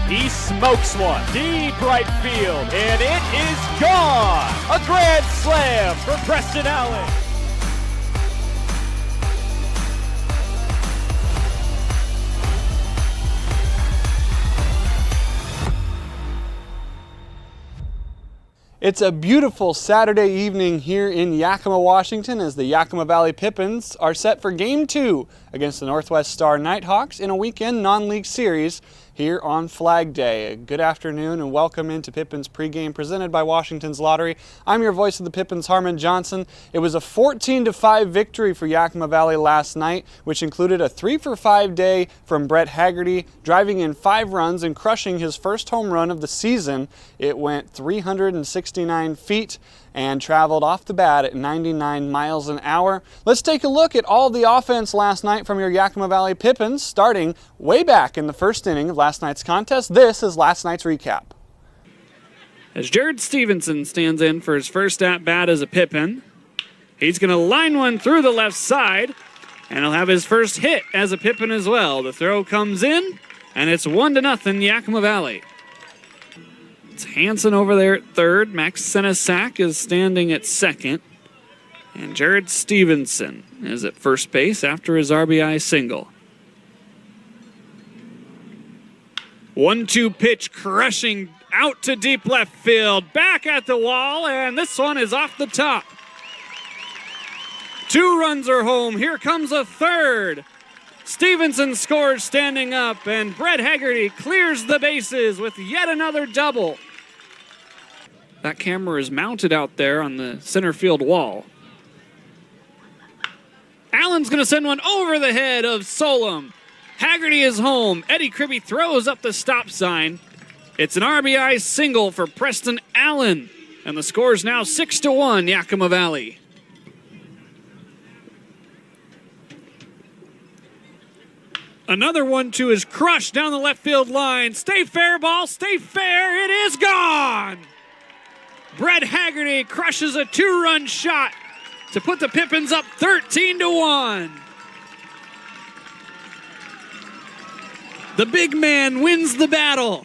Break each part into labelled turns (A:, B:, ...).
A: He smokes one deep right field, and it is gone. A grand slam for Preston Allen.
B: It's a beautiful Saturday evening here in Yakima, Washington, as the Yakima Valley Pippins are set for Game 2 against the Northwest Star Nighthawks in a weekend non-league series here on Flag Day. Good afternoon and welcome into Pippins Pregame presented by Washington's Lottery. I'm your voice of the Pippins, Harmon Johnson. It was a 14-5 victory for Yakima Valley last night, which included a 3-for-5 day from Brett Haggerty, driving in 5 runs and crushing his first home run of the season. It went 369 feet and traveled off the bat at 99 miles an hour. Let's take a look at all the offense last night from your Yakima Valley Pippins, starting way back in the first inning of last night's contest. This is last night's recap.
C: As Jared Stevenson stands in for his first at-bat as a Pippin, he's going to line one through the left side, and he'll have his first hit as a Pippin as well. The throw comes in, and it's 1-0 Yakima Valley. It's Hansen over there at third. Max Senesac is standing at second. And Jared Stevenson is at first base after his RBI single. 1-2 pitch crushing out to deep left field. Back at the wall, and this one is off the top. 2 runs are home. Here comes a third. Stevenson scores standing up, and Brett Haggerty clears the bases with yet another double. That camera is mounted out there on the center field wall. Allen's going to send one over the head of Solom. Haggerty is home. Eddie Kribbe throws up the stop sign. It's an RBI single for Preston Allen, and the score is now 6-1 Yakima Valley. Another 1-2 is crushed down the left field line. Stay fair, ball, stay fair. It is gone. Brett Haggerty crushes a 2-run shot to put the Pippins up 13-1. The big man wins the battle.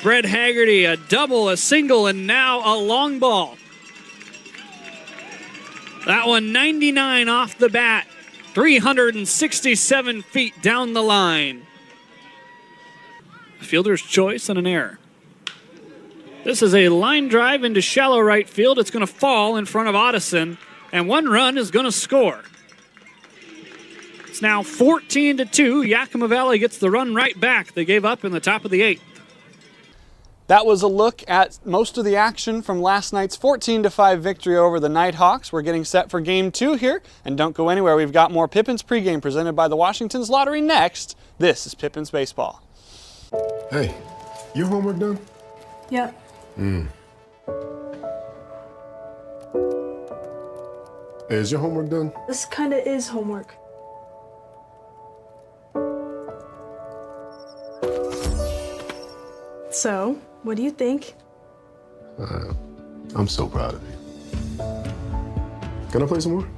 C: Brett Haggerty, a double, a single, and now a long ball. That one 99 off the bat, 367 feet down the line. Fielder's choice and an error. This is a line drive into shallow right field. It's going to fall in front of Otteson, and 1 run is going to score. It's now 14-2. Yakima Valley gets the run right back they gave up in the top of the 8th.
B: That was a look at most of the action from last night's 14-5 victory over the Nighthawks. We're getting set for Game 2 here, and don't go anywhere. We've got more Pippins Pregame presented by the Washington's Lottery next. This is Pippins Baseball.
D: Hey, your homework done?
E: Yep.
D: Hey, is your homework done?
E: This kinda is homework. So, what do you think?
D: I'm so proud of you. Can I play some more?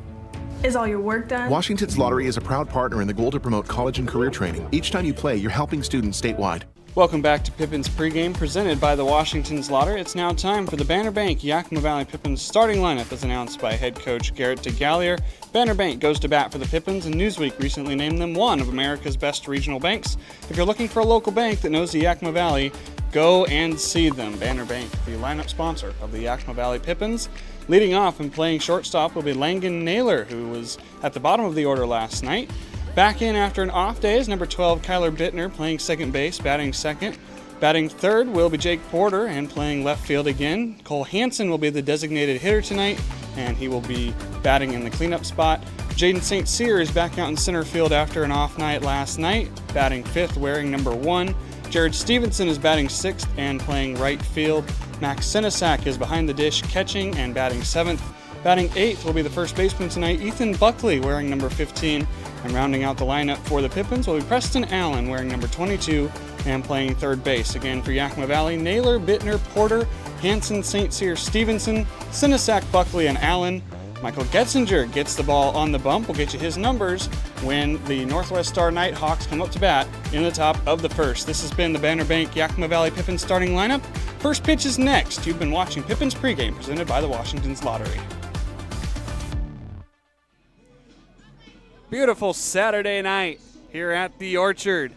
E: Is all your work done?
F: Washington's Lottery is a proud partner in the goal to promote college and career training. Each time you play, you're helping students statewide.
B: Welcome back to Pippins Pregame presented by the Washington's Lottery. It's now time for the Banner Bank Yakima Valley Pippins starting lineup as announced by head coach Garrett DeGallier. Banner Bank goes to bat for the Pippins, and Newsweek recently named them one of America's best regional banks. If you're looking for a local bank that knows the Yakima Valley, go and see them. Banner Bank, the lineup sponsor of the Yakima Valley Pippins. Leading off and playing shortstop will be Langan Naylor, who was at the bottom of the order last night. Back in after an off day is number 12, Kyler Bittner, playing second base, batting second. Batting third will be Jake Porter, and playing left field again. Cole Hansen will be the designated hitter tonight, and he will be batting in the cleanup spot. Jaden St. Cyr is back out in center field after an off night last night, batting fifth, wearing number 1. Jared Stevenson is batting sixth and playing right field. Max Senesac is behind the dish, catching and batting seventh. Batting eighth will be the first baseman tonight, Ethan Buckley, wearing number 15. And rounding out the lineup for the Pippins will be Preston Allen, wearing number 22 and playing third base. Again for Yakima Valley, Naylor, Bittner, Porter, Hansen, St. Cyr, Stevenson, Senesac, Buckley, and Allen. Michael Getzinger gets the ball on the bump. We'll get you his numbers when the Northwest Star Nighthawks come up to bat in the top of the first. This has been the Banner Bank Yakima Valley Pippins starting lineup. First pitch is next. You've been watching Pippins Pregame presented by the Washington's Lottery. Beautiful Saturday night here at the Orchard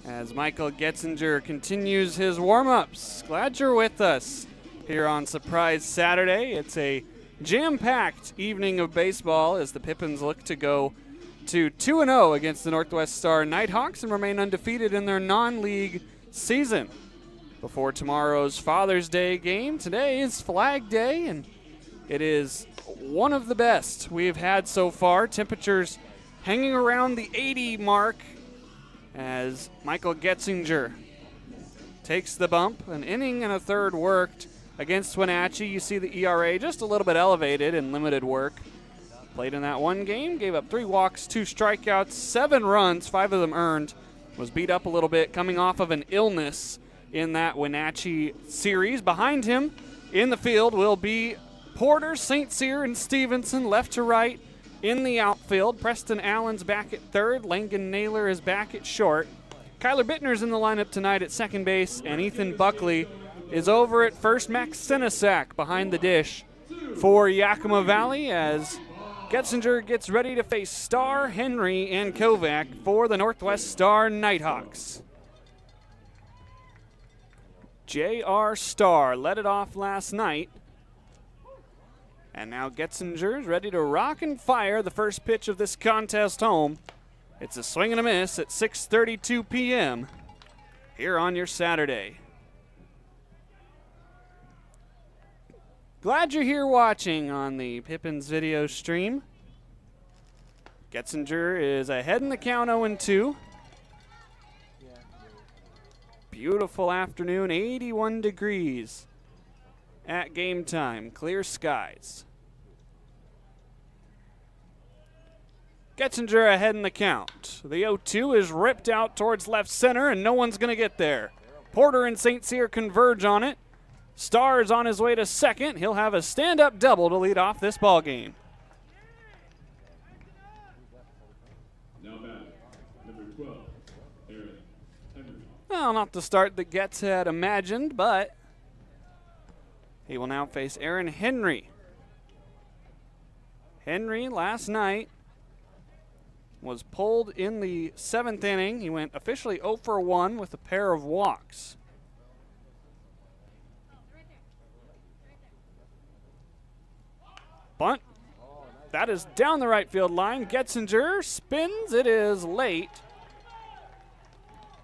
B: as Michael Getzinger continues his warm-ups. Glad you're with us here on Surprise Saturday. It's a jam-packed evening of baseball as the Pippins look to go to 2-0 against the Northwest Star Nighthawks and remain undefeated in their non-league season. Before tomorrow's Father's Day game, today is Flag Day, and it is one of the best we've had so far. Temperatures hanging around the 80 mark as Michael Getzinger takes the bump. An inning and a third worked against Wenatchee. You see the ERA just a little bit elevated in limited work. Played in that one game, gave up 3 walks, 2 strikeouts, 7 runs, 5 of them earned. Was beat up a little bit coming off of an illness in that Wenatchee series. Behind him in the field will be Porter, St. Cyr, and Stevenson left to right. In the outfield, Preston Allen's back at third. Langan Naylor is back at short. Kyler Bittner's in the lineup tonight at second base, and Ethan Buckley is over at first. Max Sinisak behind the dish for Yakima Valley as Getzinger gets ready to face Starr, Henry, and Kovac for the Northwest Star Nighthawks. J.R. Starr led it off last night. And now Getzinger is ready to rock and fire the first pitch of this contest home. It's a swing and a miss at 6:32 p.m. here on your Saturday. Glad you're here watching on the Pippins video stream. Getzinger is ahead in the count 0-2. Beautiful afternoon, 81 degrees. At game time, clear skies. Getzinger ahead in the count. The 0-2 is ripped out towards left center, and no one's going to get there. Porter and St. Cyr converge on it. Starr is on his way to second. He'll have a stand-up double to lead off this ball game.
G: Now batting, number 12, Aaron Henry.
B: Well, not the start that Getz had imagined, but he will now face Aaron Henry. Henry last night was pulled in the 7th inning. He went officially 0 for 1 with a pair of walks. Bunt. That is down the right field line. Getzinger spins. It is late.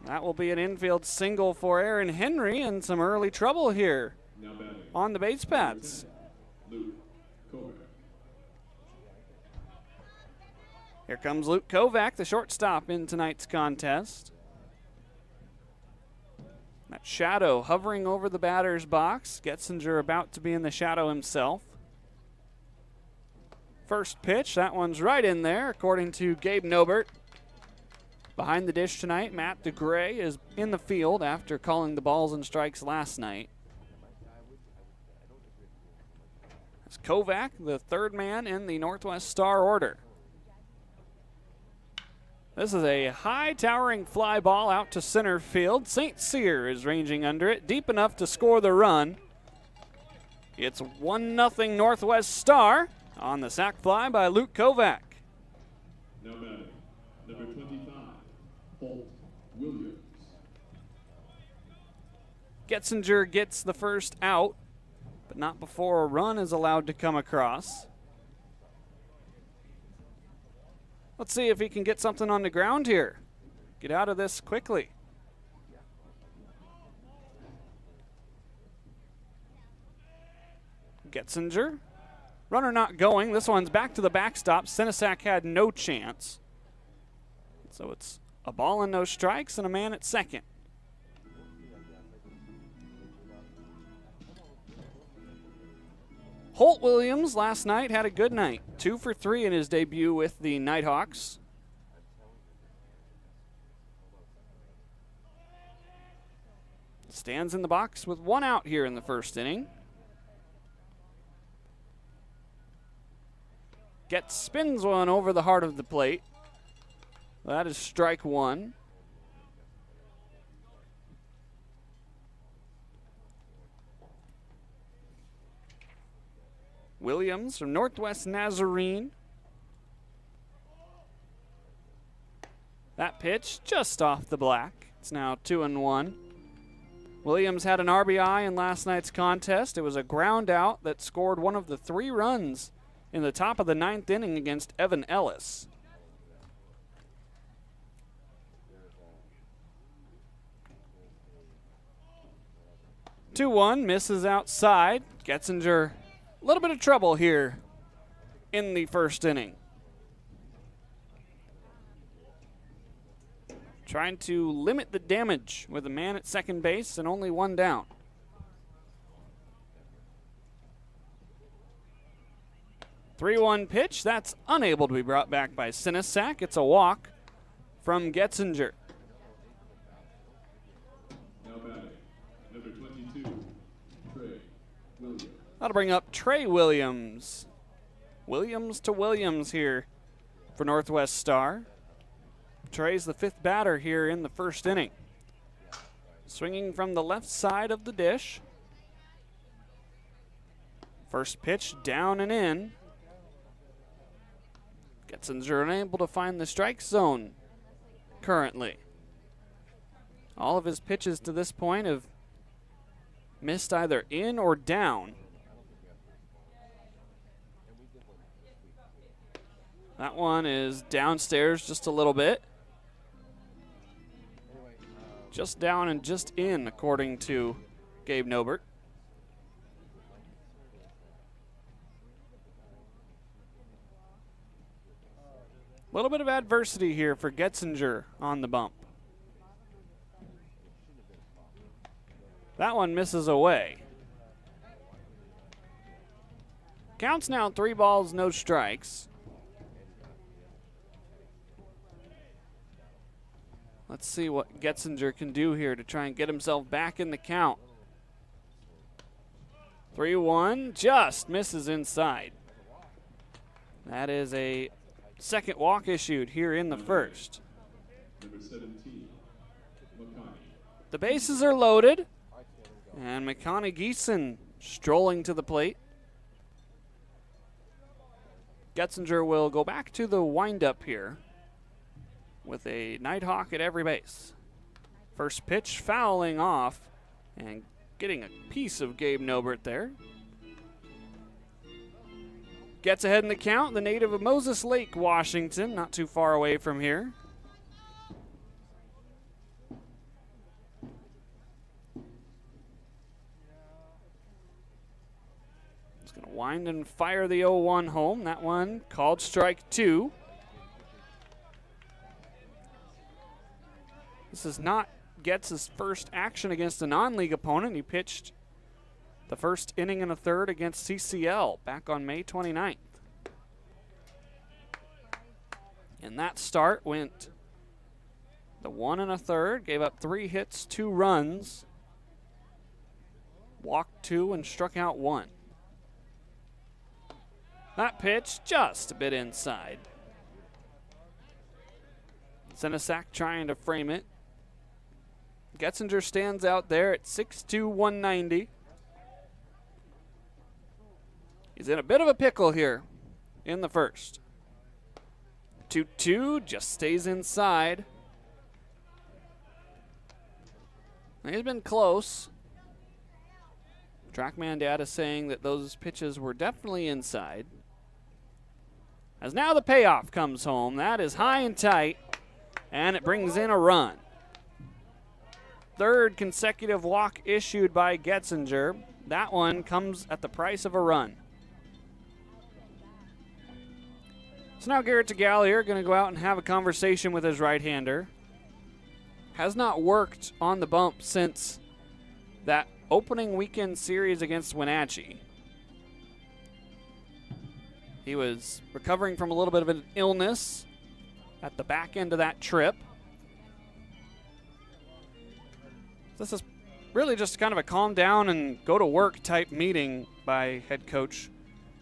B: That will be an infield single for Aaron Henry and some early trouble here on the base paths. Here comes Luke Kovac, the shortstop in tonight's contest. That shadow hovering over the batter's box. Getzinger about to be in the shadow himself. First pitch, that one's right in there, according to Gabe Nobert. Behind the dish tonight, Matt DeGray is in the field after calling the balls and strikes last night. It's Kovac, the third man in the Northwest Star order. This is a high towering fly ball out to center field. St. Cyr is ranging under it, deep enough to score the run. It's 1-0 Northwest Star on the sac fly by Luke Kovac.
G: Now batting, number 25, Holt Williams.
B: Getzinger gets the first out, but not before a run is allowed to come across. Let's see if he can get something on the ground here. Get out of this quickly. Getzinger. Runner not going. This one's back to the backstop. Sinisak had no chance. So it's a ball and no strikes and a man at second. Holt Williams last night had a good night. 2 for 3 in his debut with the Nighthawks. Stands in the box with 1 out here in the first inning.
C: spins one over the heart of the plate. That is strike one. Williams from Northwest Nazarene. That pitch just off the black. It's now 2-1. Williams had an RBI in last night's contest. It was a ground out that scored one of the 3 runs in the top of the 9th inning against Evan Ellis. Two-one, misses outside. Getzinger, a little bit of trouble here in the first inning. Trying to limit the damage with a man at second base and only 1 down. Three-one pitch. That's unable to be brought back by Sinisak. It's a walk from Getzinger.
G: Now batting, number 22, Trey Williams.
C: That'll bring up Trey Williams. Williams to Williams here for Northwest Star. Trey's the 5th batter here in the first inning. Swinging from the left side of the dish. First pitch down and in. Getzinger unable to find the strike zone currently. All of his pitches to this point have missed either in or down. That one is downstairs just a little bit. Just down and just in, according to Gabe Nobert. A little bit of adversity here for Getzinger on the bump. That one misses away. Counts now 3 balls, no strikes. Let's see what Getzinger can do here to try and get himself back in the count. 3-1, just misses inside. That is a second walk issued here in the first.
G: Number 17, McConney.
C: The bases are loaded, and McConney Geeson strolling to the plate. Getzinger will go back to the windup here with a Nighthawk at every base. First pitch fouling off and getting a piece of Gabe Nobert there. Gets ahead in the count, the native of Moses Lake, Washington, not too far away from here. He's going to wind and fire the 0-1 home. That one called strike 2. This is not Getz' first action against a non-league opponent. He pitched the first inning and a third against CCL back on May 29th. And that start went the 1 1/3, gave up 3 hits, 2 runs, walked 2 and struck out 1. That pitch just a bit inside. Sinisak trying to frame it. Getzinger stands out there at 6'2", 190. He's in a bit of a pickle here in the first. 2-2, just stays inside. He's been close. Trackman data saying that those pitches were definitely inside. As now the payoff comes home. That is high and tight, and it brings in a run. Third consecutive walk issued by Getzinger. That one comes at the price of a run. So now Garrett DeGallier going to go out and have a conversation with his right-hander. Has not worked on the bump since that opening weekend series against Wenatchee. He was recovering from a little bit of an illness at the back end of that trip. This is really just kind of a calm down and go to work type meeting by head coach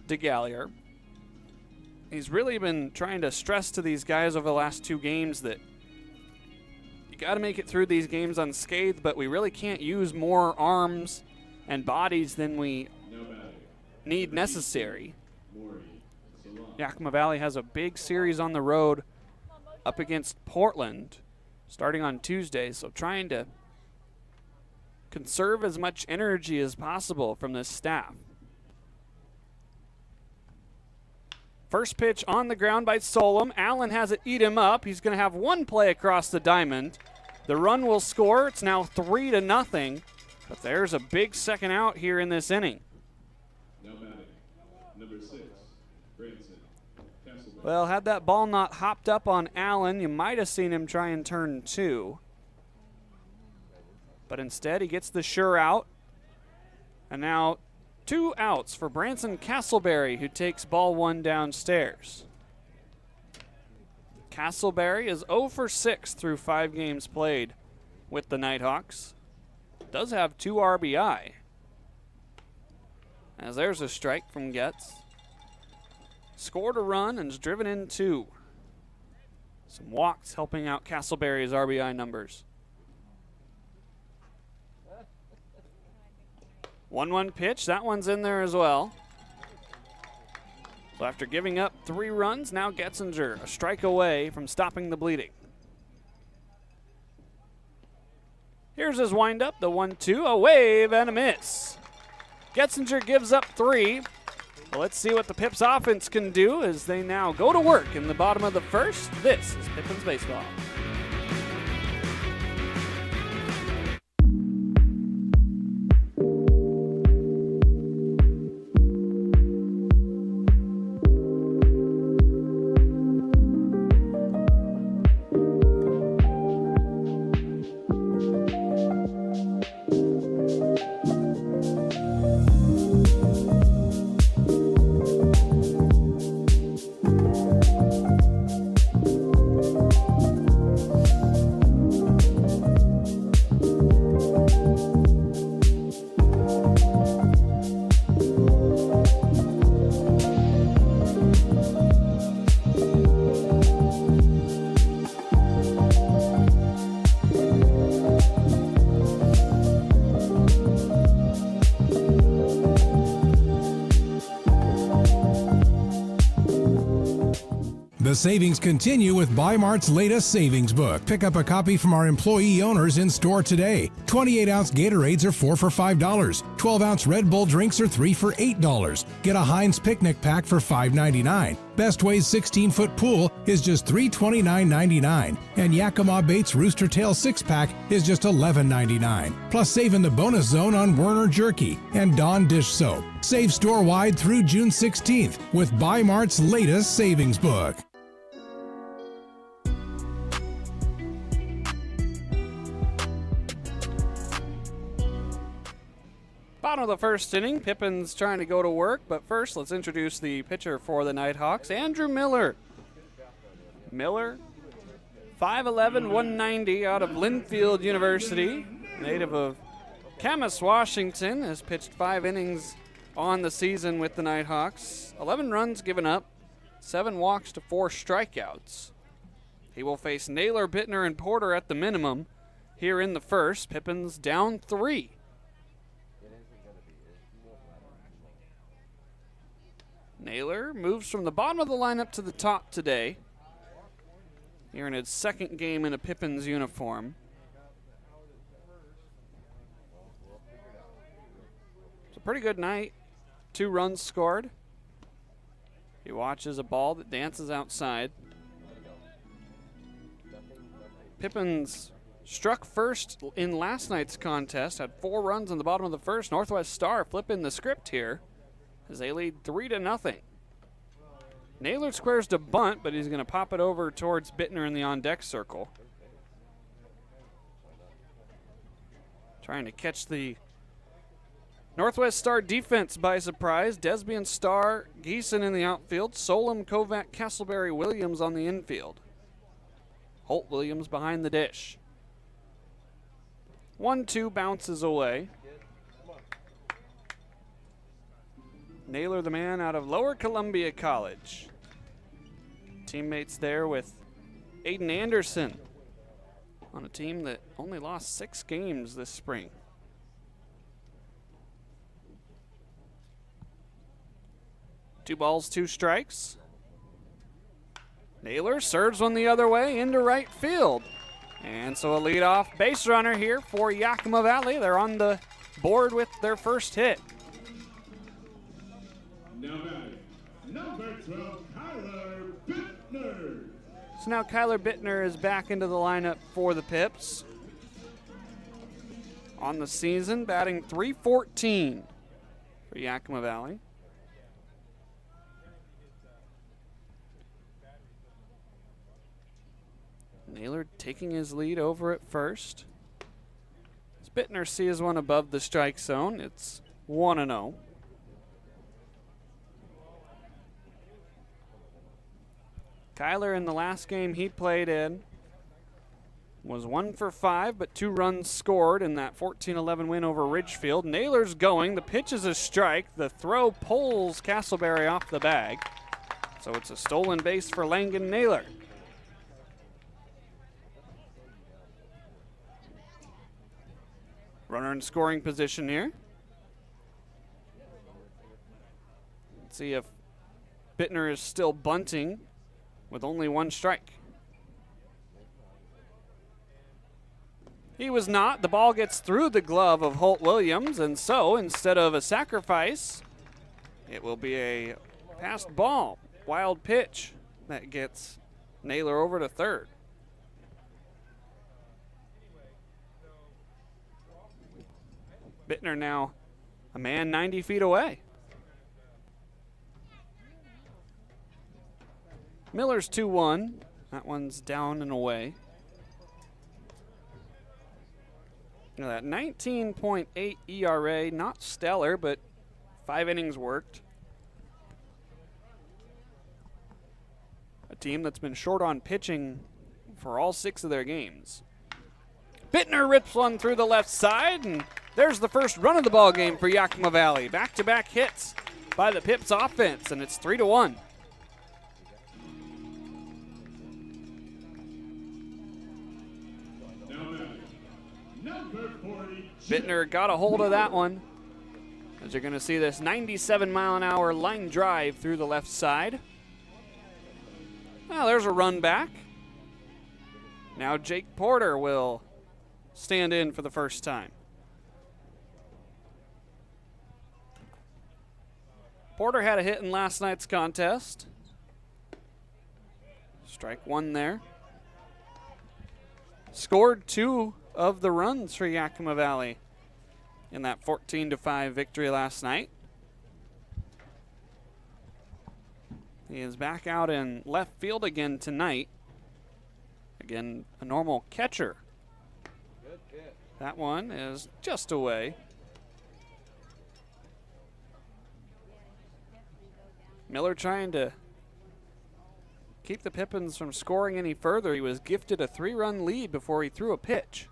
C: DeGallier.
B: he's really been trying to stress to these guys over the last 2 games that you got to make it through these games unscathed, but we really can't use more arms and bodies than we need necessary. Yakima Valley has a big series on the road up against Portland starting on Tuesday, so trying to conserve as much energy as possible from this staff. First pitch on the ground by Solom. Allen has it eat him up. He's going to have one play across the diamond. The run will score. It's now 3-0, but there's a big second out here in this inning.
G: Now batting, number 6, Branson. Castleberry.
B: Well, had that ball not hopped up on Allen, you might have seen him try and turn 2. But instead, he gets the sure out. And now 2 outs for Branson Castleberry, who takes ball 1 downstairs. Castleberry is 0 for 6 through 5 games played with the Nighthawks. Does have 2 RBI. As there's a strike from Getz. Scored a run and is driven in 2. Some walks helping out Castleberry's RBI numbers. 1-1 pitch, that one's in there as well. So after giving up 3 runs, now Getzinger a strike away from stopping the bleeding. Here's his windup, the 1-2, a wave and a miss. Getzinger gives up 3. Well, let's see what the Pips offense can do as they now go to work in the bottom of the first. This is Pippins Baseball.
H: The savings continue with Bi-Mart's latest savings book. Pick up a copy from our employee owners in store today. 28-ounce Gatorades are 4 for $5. 12-ounce Red Bull drinks are 3 for $8. Get a Heinz picnic pack for $5.99. Best Way's 16-foot pool is just $329.99. And Yakima Bates Rooster Tail 6-pack is just $11.99. Plus save in the bonus zone on Werner Jerky and Dawn Dish Soap. Save store-wide through June 16th with Bi-Mart's latest savings book.
B: Bottom of the first inning, Pippins trying to go to work, but first let's introduce the pitcher for the Nighthawks, Andrew Miller. Miller, 5'11", 190 out of Linfield University, native of Camas, Washington, has pitched 5 innings on the season with the Nighthawks. 11 runs given up, 7 walks to 4 strikeouts. He will face Naylor, Bittner, and Porter at the minimum here in the first. Pippins down 3. Naylor moves from the bottom of the lineup to the top today. Here in his second game in a Pippins uniform. It's a pretty good night. 2 runs scored. He watches a ball that dances outside. Pippins struck first in last night's contest, had 4 runs in the bottom of the first. Northwest Star flipping the script here as they lead 3-0. Naylor squares to bunt, but he's going to pop it over towards Bittner in the on-deck circle. Trying to catch the Northwest Star defense by surprise. Desbian, Star, Geeson in the outfield. Solom, Kovac, Castleberry, Williams on the infield. Holt Williams behind the dish. 1-2 bounces away. Naylor, the man out of Lower Columbia College. teammates there with Aiden Anderson on a team that only lost 6 games this spring. Two balls, 2 strikes. Naylor serves one the other way into right field. And so a leadoff base runner here for Yakima Valley. They're on the board with their first hit.
G: Now batting, number 12, Kyler Bittner.
B: So now Kyler Bittner is back into the lineup for the Pips. On the season, batting .314 for Yakima Valley. Naylor taking his lead over at first. As Bittner sees one above the strike zone, it's 1-0. Kyler in the last game he played in was 1 for 5, but 2 runs scored in that 14-11 win over Ridgefield. Naylor's going. The pitch is a strike. The throw pulls Castleberry off the bag. So it's a stolen base for Langan Naylor. Runner in scoring position here. Let's see if Bittner is still bunting with only 1 strike. He was not. The ball gets through the glove of Holt Williams, and so instead of a sacrifice, it will be a passed ball, wild pitch that gets Naylor over to third. Bittner now a man 90 feet away. Miller's 2-1. That one's down and away. Now that 19.8 ERA, not stellar, but 5 innings worked. A team that's been short on pitching for all 6 of their games. Bittner rips one through the left side, and there's the first run of the ball game for Yakima Valley. Back-to-back hits by the Pips offense, and it's 3-1.
G: Number 40,
B: Bittner got a hold of that one, as you're going to see this 97-mile-an-hour line drive through the left side. Well, there's a run back. Now Jake Porter will stand in for the first time. Porter had a hit in last night's contest. Strike 1 there. Scored 2 of the runs for Yakima Valley in that 14-5 victory last night. He is back out in left field again tonight. Again, a normal catcher. That one is just away. Miller trying to keep the Pippins from scoring any further. He was gifted a 3-run lead before he threw a pitch.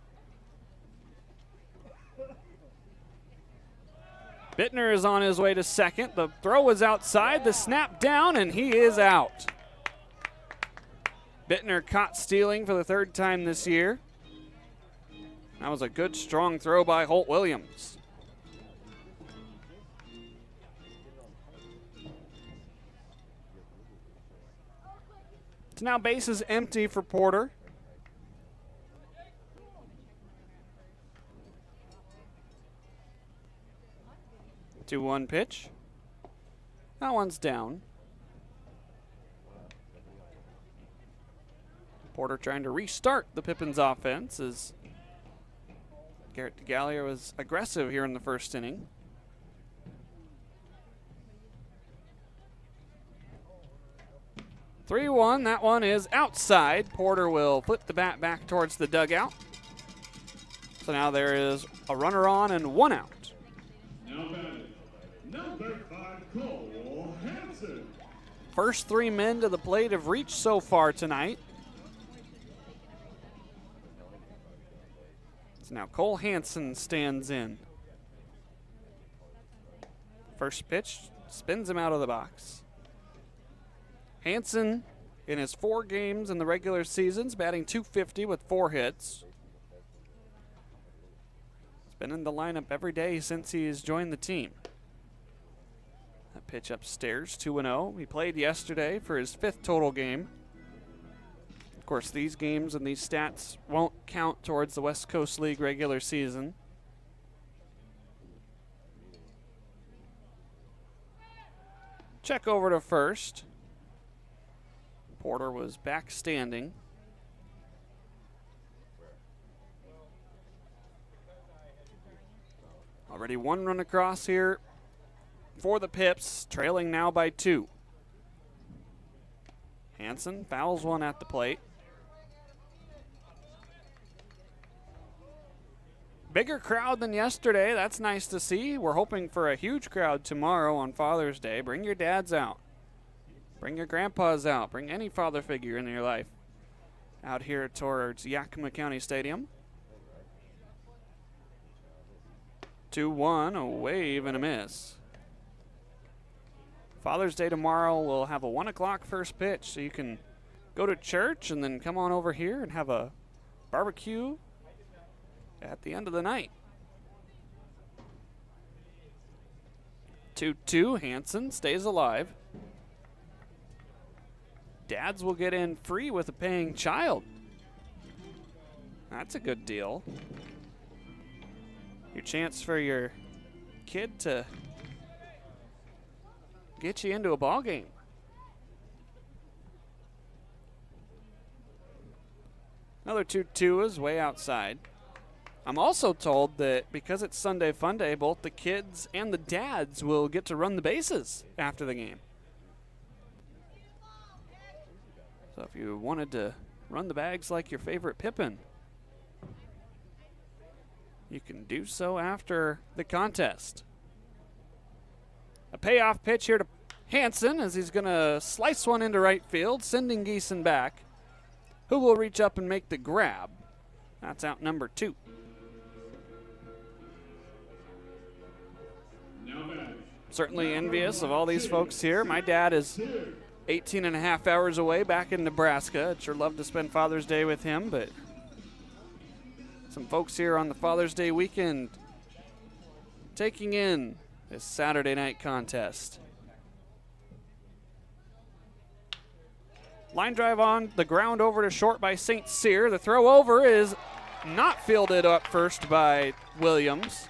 B: Bittner is on his way to second. The throw was outside, the snap down, and he is out. Bittner caught stealing for the 3rd time this year. That was a good, strong throw by Holt Williams. So now bases empty for Porter. Two 1 pitch. That one's down. Porter trying to restart the Pippins offense as Garrett DeGallier was aggressive here in the first inning. (3-1), that one is outside. Porter will flip the bat back towards the dugout. So now there is a runner on and 1 out.
G: now batting, number 5, Cole Hansen.
B: First 3 men to the plate have reached so far tonight. So now Cole Hansen stands in. First pitch spins him out of the box. Hansen in his 4 games in the regular seasons, batting .250 with 4 hits. He's been in the lineup every day since he's joined the team. That pitch upstairs, 2-0. He played yesterday for his 5th total game. Of course, these games and these stats won't count towards the West Coast League regular season. Check over to first. Porter was back standing. Already 1 run across here for the Pips, trailing now by 2. Hansen fouls one at the plate. Bigger crowd than yesterday. That's nice to see. We're hoping for a huge crowd tomorrow on Father's Day. Bring your dads out. Bring your grandpas out. Bring any father figure in your life out here towards Yakima County Stadium. 2-1, a wave and a miss. Father's Day tomorrow, we'll have a 1 o'clock first pitch, so you can go to church and then come on over here and have a barbecue at the end of the night. 2-2, Hansen stays alive. Dads will get in free with a paying child. That's a good deal. Your chance for your kid to get you into a ball game. Another 2-2 is way outside. I'm also told that because it's Sunday Fun Day, both the kids and the dads will get to run the bases after the game. So if you wanted to run the bags like your favorite Pippin, you can do so after the contest. A payoff pitch here to Hansen as he's going to slice one into right field, sending Geeson back, who will reach up and make the grab. That's out number 2. Certainly envious of all these folks here. My dad is 18 and a half hours away back in Nebraska. I'd sure love to spend Father's Day with him, but some folks here on the Father's Day weekend taking in this Saturday night contest. Line drive on the ground over to short by St. Cyr. The throw over is not fielded up first by Williams.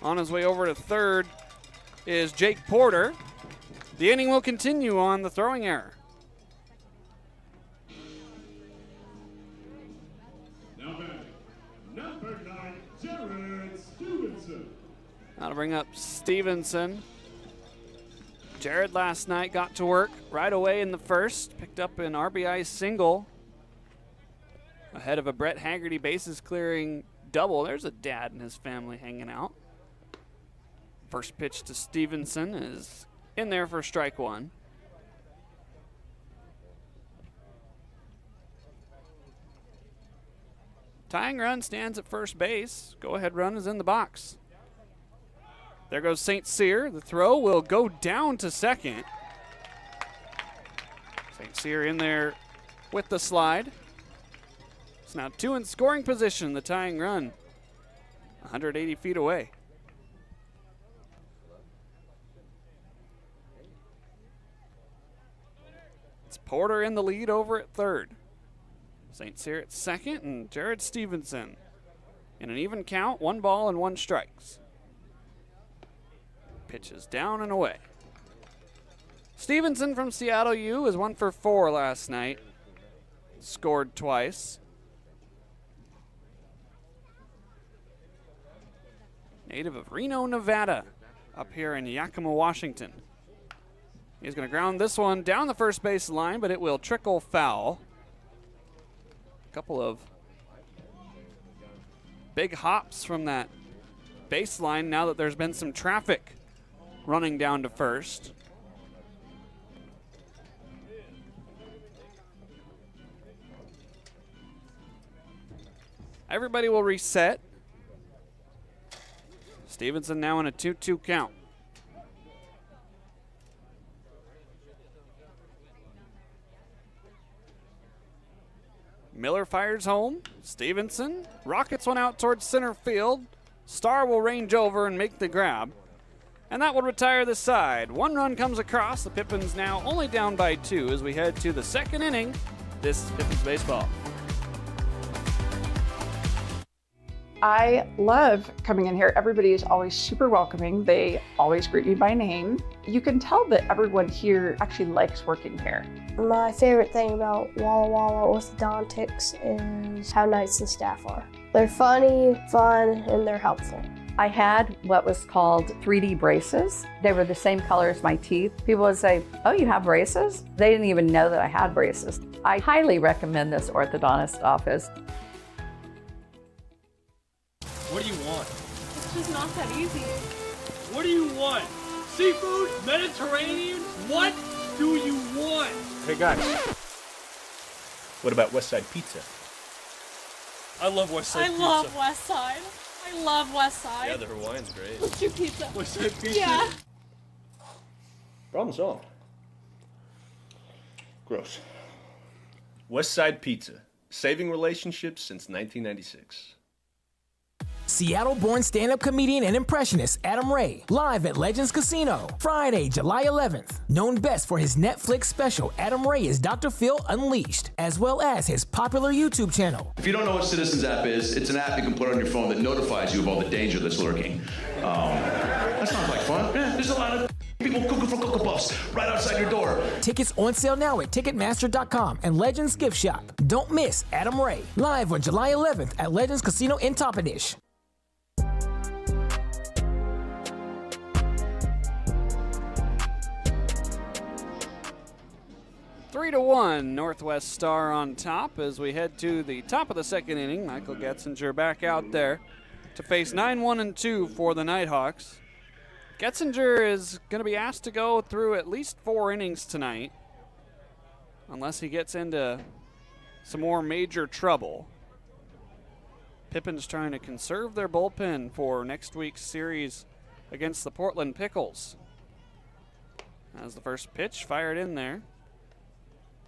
B: On his way over to third is Jake Porter. The inning will continue on the throwing error.
G: Now batting, number 9, Jared Stevenson.
B: That'll bring up Stevenson. Jared last night got to work right away in the first. Picked up an RBI single ahead of a Brett Haggerty bases clearing double. There's a dad and his family hanging out. First pitch to Stevenson is in there for strike 1. Tying run stands at first base. Go-ahead run is in the box. There goes St. Cyr. The throw will go down to second. St. Cyr in there with the slide. It's now 2 in scoring position. The tying run 180 feet away. It's Porter in the lead over at third. St. Cyr at second and Jared Stevenson in an even count, 1 ball and 1 strikes. Pitches down and away. Stevenson from Seattle U is 1 for 4 last night. Scored twice. Native of Reno, Nevada, up here in Yakima, Washington. He's going to ground this one down the first base line, but it will trickle foul. A couple of big hops from that baseline now that there's been some traffic running down to first. Everybody will reset. Stevenson now in a 2-2 count.
C: Miller fires home. Stevenson rockets one out towards center field. Starr will range over and make the grab. And that will retire the side. 1 run comes across. The Pippins now only down by 2 as we head to the second inning. This is Pippins baseball.
I: I love coming in here. Everybody is always super welcoming. They always greet me by name. You can tell that everyone here actually likes working here.
J: My favorite thing about Walla Walla Orthodontics is how nice the staff are. They're funny, fun, and they're helpful.
K: I had what was called 3D braces. They were the same color as my teeth. People would say, "Oh, you have braces?" They didn't even know that I had braces. I highly recommend this orthodontist office.
L: What do you want?
E: It's just not that easy.
L: What do you want? Seafood? Mediterranean? What do you want?
M: Hey guys, what about West Side Pizza?
L: I love West Side Pizza.
E: I love West Side. I love West Side.
M: Yeah, the Hawaiian's great.
E: What's your pizza?
L: West Side Pizza?
E: Yeah.
M: Problem solved. Gross. West Side Pizza, saving relationships since 1996.
N: Seattle-born stand-up comedian and impressionist Adam Ray, live at Legends Casino, Friday, July 11th. Known best for his Netflix special, Adam Ray is Dr. Phil Unleashed, as well as his popular YouTube channel.
O: If you don't know what Citizens app is, it's an app you can put on your phone that notifies you of all the danger that's lurking. That sounds like fun. Yeah, there's a lot of people cooking for Cocoa Puffs right outside your door.
N: Tickets on sale now at Ticketmaster.com and Legends Gift Shop. Don't miss Adam Ray, live on July 11th at Legends Casino in Toppenish.
C: 3-1, Northwest Star on top as we head to the top of the second inning. Michael Getzinger back out there to face 9-1-2 for the Nighthawks. Getzinger is going to be asked to go through at least 4 innings tonight, unless he gets into some more major trouble. Pippins trying to conserve their bullpen for next week's series against the Portland Pickles. As the first pitch fired in there.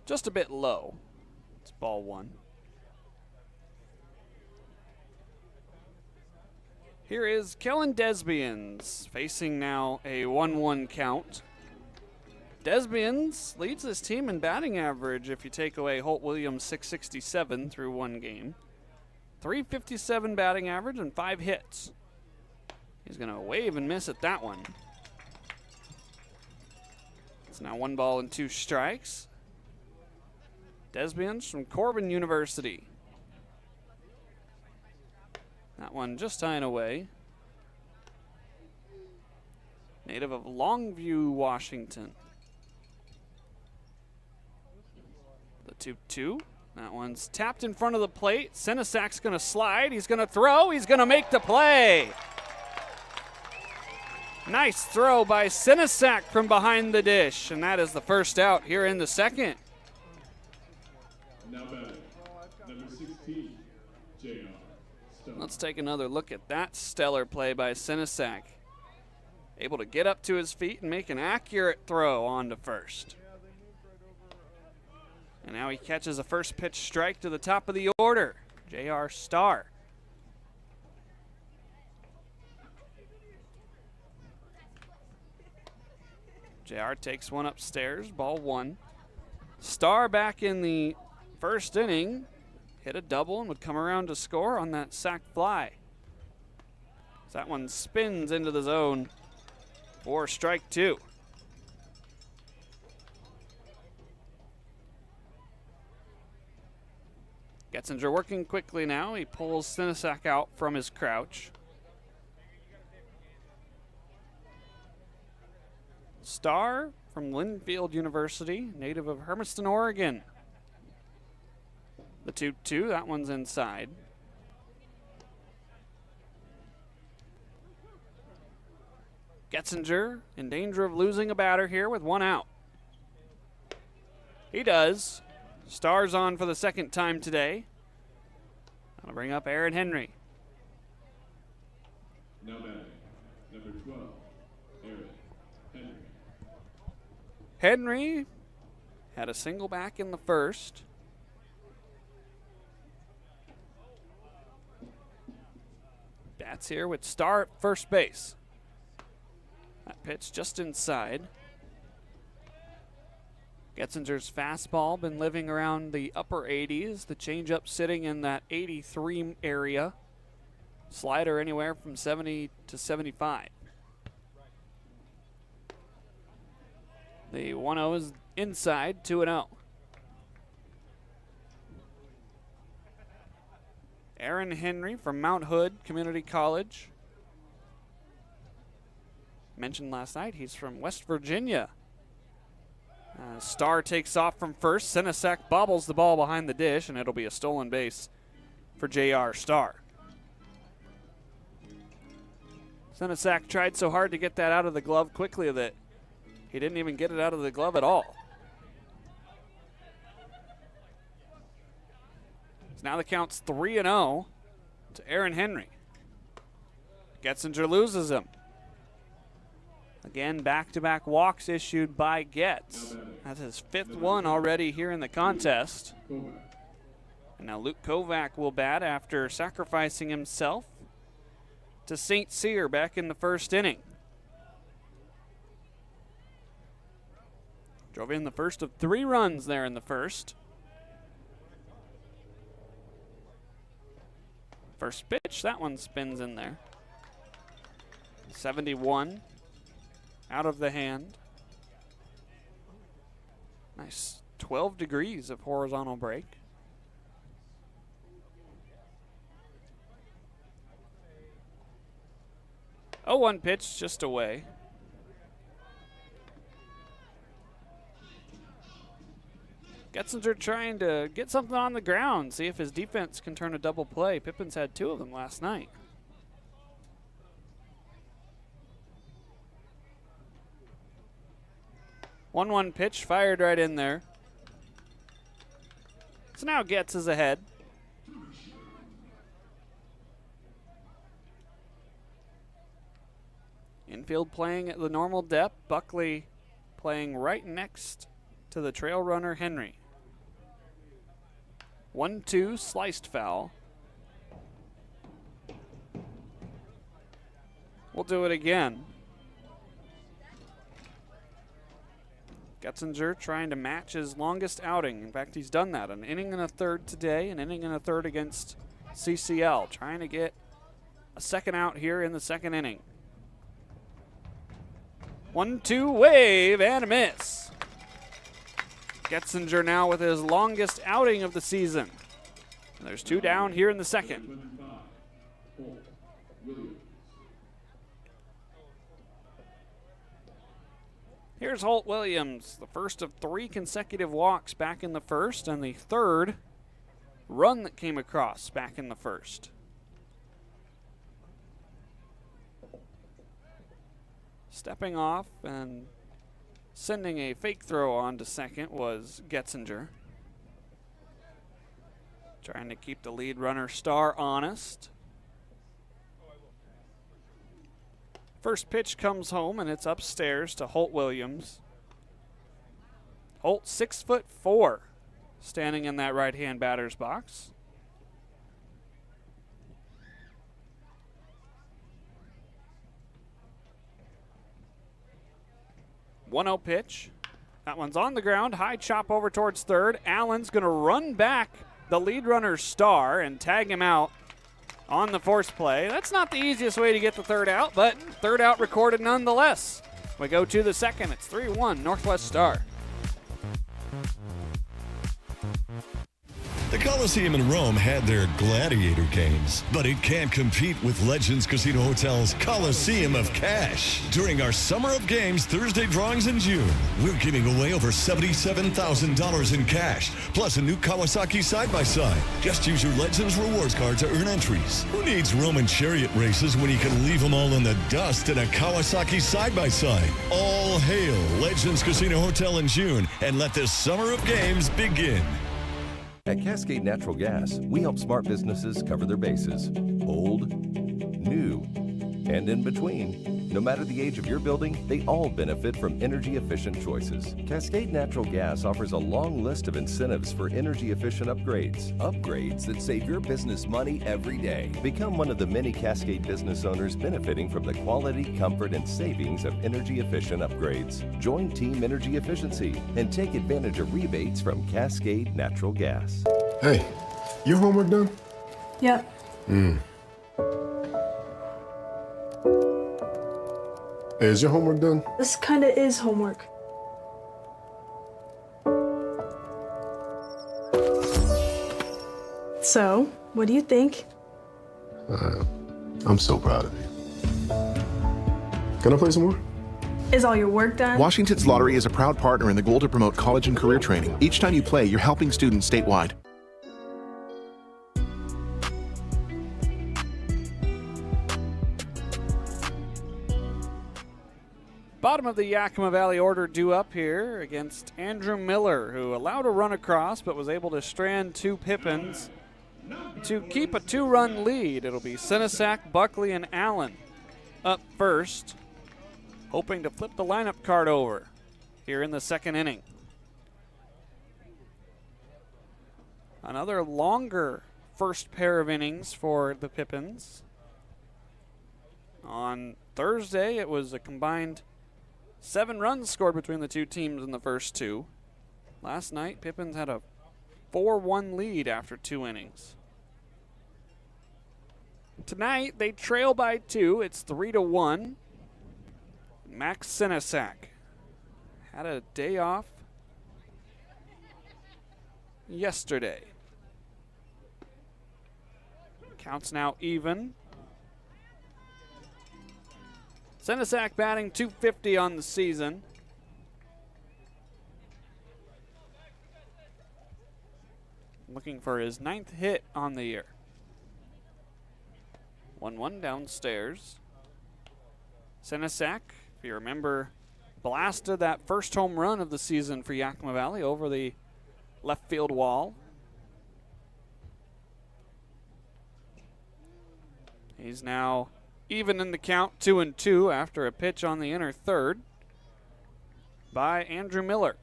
C: Just a bit low. It's ball 1. Here is Kellen Desbians facing now a 1-1 count. Desbians leads this team in batting average if you take away Holt Williams' 667 through 1 game. 357 batting average and 5 hits. He's going to wave and miss at that one. It's now 1 ball and 2 strikes. Desbians from Corbin University. That one just tying away. Native of Longview, Washington. The 2-2. That one's tapped in front of the plate. Senesac's going to slide. He's going to throw. He's going to make the play. Nice throw by Senesac from behind the dish. And that is the first out here in the second.
G: Now batting, number 16, J.R. Stone.
C: Let's take another look at that stellar play by Senesac. Able to get up to his feet and make an accurate throw on to first. And now he catches a first pitch strike to the top of the order. J.R. Starr. J.R. takes one upstairs, ball 1. Starr back in the first inning, hit a double and would come around to score on that sac fly. That one spins into the zone for strike 2. Getzinger working quickly now. He pulls Senesac out from his crouch. Starr from Linfield University, native of Hermiston, Oregon. The 2-2, that one's inside. Getzinger in danger of losing a batter here with 1 out. He does. Starr's on for the second time today. That'll bring up Aaron Henry.
G: Now batting, number 12, Aaron Henry.
C: Henry had a single back in the first.
B: Stats here with Star at first base. That pitch just inside. Getzinger's fastball been living around the upper 80s. The changeup sitting in that 83 area. Slider anywhere from 70 to 75. The 1-0 is inside, 2-0. Aaron Henry from Mount Hood Community College. Mentioned last night, he's from West Virginia. Star takes off from first. Senesac bobbles the ball behind the dish, and it'll be a stolen base for J.R. Star. Senesac tried so hard to get that out of the glove quickly that he didn't even get it out of the glove at all. So now the count's 3-0 to Aaron Henry. Getzinger loses him. Again, back-to-back walks issued by Getz. That's his 5th one already here in the contest. And now Luke Kovac will bat after sacrificing himself to St. Cyr back in the first inning. Drove in the first of 3 runs there in the first. First pitch, that one spins in there. 71 out of the hand. Nice 12 degrees of horizontal break. 0-1 pitch just away. Getzinger trying to get something on the ground, see if his defense can turn a double play. Pippins had 2 of them last night. One pitch fired right in there. So now Getz is ahead. Infield playing at the normal depth. Buckley playing right next to the trail runner Henry. 1-2 sliced foul. We'll do it again. Getzinger trying to match his longest outing. In fact, he's done that. An inning and a third today, an inning and a third against CCL. Trying to get a second out here in the second inning. 1-2 wave and a miss. Getzinger now with his longest outing of the season. And there's 2 down here in the second. Here's Holt Williams, the first of 3 consecutive walks back in the first, and the 3rd run that came across back in the first. Stepping off and sending a fake throw on to second was Getzinger. Trying to keep the lead runner Star honest. First pitch comes home, and it's upstairs to Holt Williams. Holt 6'4", standing in that right-hand batter's box. One-0 pitch. That one's on the ground. High chop over towards third. Allen's going to run back the lead runner Star and tag him out on the force play. That's not the easiest way to get the third out, but third out recorded nonetheless. We go to the second. It's 3-1 Northwest Star.
P: The Coliseum in Rome had their gladiator games, but it can't compete with Legends Casino Hotel's Coliseum of Cash. During our Summer of Games Thursday drawings in June, we're giving away over $77,000 in cash, plus a new Kawasaki side-by-side. Just use your Legends Rewards card to earn entries. Who needs Roman chariot races when you can leave them all in the dust in a Kawasaki side-by-side? All hail Legends Casino Hotel in June, and let this Summer of Games begin.
Q: At Cascade Natural Gas, we help smart businesses cover their bases, old, new, and in between. No matter the age of your building, they all benefit from energy-efficient choices. Cascade Natural Gas offers a long list of incentives for energy-efficient upgrades. Upgrades that save your business money every day. Become one of the many Cascade business owners benefiting from the quality, comfort, and savings of energy-efficient upgrades. Join Team Energy Efficiency and take advantage of rebates from Cascade Natural Gas.
D: Hey, your homework done?
E: Yep.
D: Hey, is your homework done?
E: This kinda is homework. So, what do you think?
D: I'm so proud of you. Can I play some more?
E: Is all your work done?
F: Washington's Lottery is a proud partner in the goal to promote college and career training. Each time you play, you're helping students statewide.
B: Bottom of the Yakima Valley order due up here against Andrew Miller, who allowed a run across but was able to strand two Pippins to keep a 2-run lead. It'll be Senesac, Buckley, and Allen up first, hoping to flip the lineup card over here in the second inning. Another longer first pair of innings for the Pippins. On Thursday, it was a combined 7 runs scored between the two teams in the first two. Last night, Pippins had a 4-1 lead after 2 innings. Tonight, they trail by 2. It's 3-1. Max Senesac had a day off yesterday. Counts now even. Senesac batting .250 on the season. Looking for his 9th hit on the year. 1-1 downstairs. Senesac, if you remember, blasted that first home run of the season for Yakima Valley over the left field wall. He's now even in the count, 2-2 after a pitch on the inner third by Andrew Miller.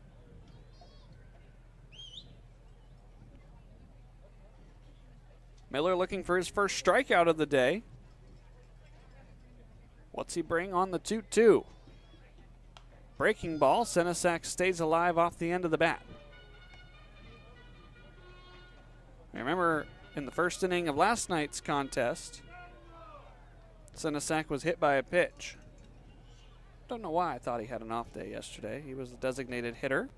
B: Miller looking for his first strikeout of the day. What's he bring on the 2-2? Breaking ball. Senesac stays alive off the end of the bat. Remember, in the first inning of last night's contest, Senesac was hit by a pitch. Don't know why I thought he had an off day yesterday. He was a designated hitter.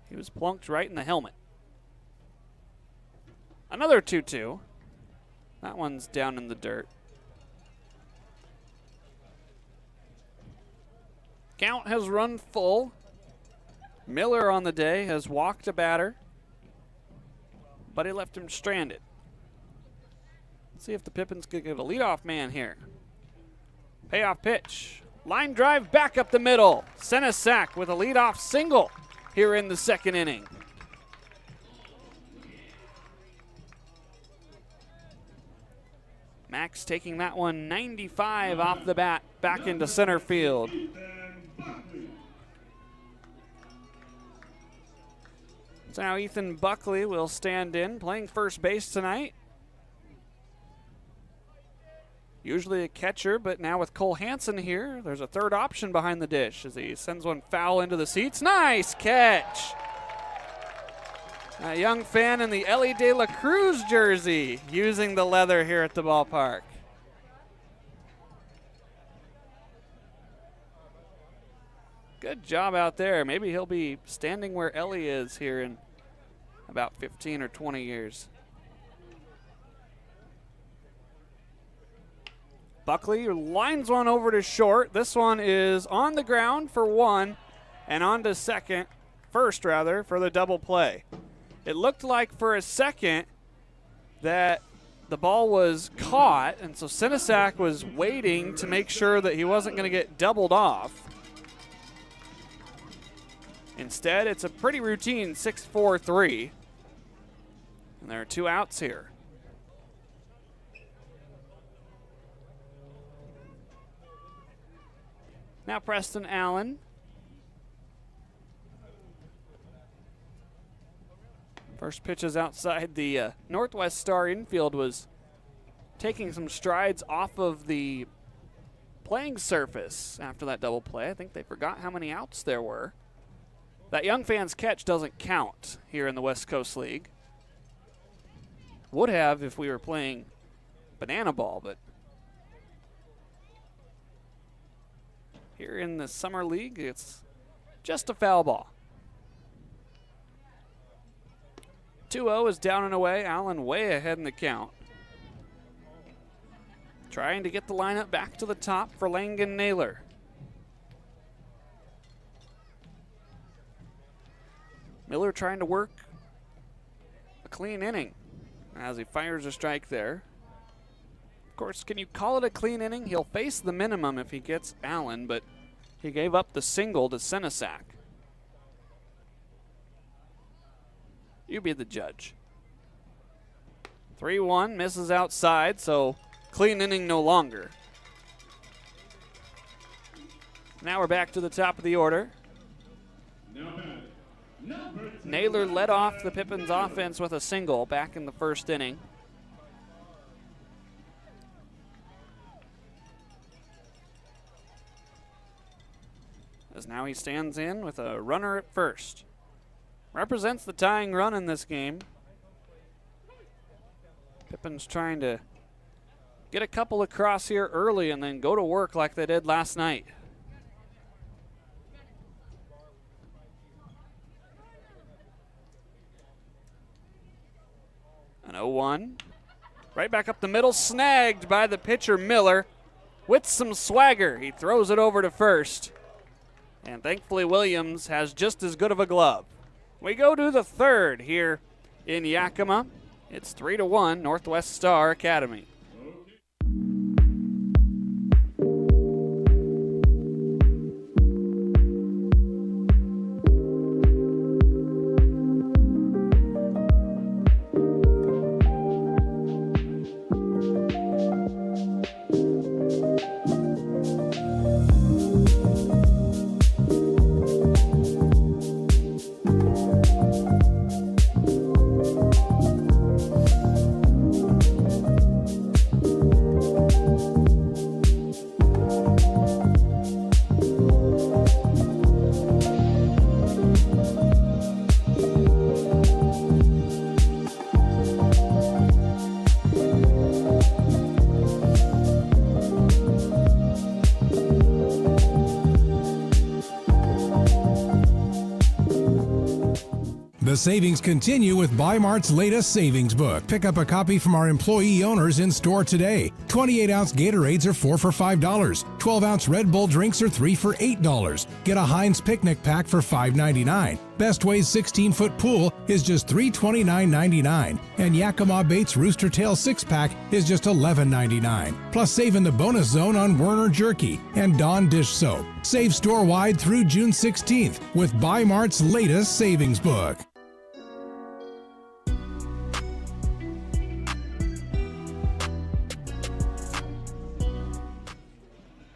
B: He was plunked right in the helmet. Another 2-2. That one's down in the dirt. Count has run full. Miller on the day has walked a batter, but he left him stranded. Let's see if the Pippins could get a leadoff man here. Payoff pitch. Line drive back up the middle. Senesac with a leadoff single here in the second inning. Max taking that one 95 off the bat back into center field. So now Ethan Buckley will stand in, playing first base tonight. Usually a catcher, but now with Cole Hansen here, there's a third option behind the dish as he sends one foul into the seats. Nice catch! A young fan in the Ellie De La Cruz jersey using the leather here at the ballpark. Good job out there. Maybe he'll be standing where Ellie is here in about 15 or 20 years. Buckley lines one over to short. This one is on the ground for one and on to first rather, for the double play. It looked like for a second that the ball was caught, and so Senesac was waiting to make sure that he wasn't going to get doubled off. Instead, it's a pretty routine 6-4-3, and there are 2 outs here.
C: Now Preston Allen. First pitch is outside. The Northwest Star infield was taking some strides off of the playing surface after that double play. I think they forgot how many outs there were. That young fan's catch doesn't count here in the West Coast League. Would have if we were playing banana ball, but here in the summer league, it's just a foul ball. 2-0 is down and away. Allen way ahead in the count. Trying to get the lineup back to the top for Langan Naylor. Miller trying to work a clean inning as he fires a strike there. Of course, can you call it a clean inning? He'll face the minimum if he gets Allen, but he gave up the single to Senesac. You be the judge. 3-1, misses outside, so clean inning no longer. Now we're back to the top of the order. Naylor led off the Pippins offense with a single back in the first inning. As now he stands in with a runner at first. Represents the tying run in this game. Pippins trying to get a couple across here early and then go to work like they did last night. An 0-1. Right back up the middle, snagged by the pitcher Miller. With some swagger, he throws it over to first. And thankfully Williams has just as good of a glove. We go to the third here in Yakima. It's 3-1 Northwest Star Academy.
H: The savings continue with Bi-Mart's latest savings book. Pick up a copy from our employee owners in store today. 28-ounce Gatorades are 4 for $5. 12-ounce Red Bull drinks are 3 for $8. Get a Heinz picnic pack for $5.99. Best Way's 16-foot pool is just $329.99. And Yakima Bates Rooster Tail 6-pack is just $11.99. Plus save in the bonus zone on Werner Jerky and Dawn Dish Soap. Save store-wide through June 16th with Bi-Mart's latest savings book.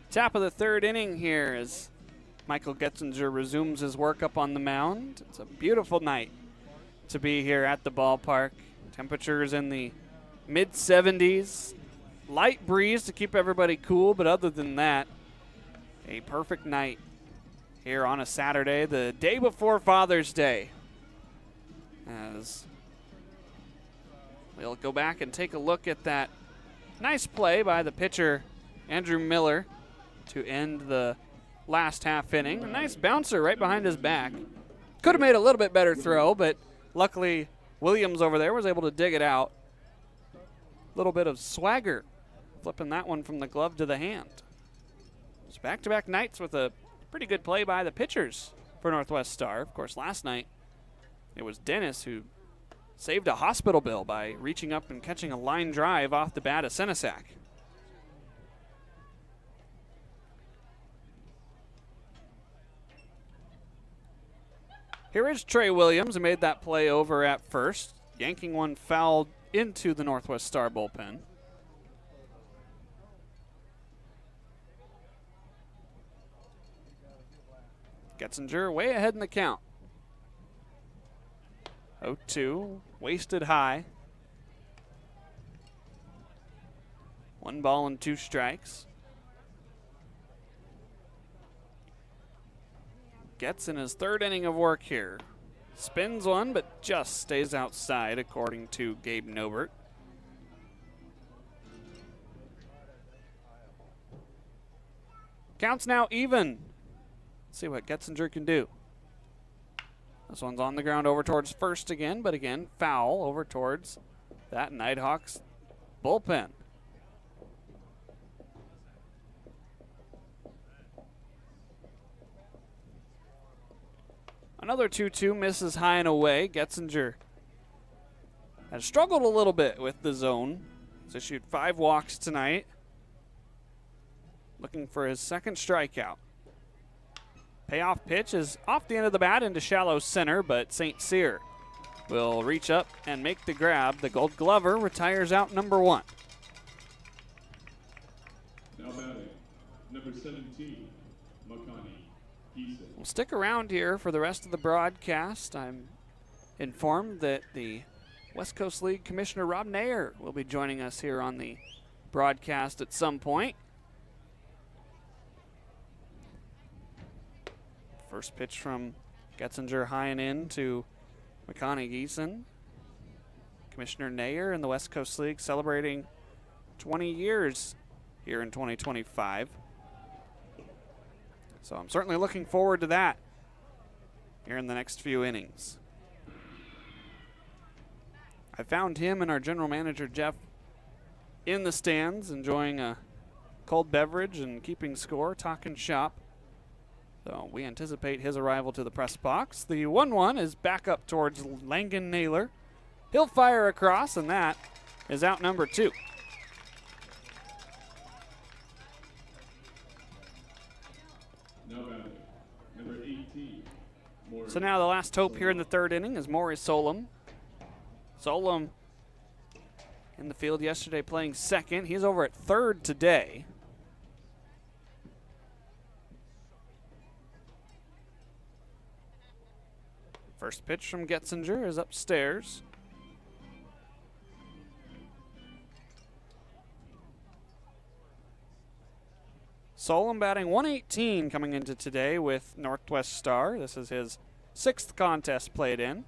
C: Top of the third inning here as Michael Getzinger resumes his work up on the mound. It's a beautiful night to be here at the ballpark. Temperatures in the mid-70s. Light breeze to keep everybody cool, but other than that, a perfect night here on a Saturday, the day before Father's Day. As we'll go back and take a look at that nice play by the pitcher, Andrew Miller, to end the last half inning. A nice bouncer right behind his back. Could have made a little bit better throw, but luckily Williams over there was able to dig it out. A little bit of swagger, flipping that one from the glove to the hand. It's back-to-back nights with a pretty good play by the pitchers for Northwest Star. Of course, last night it was Dennis who saved a hospital bill by reaching up and catching a line drive off the bat of Senesac. Here is Trey Williams, who made that play over at first, yanking one foul into the Northwest Star bullpen.
B: Getzinger way ahead in the count. 0-2, wasted high. 1 ball and 2 strikes. Gets in his 3rd inning of work here. Spins one, but just stays outside, according to Gabe Nobert. Count's now even. Let's see what Getzinger can do. This one's on the ground over towards first again, but again, foul over towards that Nighthawks bullpen. Another 2-2 misses high and away. Getzinger has struggled a little bit with the zone. He's issued 5 walks tonight. Looking for his 2nd strikeout. Payoff pitch is off the end of the bat into shallow center, but St. Cyr will reach up and make the grab. The Gold Glover retires out number 1.
G: Now batting, number 17, Makani.
B: We'll stick around here for the rest of the broadcast. I'm informed that the West Coast League Commissioner Rob Nair will be joining us here on the broadcast at some point. First pitch from Getzinger high and in to McConaughey-Geeson. Commissioner Nair and the West Coast League celebrating 20 years here in 2025. So I'm certainly looking forward to that here in the next few innings. I found him and our general manager, Jeff, in the stands enjoying a cold beverage and keeping score, talking shop. So we anticipate his arrival to the press box. The 1-1 is back up towards Langan Naylor. He'll fire across, and that is out number 2.
G: Number 18,
B: So now the last hope here in the 3rd inning is Maury Solom. Solom in the field yesterday playing 2nd. He's over at 3rd today. First pitch from Getzinger is upstairs. Solom batting 118 coming into today with Northwest Star. This is his 6th contest played in.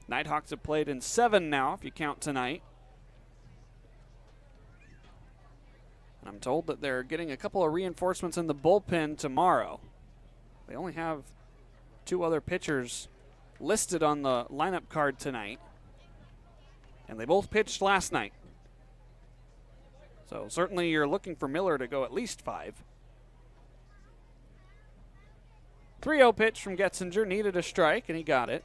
B: Nighthawks have played in 7 now, if you count tonight. And I'm told that they're getting a couple of reinforcements in the bullpen tomorrow. They only have 2 other pitchers listed on the lineup card tonight. And they both pitched last night. So certainly you're looking for Miller to go at least 5. 3-0 pitch from Getzinger, needed a strike, and he got it.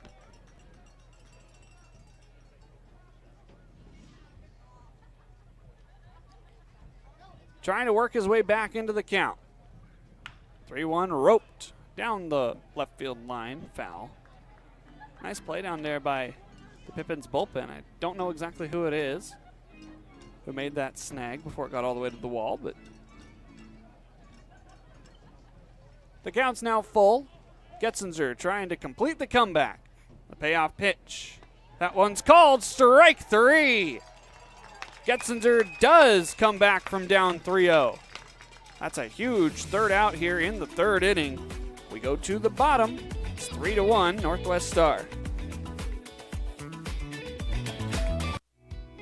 B: Trying to work his way back into the count. 3-1 roped down the left field line, foul. Nice play down there by the Pippins bullpen. I don't know exactly who it is who made that snag before it got all the way to the wall, but the count's now full. Getzinger trying to complete the comeback. The payoff pitch. That one's called strike 3. Getzinger does come back from down 3-0. That's a huge 3rd out here in the 3rd inning. We go to the bottom. It's 3-1 Northwest Star.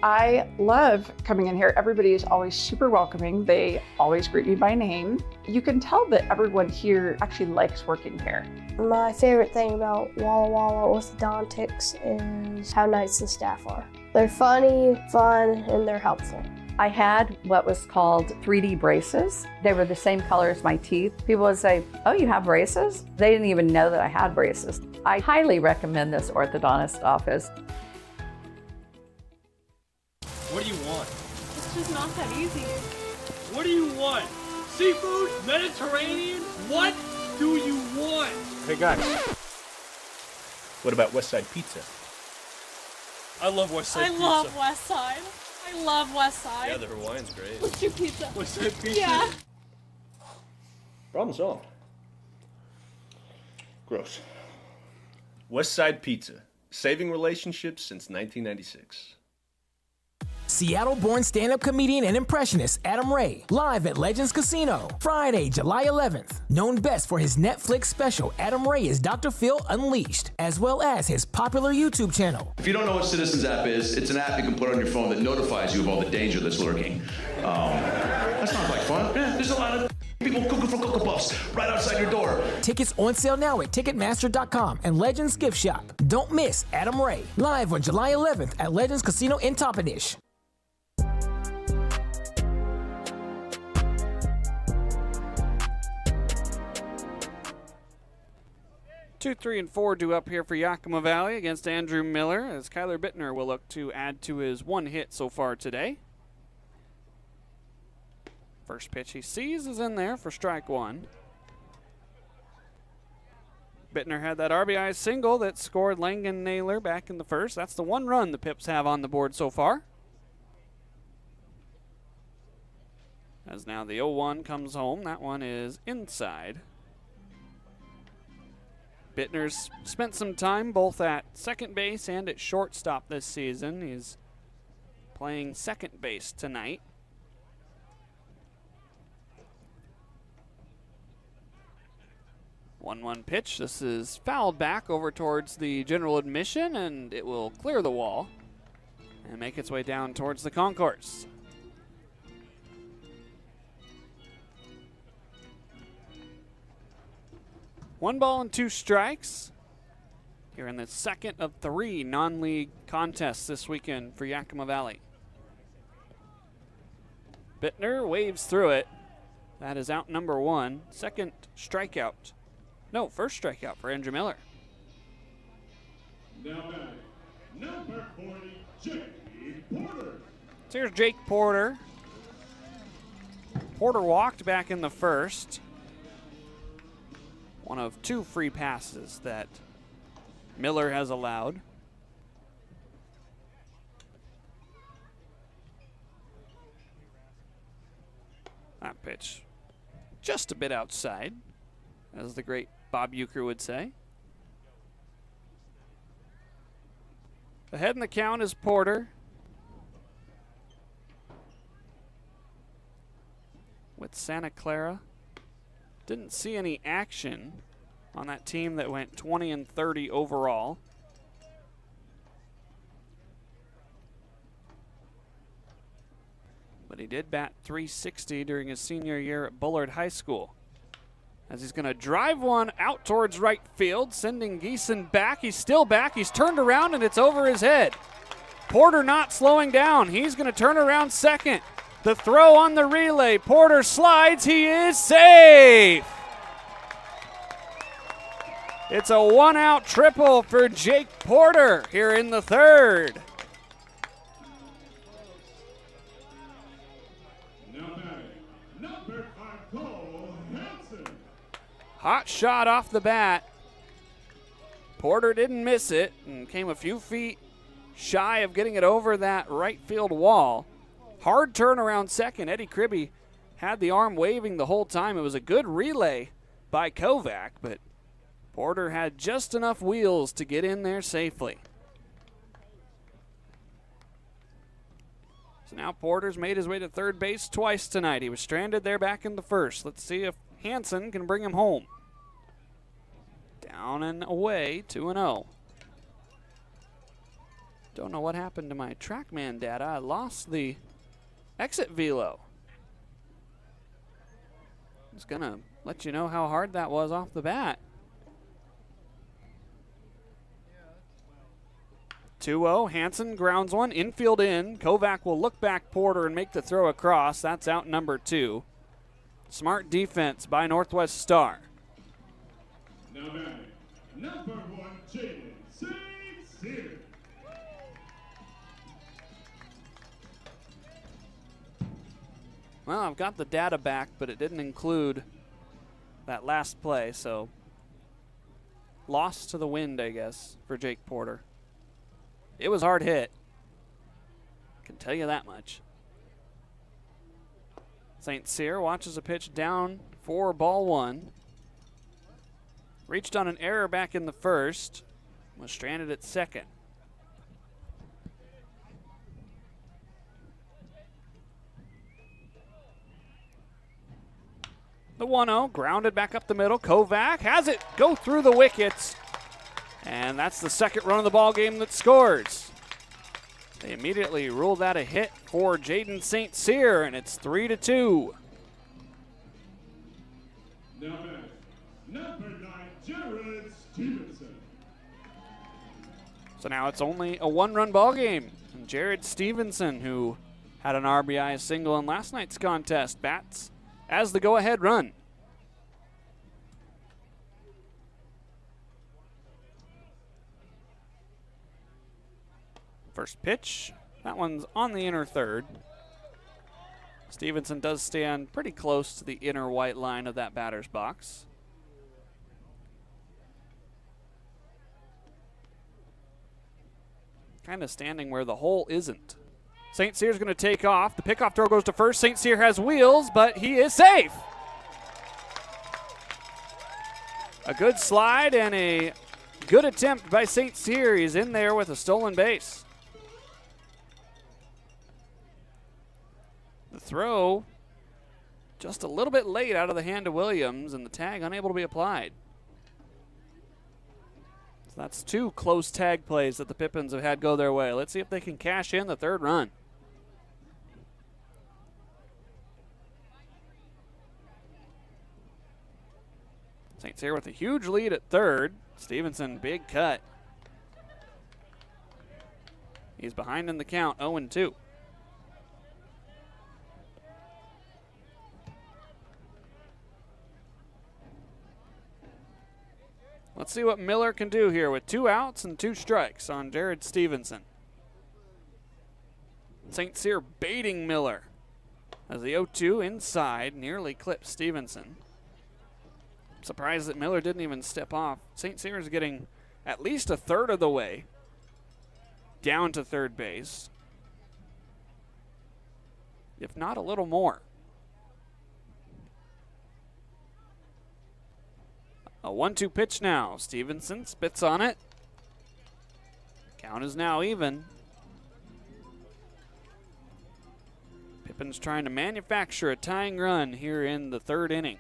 I: I love coming in here. Everybody is always super welcoming. They always greet me by name. You can tell that everyone here actually likes working here.
J: My favorite thing about Walla Walla orthodontics is how nice the staff are. They're funny, fun, and they're helpful.
K: I had what was called 3D braces. They were the same color as my teeth. People would say, "Oh, you have braces?" They didn't even know that I had braces. I highly recommend this orthodontist office.
L: What do you want?
E: It's just not that easy.
L: What do you want? Seafood? Mediterranean? What do you want?
M: Hey guys, what about West Side Pizza?
L: I love West Side Pizza.
E: I love West Side. I love West Side.
L: Yeah, their Hawaiian's great.
E: What's your pizza?
L: West Side Pizza.
E: Yeah.
M: Problem solved. Gross. West Side Pizza. Saving relationships since 1996.
N: Seattle-born stand-up comedian and impressionist Adam Ray, live at Legends Casino, Friday, July 11th. Known best for his Netflix special, Adam Ray is Dr. Phil Unleashed, as well as his popular YouTube channel.
O: If you don't know what Citizens app is, it's an app you can put on your phone that notifies you of all the danger that's lurking. That sounds like fun. Yeah, there's a lot of people cooking for Cocoa Puffs right outside your door.
N: Tickets on sale now at Ticketmaster.com and Legends Gift Shop. Don't miss Adam Ray, live on July 11th at Legends Casino in Toppenish.
B: 2, 3, and 4 due up here for Yakima Valley against Andrew Miller, as Kyler Bittner will look to add to his one hit so far today. First pitch he sees is in there for strike one. Bittner had that RBI single that scored Langan Naylor back in the first. That's the one run the Pips have on the board so far. As now the 0-1 comes home. That one is inside. Bittner's spent some time both at second base and at shortstop this season. He's playing second base tonight. One pitch. This is fouled back over towards the general admission, and it will clear the wall and make its way down towards the concourse. One ball and two strikes here in the second of three non-league contests this weekend for Yakima Valley. Bittner waves through it. That is out number one. Second strikeout. No, first strikeout for Andrew Miller.
G: Now batting, number 40, Jake Porter.
B: So here's Jake Porter. Porter walked back in the first. One of two free passes that Miller has allowed. That pitch just a bit outside, as the great Bob Uecker would say. Ahead in the count is Porter. With Santa Clara. Didn't see any action on that team that went 20-30 overall. But he did bat .360 during his senior year at Bullard High School. As he's going to drive one out towards right field, sending Geeson back. He's still back. He's turned around, and it's over his head. Porter not slowing down. He's going to turn around second. The throw on the relay. Porter slides. He is safe. It's a one-out triple for Jake Porter here in the third.
G: Now batting, number 5, Cole Hansen.
B: Hot shot off the bat. Porter didn't miss it and came a few feet shy of getting it over that right field wall. Hard turn around second. Eddie Kribbe had the arm waving the whole time. It was a good relay by Kovac, but Porter had just enough wheels to get in there safely. So now Porter's made his way to third base twice tonight. He was stranded there back in the first. Let's see if Hansen can bring him home. Down and away, 2-0. Don't know what happened to my TrackMan data. I lost the exit velo. I was gonna let you know how hard that was off the bat. 2-0, Hansen grounds one, infield in. Kovac will look back Porter and make the throw across. That's out number 2. Smart defense by Northwest Star.
G: Now batting, number 1, Jaden St. Cyr.
B: Well, I've got the data back, but it didn't include that last play, so lost to the wind, I guess, for Jake Porter. It was hard hit. Can tell you that much. St. Cyr watches a pitch down for ball 1. reached on an error back in the first, was stranded at second. The 1-0 grounded back up the middle. Kovac has it go through the wickets. And that's the second run of the ball game that scores. They immediately ruled that a hit for Jaden St. Cyr, and it's 3-2.
G: Now back, number 9, Jared Stevenson.
B: So now it's only a one-run ball game. And Jared Stevenson, who had an RBI single in last night's contest, bats as the go-ahead run. First pitch, that one's on the inner third. Stevenson does stand pretty close to the inner white line of that batter's box. Kind of standing where the hole isn't. St. Cyr's going to take off. The pickoff throw goes to first. St. Cyr has wheels, but he is safe. A good slide and a good attempt by St. Cyr. He's in there with a stolen base. The throw just a little bit late out of the hand of Williams, and the tag unable to be applied. So that's two close tag plays that the Pippins have had go their way. Let's see if they can cash in the third run. St. Cyr with a huge lead at third. Stevenson, big cut. He's behind in the count, 0-2. Let's see what Miller can do here with 2 outs and 2 strikes on Jared Stevenson. St. Cyr baiting Miller as the 0-2 inside nearly clips Stevenson. Surprised that Miller didn't even step off. St. Cyr is getting at least a third of the way down to third base, if not a little more. A 1-2 pitch now. Stevenson spits on it. Count is now even. Pippins trying to manufacture a tying run here in the third inning.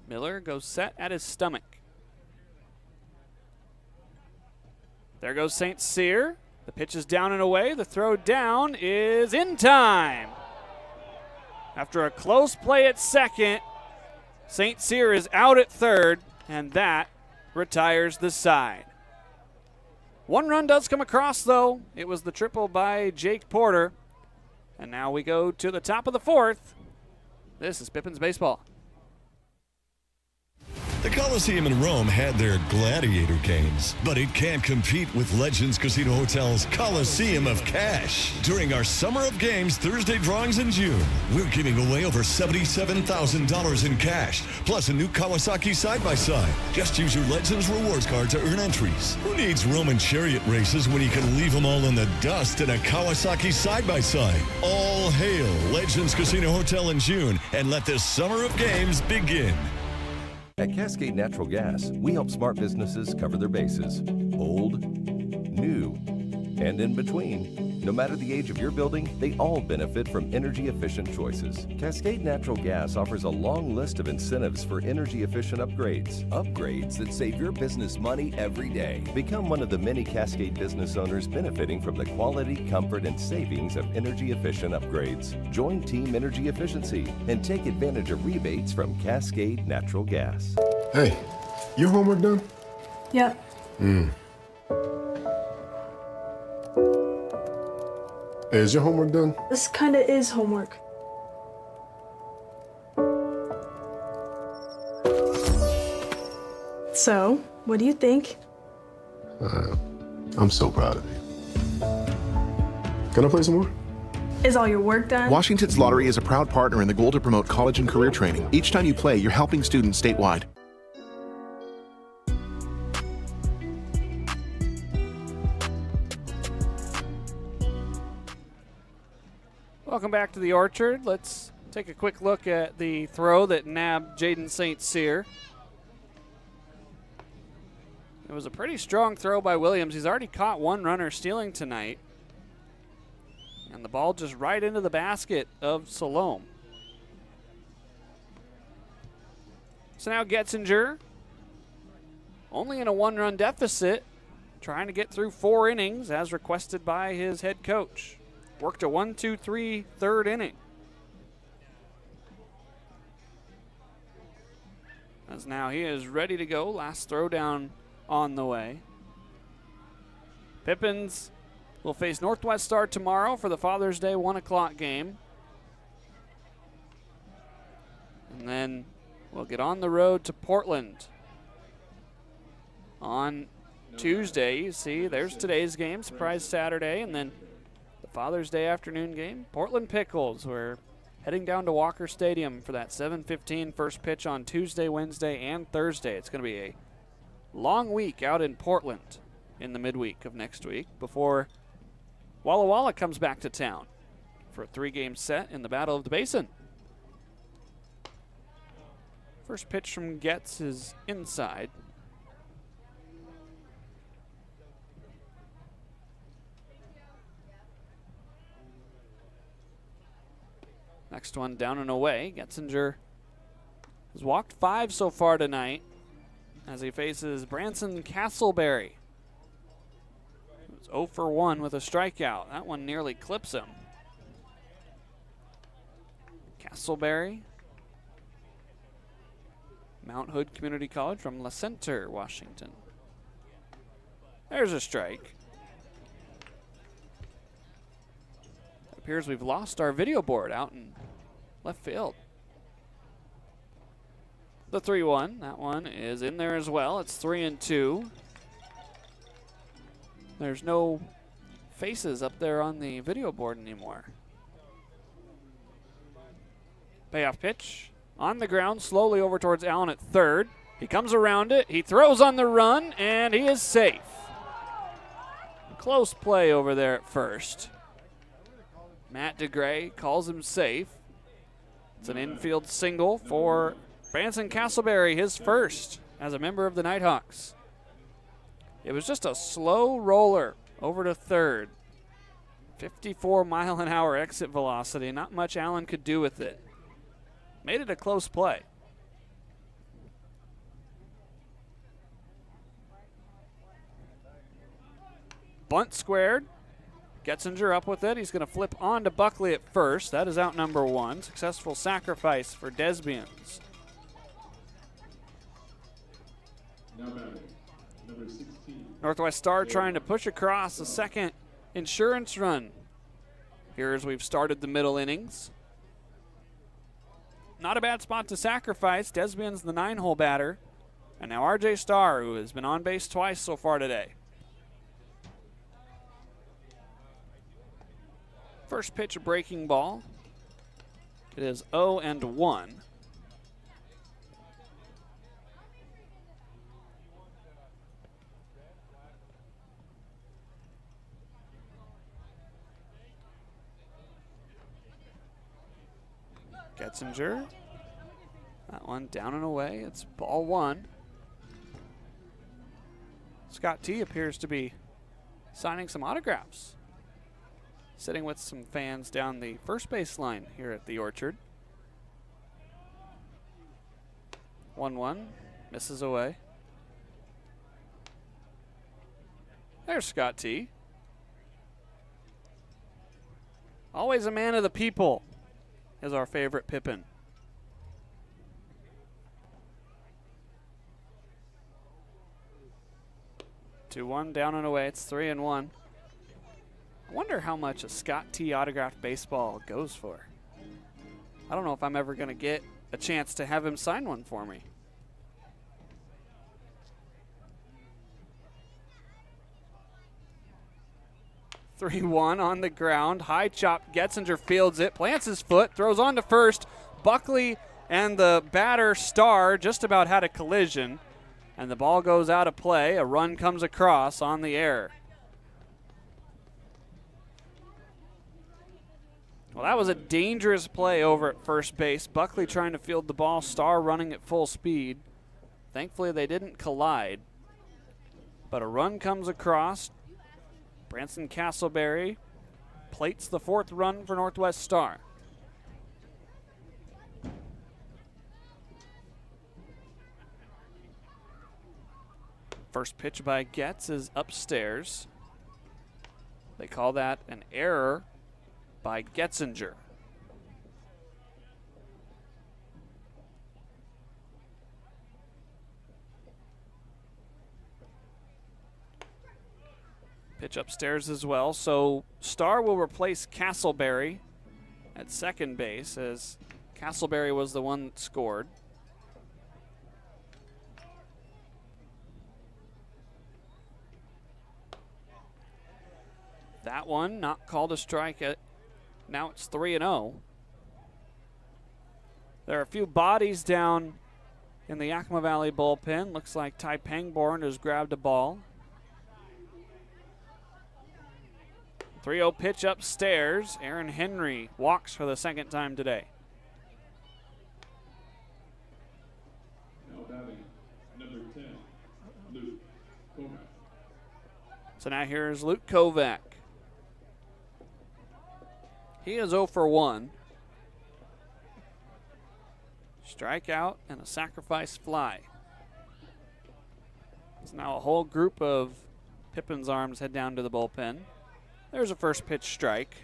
B: Miller goes set at his stomach. There goes St. Cyr. The pitch is down and away. The throw down is in time. After a close play at second, St. Cyr is out at third, and that retires the side. 1 run does come across, though. It was the triple by Jake Porter. And now we go to the top of the fourth. This is Pippins Baseball.
P: The Coliseum in Rome had their gladiator games, but it can't compete with Legends Casino Hotel's Coliseum of Cash. During our Summer of Games Thursday drawings in June, we're giving away over $77,000 in cash, plus a new Kawasaki side-by-side. Just use your Legends Rewards card to earn entries. Who needs Roman chariot races when you can leave them all in the dust in a Kawasaki side-by-side? All hail Legends Casino Hotel in June, and let this Summer of Games begin.
Q: At Cascade Natural Gas, we help smart businesses cover their bases. Old, new, and in between. No matter the age of your building, they all benefit from energy-efficient choices. Cascade Natural Gas offers a long list of incentives for energy-efficient upgrades. Upgrades that save your business money every day. Become one of the many Cascade business owners benefiting from the quality, comfort, and savings of energy-efficient upgrades. Join Team Energy Efficiency and take advantage of rebates from Cascade Natural Gas.
D: Hey, your homework done?
E: Yep.
D: Hey, is your homework done?
E: This kinda is homework. So, what do you think?
D: I'm so proud of you. Can I play some more?
E: Is all your work done?
F: Washington's Lottery is a proud partner in the goal to promote college and career training. Each time you play, you're helping students statewide.
B: Welcome back to the Orchard. Let's take a quick look at the throw that nabbed Jaden St. Cyr. It was a pretty strong throw by Williams. He's already caught one runner stealing tonight. And the ball just right into the basket of Salome. So now Getzinger, only in a one-run deficit, trying to get through 4 innings as requested by his head coach. Worked a 1-2-3 third inning. As now he is ready to go. Last throw down on the way. Pippins will face Northwest Star tomorrow for the Father's Day 1 o'clock game. And then we'll get on the road to Portland on Tuesday. You see, there's today's game, surprise Saturday, and then the Father's Day afternoon game, Portland Pickles. We're heading down to Walker Stadium for that 7:15 first pitch on Tuesday, Wednesday, and Thursday. It's going to be a long week out in Portland in the midweek of next week before Walla Walla comes back to town for a 3-game set in the Battle of the Basin. First pitch from Getz is inside. Next one down and away. Getzinger has walked 5 so far tonight as he faces Branson Castleberry. He was 0 for 1 with a strikeout. That one nearly clips him. Castleberry, Mount Hood Community College from La Center, Washington. There's a strike. It appears we've lost our video board out in left field. The 3-1, that one is in there as well. It's 3-2. There's no faces up there on the video board anymore. Payoff pitch on the ground, slowly over towards Allen at third. He comes around it, he throws on the run, and he is safe. Close play over there at first. Matt DeGray calls him safe. It's an infield single for Branson Castleberry, his first as a member of the Nighthawks. It was just a slow roller over to third. 54-mile-an-hour exit velocity. Not much Allen could do with it. Made it a close play. Bunt squared. Getzinger up with it. He's going to flip on to Buckley at first. That is out number 1. Successful sacrifice for Desbians.
G: Now batting, number 16.
B: Northwest Star trying to push across a second insurance run here as we've started the middle innings. Not a bad spot to sacrifice. Desbian's the 9-hole batter. And now RJ Starr, who has been on base twice so far today. First pitch, a breaking ball. It is 0-1. Getzinger. That one down and away. It's ball 1. Scott T appears to be signing some autographs. Sitting with some fans down the first base line here at the Orchard. 1-1. Misses away. There's Scott T. Always a man of the people is our favorite Pippin. Two one, down and away. It's 3-1. I wonder how much a Scott T autographed baseball goes for. I don't know if I'm ever going to get a chance to have him sign one for me. Three-one on the ground. High chop. Getzinger fields it. Plants his foot. Throws on to first. Buckley and the batter Star just about had a collision. And the ball goes out of play. A run comes across on the air. Well, that was a dangerous play over at first base. Buckley trying to field the ball, Star running at full speed. Thankfully, they didn't collide. But a run comes across. Branson Castleberry plates the 4th run for Northwest Star. First pitch by Getz is upstairs. They call that an error by Getzinger. Pitch upstairs as well. So Star will replace Castleberry at second base, as Castleberry was the one that scored. That one not called a strike. Now it's 3-0. There are a few bodies down in the Yakima Valley bullpen. Looks like Ty Pangborn has grabbed a ball. 3-0 pitch upstairs. Aaron Henry walks for the second time today.
G: Now batting, number 10, Luke Kovac.
B: So now here's Luke Kovac. He is 0 for 1. Strikeout and a sacrifice fly. So now a whole group of Pippins arms head down to the bullpen. There's a first pitch strike.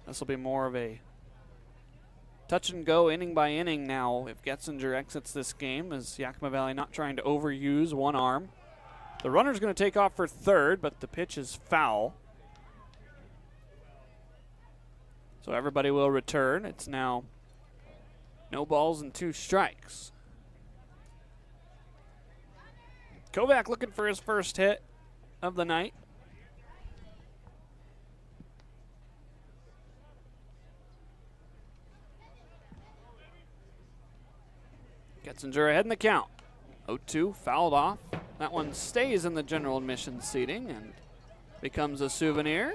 B: This will be more of a touch and go inning by inning now if Getzinger exits this game, as Yakima Valley not trying to overuse one arm. The runner's going to take off for third, but the pitch is foul. So everybody will return. It's now no balls and 2 strikes. Kovac looking for his first hit of the night. Getzinger ahead in the count. 0-2, fouled off. That one stays in the general admission seating and becomes a souvenir.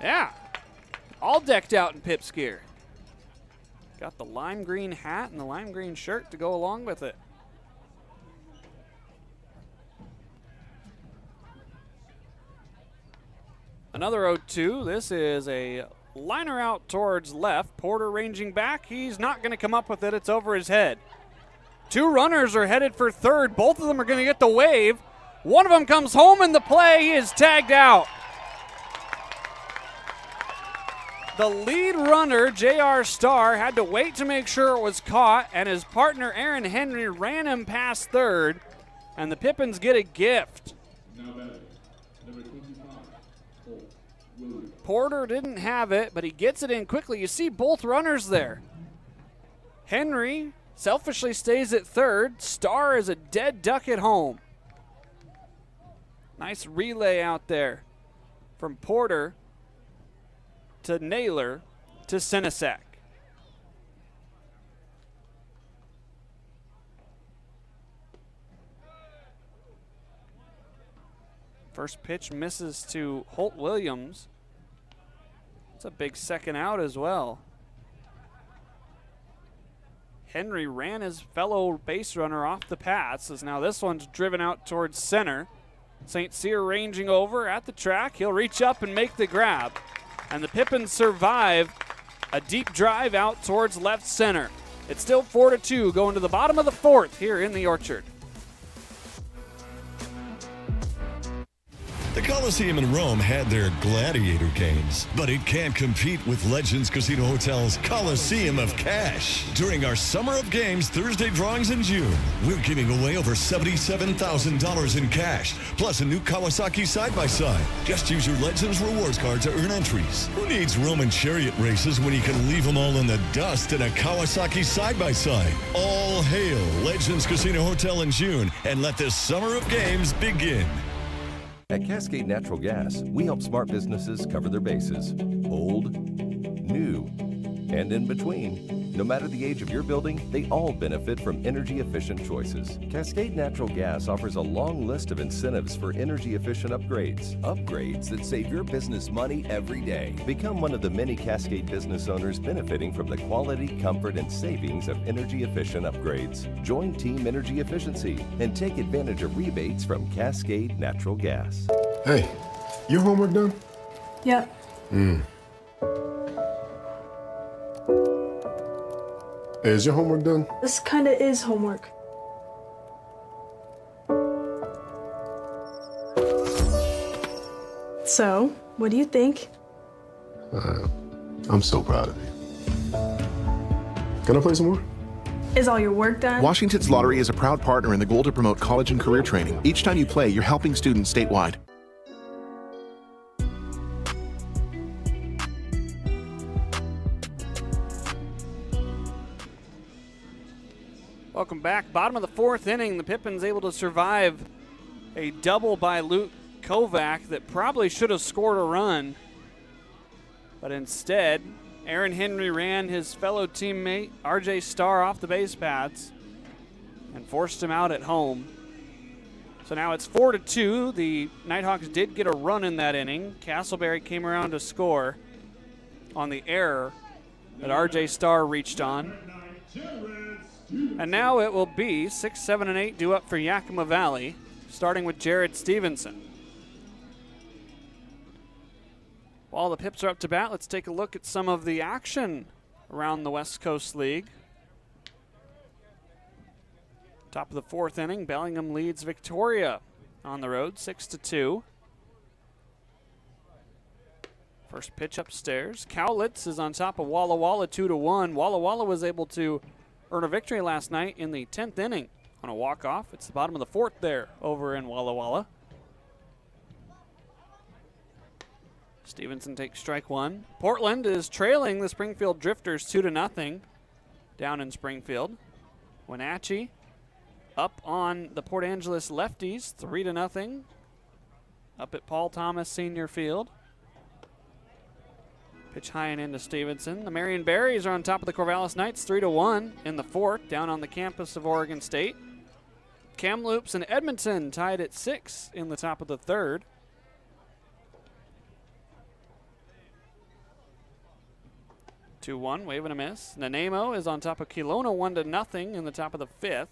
B: Yeah, all decked out in Pips gear. Got the lime green hat and the lime green shirt to go along with it. Another 0-2. This is a liner out towards left. Porter ranging back. He's not going to come up with it. It's over his head. 2 runners are headed for third. Both of them are going to get the wave. One of them comes home in the play. He is tagged out. The lead runner, J.R. Starr, had to wait to make sure it was caught, and his partner, Aaron Henry, ran him past third, and the Pippins get a gift.
G: Now batting, number 25, Williams.
B: Porter didn't have it, but he gets it in quickly. You see both runners there. Henry selfishly stays at third. Starr is a dead duck at home. Nice relay out there from Porter to Naylor to Senesac. First pitch misses to Holt Williams. It's a big second out as well. Henry ran his fellow base runner off the pass, as now this one's driven out towards center. St. Cyr ranging over at the track. He'll reach up and make the grab. And the Pippins survive a deep drive out towards left center. It's still 4-2 going to the bottom of the 4th here in the Orchard.
P: The Coliseum in Rome had their gladiator games, but it can't compete with Legends Casino Hotel's Coliseum of Cash. During our Summer of Games Thursday drawings in June, we're giving away over $77,000 in cash, plus a new Kawasaki side-by-side. Just use your Legends rewards card to earn entries. Who needs Roman chariot races when you can leave them all in the dust in a Kawasaki side-by-side? All hail Legends Casino Hotel in June, and let this Summer of Games begin.
Q: At Cascade Natural Gas, we help smart businesses cover their bases. Old, new, and in between. No matter the age of your building, they all benefit from energy-efficient choices. Cascade Natural Gas offers a long list of incentives for energy-efficient upgrades. Upgrades that save your business money every day. Become one of the many Cascade business owners benefiting from the quality, comfort, and savings of energy-efficient upgrades. Join Team Energy Efficiency and take advantage of rebates from Cascade Natural Gas.
D: Hey, your homework done?
E: Yep.
D: Hey, is your homework done?
E: This kinda is homework. So, what do you think?
D: I'm so proud of you. Can I play some more?
E: Is all your work done?
F: Washington's Lottery is a proud partner in the goal to promote college and career training. Each time you play, you're helping students statewide.
B: Welcome back. Bottom of the fourth inning, the Pippins able to survive a double by Luke Kovac that probably should have scored a run. But instead, Aaron Henry ran his fellow teammate RJ Starr off the base paths and forced him out at home. So now it's 4-2. The Nighthawks did get a run in that inning. Castleberry came around to score on the error that RJ Starr reached on. And now it will be 6, 7, and 8 due up for Yakima Valley, starting with Jared Stevenson. While the Pips are up to bat, let's take a look at some of the action around the West Coast League. Top of the fourth inning, Bellingham leads Victoria on the road, 6-2. First pitch upstairs. Cowlitz is on top of Walla Walla, 2-1. Walla Walla was able to earn a victory last night in the 10th inning on a walk-off. It's the bottom of the fourth there over in Walla Walla. Stevenson takes strike one. Portland is trailing the Springfield Drifters 2-0 down in Springfield. Wenatchee up on the Port Angeles Lefties 3-0 up at Paul Thomas Senior Field. Pitch high and into Stevenson. The Marion Berries are on top of the Corvallis Knights 3-1 in the fourth down on the campus of Oregon State. Kamloops and Edmonton tied at 6 in the top of the third. Wave and a miss. Nanaimo is on top of Kelowna 1-0 in the top of the fifth.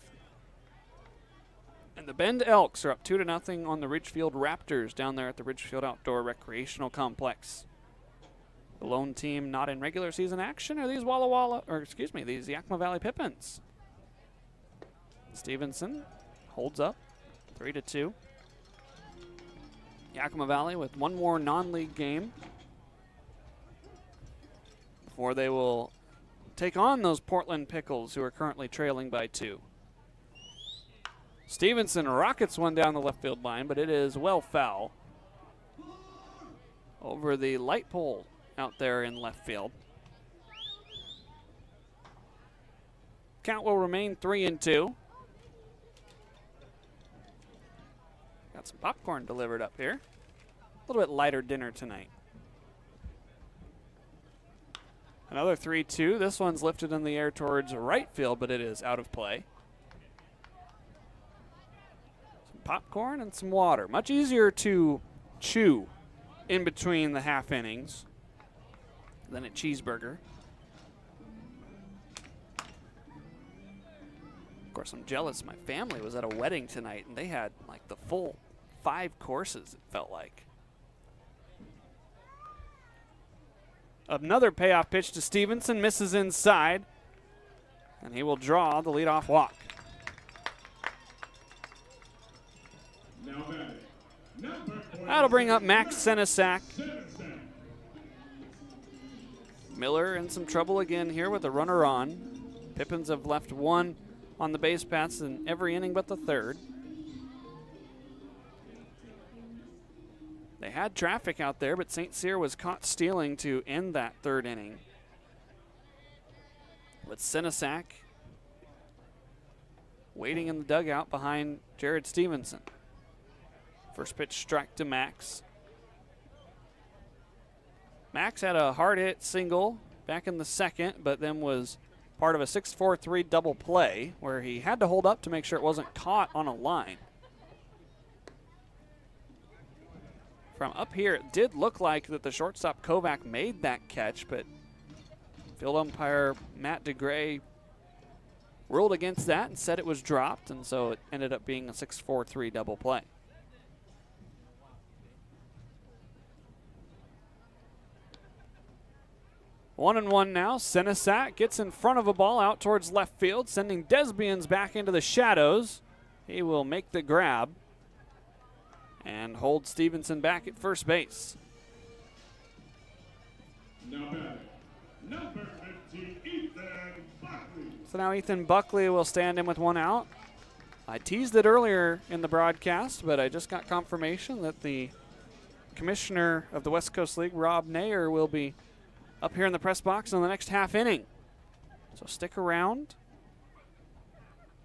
B: And the Bend Elks are up 2-0 on the Ridgefield Raptors down there at the Ridgefield Outdoor Recreational Complex. The lone team not in regular season action are these these Yakima Valley Pippins. Stevenson holds up 3-2. Yakima Valley with one more non-league game before they will take on those Portland Pickles, who are currently trailing by 2. Stevenson rockets one down the left field line, but it is well foul over the light pole out there in left field. Count will remain 3-2. Got some popcorn delivered up here. A little bit lighter dinner tonight. Another 3-2. This one's lifted in the air towards right field, but it is out of play. Some popcorn and some water. Much easier to chew in between the half innings than a cheeseburger. Of course, I'm jealous. My family was at a wedding tonight, and they had like the full 5 courses, it felt like. Another payoff pitch to Stevenson, misses inside, and he will draw the leadoff walk. That'll bring up Max Senesac. Miller in some trouble again here with a runner on. Pippins have left one on the base paths in every inning but the third. They had traffic out there, but St. Cyr was caught stealing to end that third inning. With Senesac waiting in the dugout behind Jared Stevenson. First pitch strike to Max. Max had a hard hit single back in the second, but then was part of a 6-4-3 double play where he had to hold up to make sure it wasn't caught on a line. From up here, it did look like that the shortstop Kovac made that catch, but field umpire Matt DeGray ruled against that and said it was dropped, and so it ended up being a 6-4-3 double play. One and one now. Senesac gets in front of a ball out towards left field, sending Desbians back into the shadows. He will make the grab and hold Stevenson back at first base.
G: Now batting, number 15, Ethan Buckley.
B: So now Ethan Buckley will stand in with one out. I teased it earlier in the broadcast, but I just got confirmation that the commissioner of the West Coast League, Rob Nayer, will be up here in the press box in the next half inning. So stick around.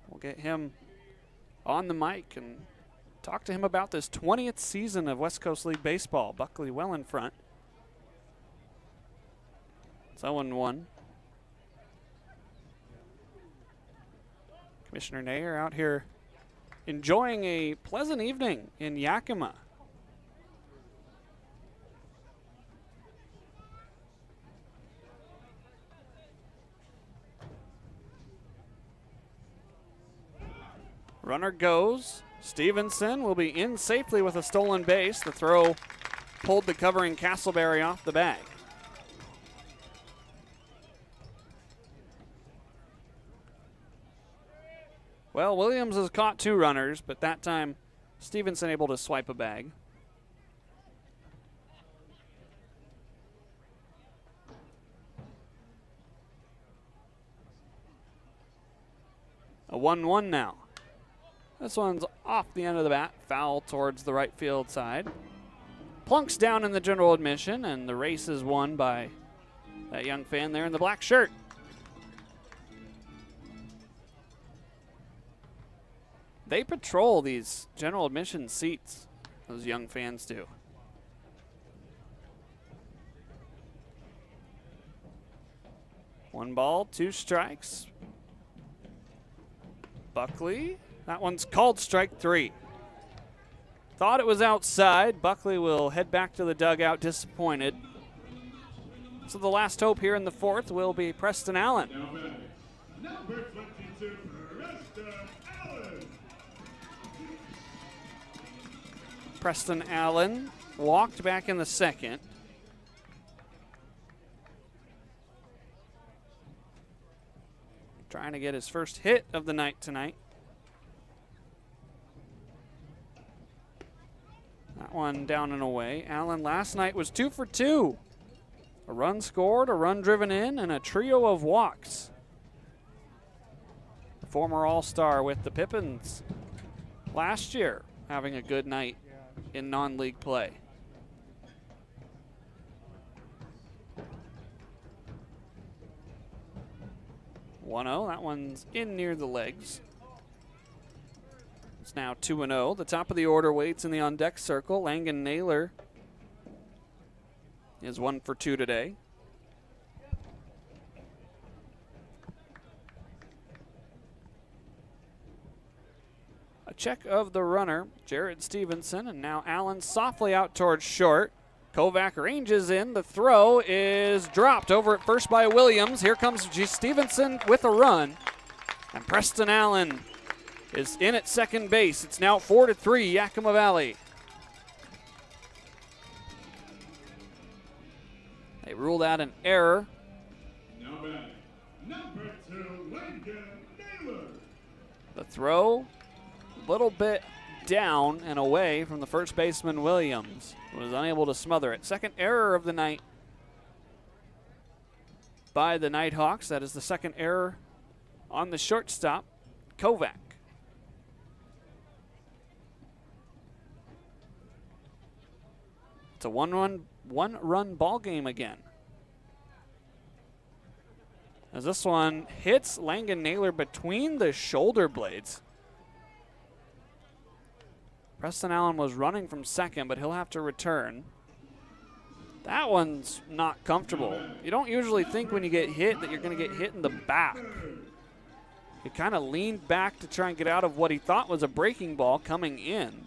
B: We'll get him on the mic and talk to him about this 20th season of West Coast League baseball. Buckley well in front. It's 0-1. Commissioner Nayer out here enjoying a pleasant evening in Yakima. Runner goes. Stevenson will be in safely with a stolen base. The throw pulled the covering Castleberry off the bag. Well, Williams has caught two runners, but that time Stevenson able to swipe a bag. A 1-1 now. This one's off the end of the bat, foul towards the right field side. Plunks down in the general admission, and the race is won by that young fan there in the black shirt. They patrol these general admission seats, those young fans do. One ball, two strikes. Buckley. That one's called strike three. Thought it was outside. Buckley will head back to the dugout disappointed. So the last hope here in the fourth will be Preston Allen.
G: Number 22, Preston Allen.
B: Preston Allen walked back in the second. Trying to get his first hit of the night tonight. That one down and away. Allen last night was 2 for 2. A run scored, a run driven in, and a trio of walks. Former All-Star with the Pippins last year, having a good night in non-league play. That one's in near the legs. It's now 2-0. The top of the order waits in the on-deck circle. Langan Naylor is 1 for 2 today. A check of the runner, Jared Stevenson, and now Allen softly out towards short. Kovac ranges in. The throw is dropped over at first by Williams. Here comes Stevenson with a run. And Preston Allen is in at second base. It's now 4-3 Yakima Valley. They ruled out an error.
G: Now batting, number 2, Langan Naylor.
B: The throw a little bit down and away from the first baseman Williams. Was unable to smother it. Second error of the night by the Nighthawks. That is the second error on the shortstop, Kovac. It's a one-run ball game again. As this one hits Langan Naylor between the shoulder blades. Preston Allen was running from second, but he'll have to return. That one's not comfortable. You don't usually think when you get hit that you're going to get hit in the back. He kind of leaned back to try and get out of what he thought was a breaking ball coming in,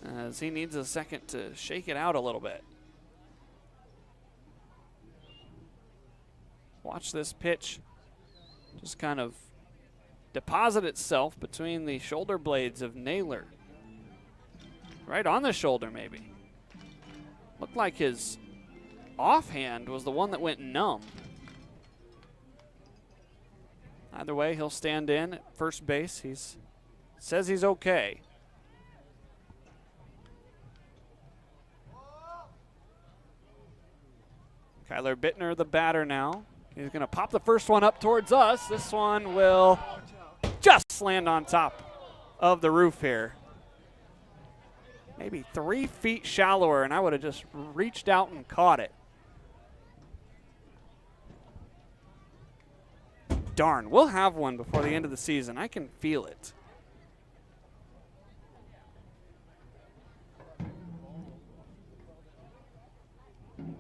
B: as he needs a second to shake it out a little bit. Watch this pitch just kind of deposit itself between the shoulder blades of Naylor. Right on the shoulder, maybe. Looked like his offhand was the one that went numb. Either way, he'll stand in at first base. Says he's okay. Kyler Bittner, the batter now. He's going to pop the first one up towards us. This one will just land on top of the roof here. Maybe 3 feet shallower, and I would have just reached out and caught it. Darn, we'll have one before the end of the season. I can feel it.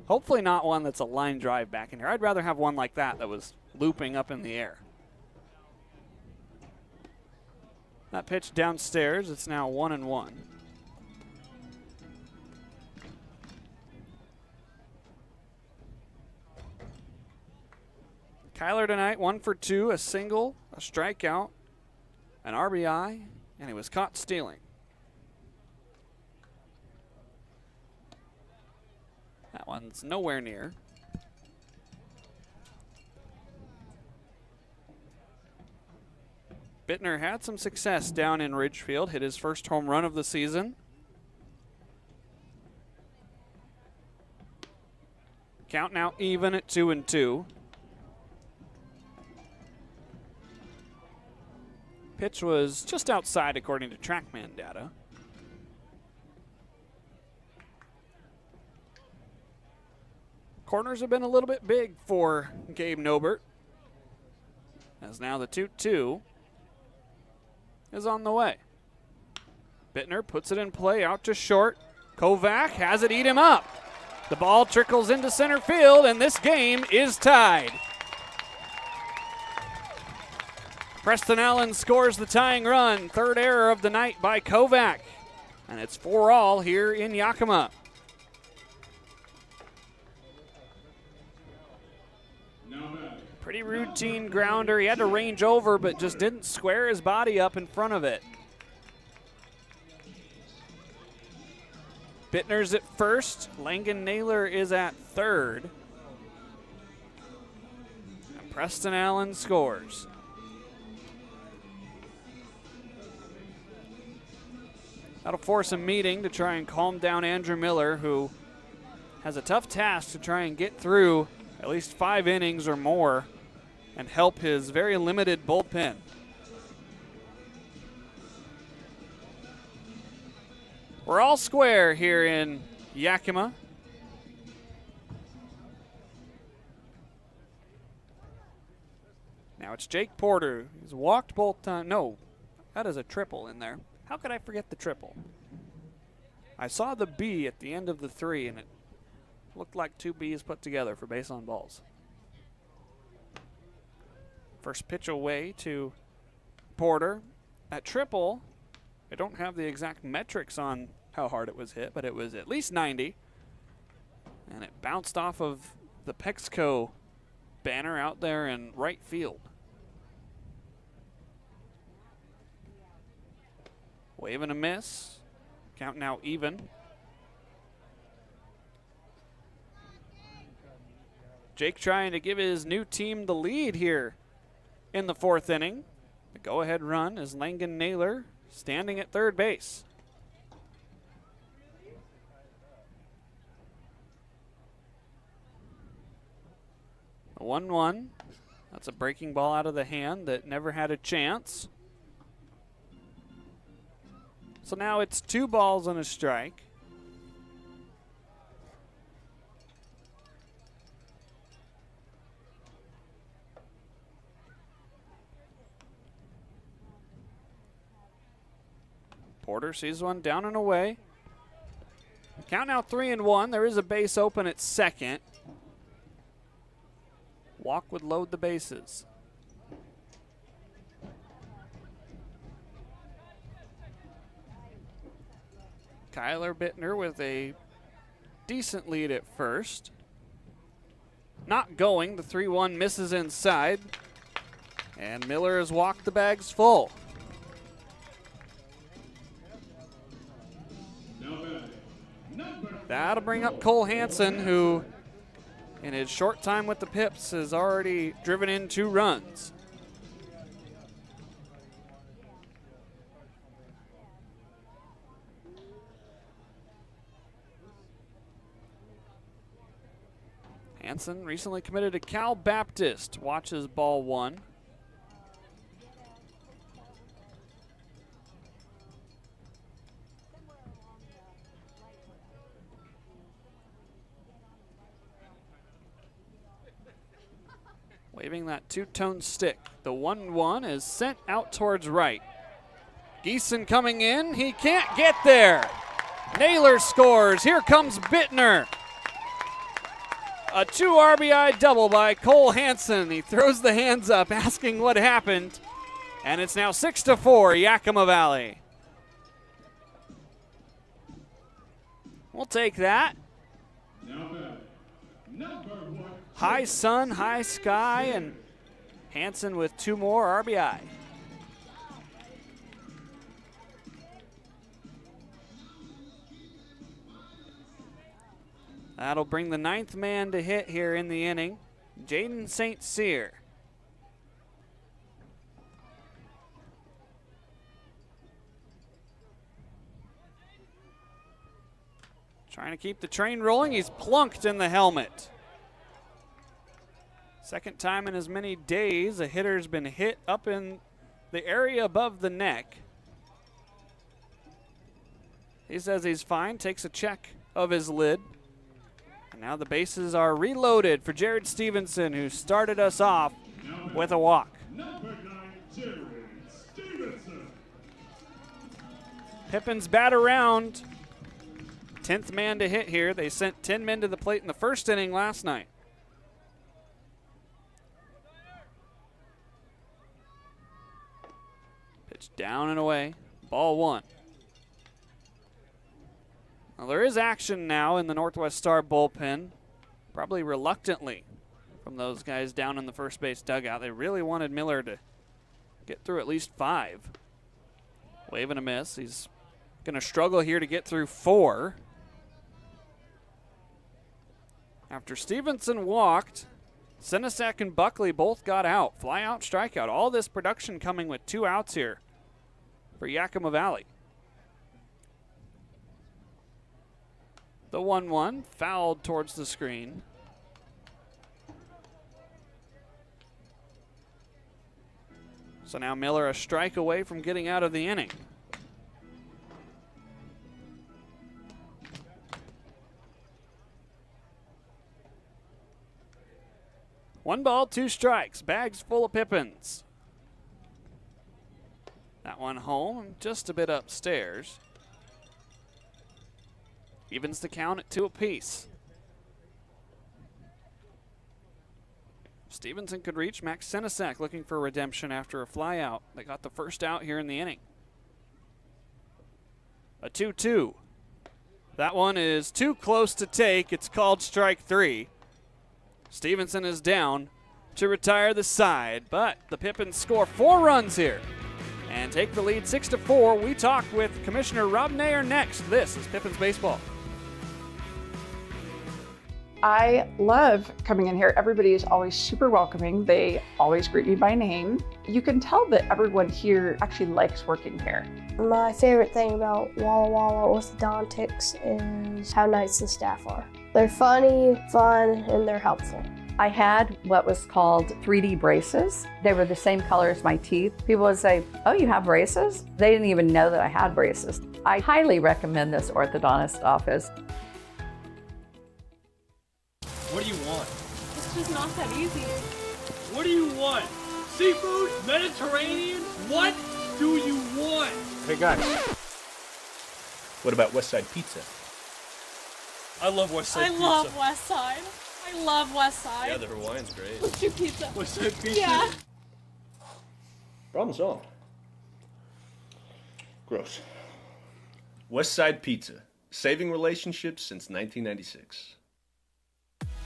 B: Hopefully not one that's a line drive back in here. I'd rather have one like that was looping up in the air. That pitch downstairs, it's now 1-1. Kyler tonight, 1 for 2, a single, a strikeout, an RBI, and he was caught stealing. That one's nowhere near. Bittner had some success down in Ridgefield, hit his first home run of the season. Count now even at 2-2. Pitch was just outside according to TrackMan data. Corners have been a little bit big for Gabe Nobert, as now the 2-2 is on the way. Bittner puts it in play out to short. Kovac has it eat him up. The ball trickles into center field, and this game is tied. Preston Allen scores the tying run. Third error of the night by Kovac. And it's 4-all here in Yakima. Pretty routine grounder. He had to range over, but just didn't square his body up in front of it. Bittner's at first. Langan Naylor is at third. And Preston Allen scores. That'll force a meeting to try and calm down Andrew Miller, who has a tough task to try and get through at least 5 innings or more and help his very limited bullpen. We're all square here in Yakima. Now it's Jake Porter. He's walked both times. No, that is a triple in there. How could I forget the triple? I saw the B at the end of the 3, and it looked like 2 B's put together for base on balls. First pitch away to Porter. That triple, I don't have the exact metrics on how hard it was hit, but it was at least 90. And it bounced off of the Pexco banner out there in right field. Wave and a miss. Count now even. Jake trying to give his new team the lead here in the 4th inning. The go-ahead run is Langan Naylor standing at third base. A 1-1. That's a breaking ball out of the hand that never had a chance. So now it's 2 balls and a strike. Porter sees one down and away.
C: Count now 3-1. There is a base open at second. Walk would load the bases. Kyler Bittner with a decent lead at first. Not going. The 3-1 misses inside. And Miller has walked the bags full. That'll bring up Cole Hansen, who in his short time with the Pips has already driven in 2 runs. Hansen recently committed to Cal Baptist. Watches ball 1. Waving that 2-tone stick. The 1-1 is sent out towards right. Geeson coming in. He can't get there. Naylor scores. Here comes Bittner. A 2 RBI double by Cole Hansen. He throws the hands up asking what happened. And it's now 6-4 Yakima Valley. We'll take that. High sun, high sky, and Hansen with 2 more RBI. That'll bring the 9th man to hit here in the inning, Jaden St. Cyr. Trying to keep the train rolling. He's plunked in the helmet. Second time in as many days a hitter's been hit up in the area above the neck. He says he's fine, takes a check of his lid. And now the bases are reloaded for Jared Stevenson, who started us off with a walk.
G: Number 9, Jared Stevenson.
C: Pippins bat around. 10th man to hit here. They sent 10 men to the plate in the first inning last night. Pitch down and away. Ball 1. Well, there is action now in the Northwest Star bullpen, probably reluctantly from those guys down in the first base dugout. They really wanted Miller to get through at least 5. Wave and a miss. He's going to struggle here to get through 4. After Stevenson walked, Senesac and Buckley both got out. Fly out, strikeout. All this production coming with 2 outs here for Yakima Valley. The 1-1 fouled towards the screen. So now Miller a strike away from getting out of the inning. One ball, 2 strikes. Bags full of Pippins. That one home, just a bit upstairs. Evens the count at 2 apiece. Stevenson could reach. Max Senesac looking for redemption after a fly out. They got the first out here in the inning. A 2-2. That one is too close to take. It's called strike 3. Stevenson is down to retire the side, but the Pippins score 4 runs here and take the lead 6-4. We talk with Commissioner Rob Nair next. This is Pippins Baseball.
I: I love coming in here. Everybody is always super welcoming. They always greet me by name. You can tell that everyone here actually likes working here.
J: My favorite thing about Walla Walla Orthodontics is how nice the staff are. They're funny, fun, and they're helpful.
K: I had what was called 3D braces. They were the same color as my teeth. People would say, "Oh, you have braces?" They didn't even know that I had braces. I highly recommend this orthodontist office.
L: What do you want?
E: It's just not that easy.
L: What do you want? Seafood? Mediterranean? What do you want?
M: Hey guys, what about Westside Pizza?
L: I love West Side pizza.
E: I love West Side. I love West Side.
M: Yeah, the Hawaiian's great.
E: Let's do pizza.
L: West Side pizza.
E: Yeah.
M: Problem solved. Gross. West Side Pizza. Saving relationships since 1996.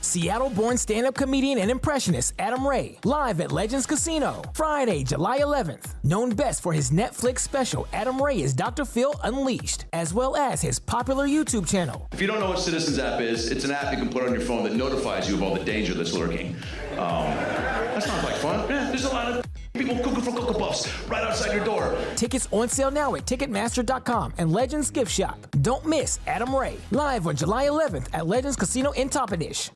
N: Seattle-born stand-up comedian and impressionist Adam Ray, live at Legends Casino, Friday, July 11th. Known best for his Netflix special, Adam Ray is Dr. Phil Unleashed, as well as his popular YouTube channel.
O: If you don't know what Citizens app is, it's an app you can put on your phone that notifies you of all the danger that's lurking. That sounds like fun. Yeah, there's a lot of people cooking for Cocoa Puffs right outside your door.
N: Tickets on sale now at Ticketmaster.com and Legends Gift Shop. Don't miss Adam Ray, live on July 11th at Legends Casino in Toppenish.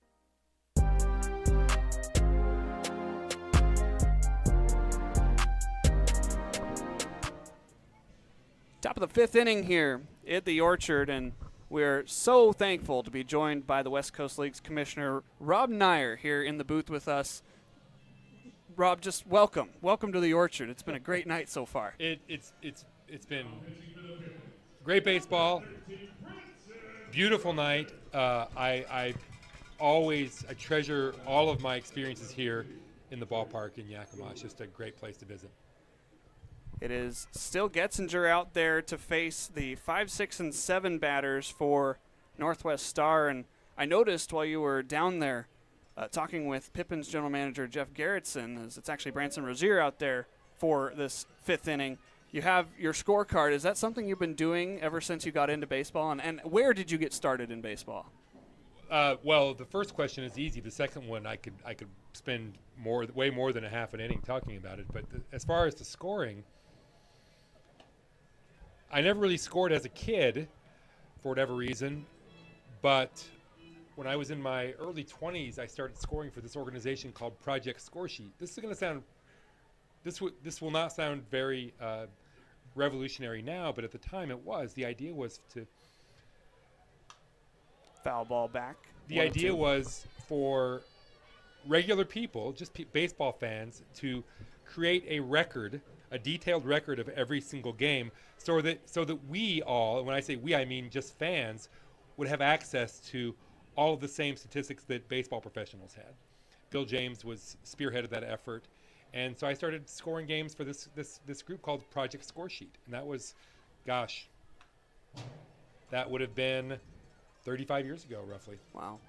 B: Top of the fifth inning here at the Orchard, and we're so thankful to be joined by the West Coast League's Commissioner Rob Nyer here in the booth with us. Rob, just welcome to the Orchard. It's been a great night so far.
R: It's been great baseball, beautiful night. I treasure all of my experiences here in the ballpark in Yakima. It's just a great place to visit.
B: It is still Getzinger out there to face the 5, 6, and 7 batters for Northwest Star. And I noticed while you were down there talking with Pippins general manager Jeff Garrettson, as it's actually Branson Rozier out there for this fifth inning, you have your scorecard. Is that something you've been doing ever since you got into baseball? And where did you get started in baseball?
R: Well, the first question is easy. The second one, I could spend way more than a half an inning talking about it. But as far as the scoring, I never really scored as a kid for whatever reason, but when I was in my early 20s, I started scoring for this organization called Project Scoresheet. This will not sound very revolutionary now, but at the time it was. The idea was to
B: foul ball back.
R: The idea was for regular people, just baseball fans, to create a record, a detailed record of every single game, so that we all, and when I say we, I mean just fans, would have access to all of the same statistics that baseball professionals had. Bill James spearheaded that effort, and so I started scoring games for this group called Project Scoresheet, and that was, gosh, that would have been 35 years ago, roughly.
B: Wow.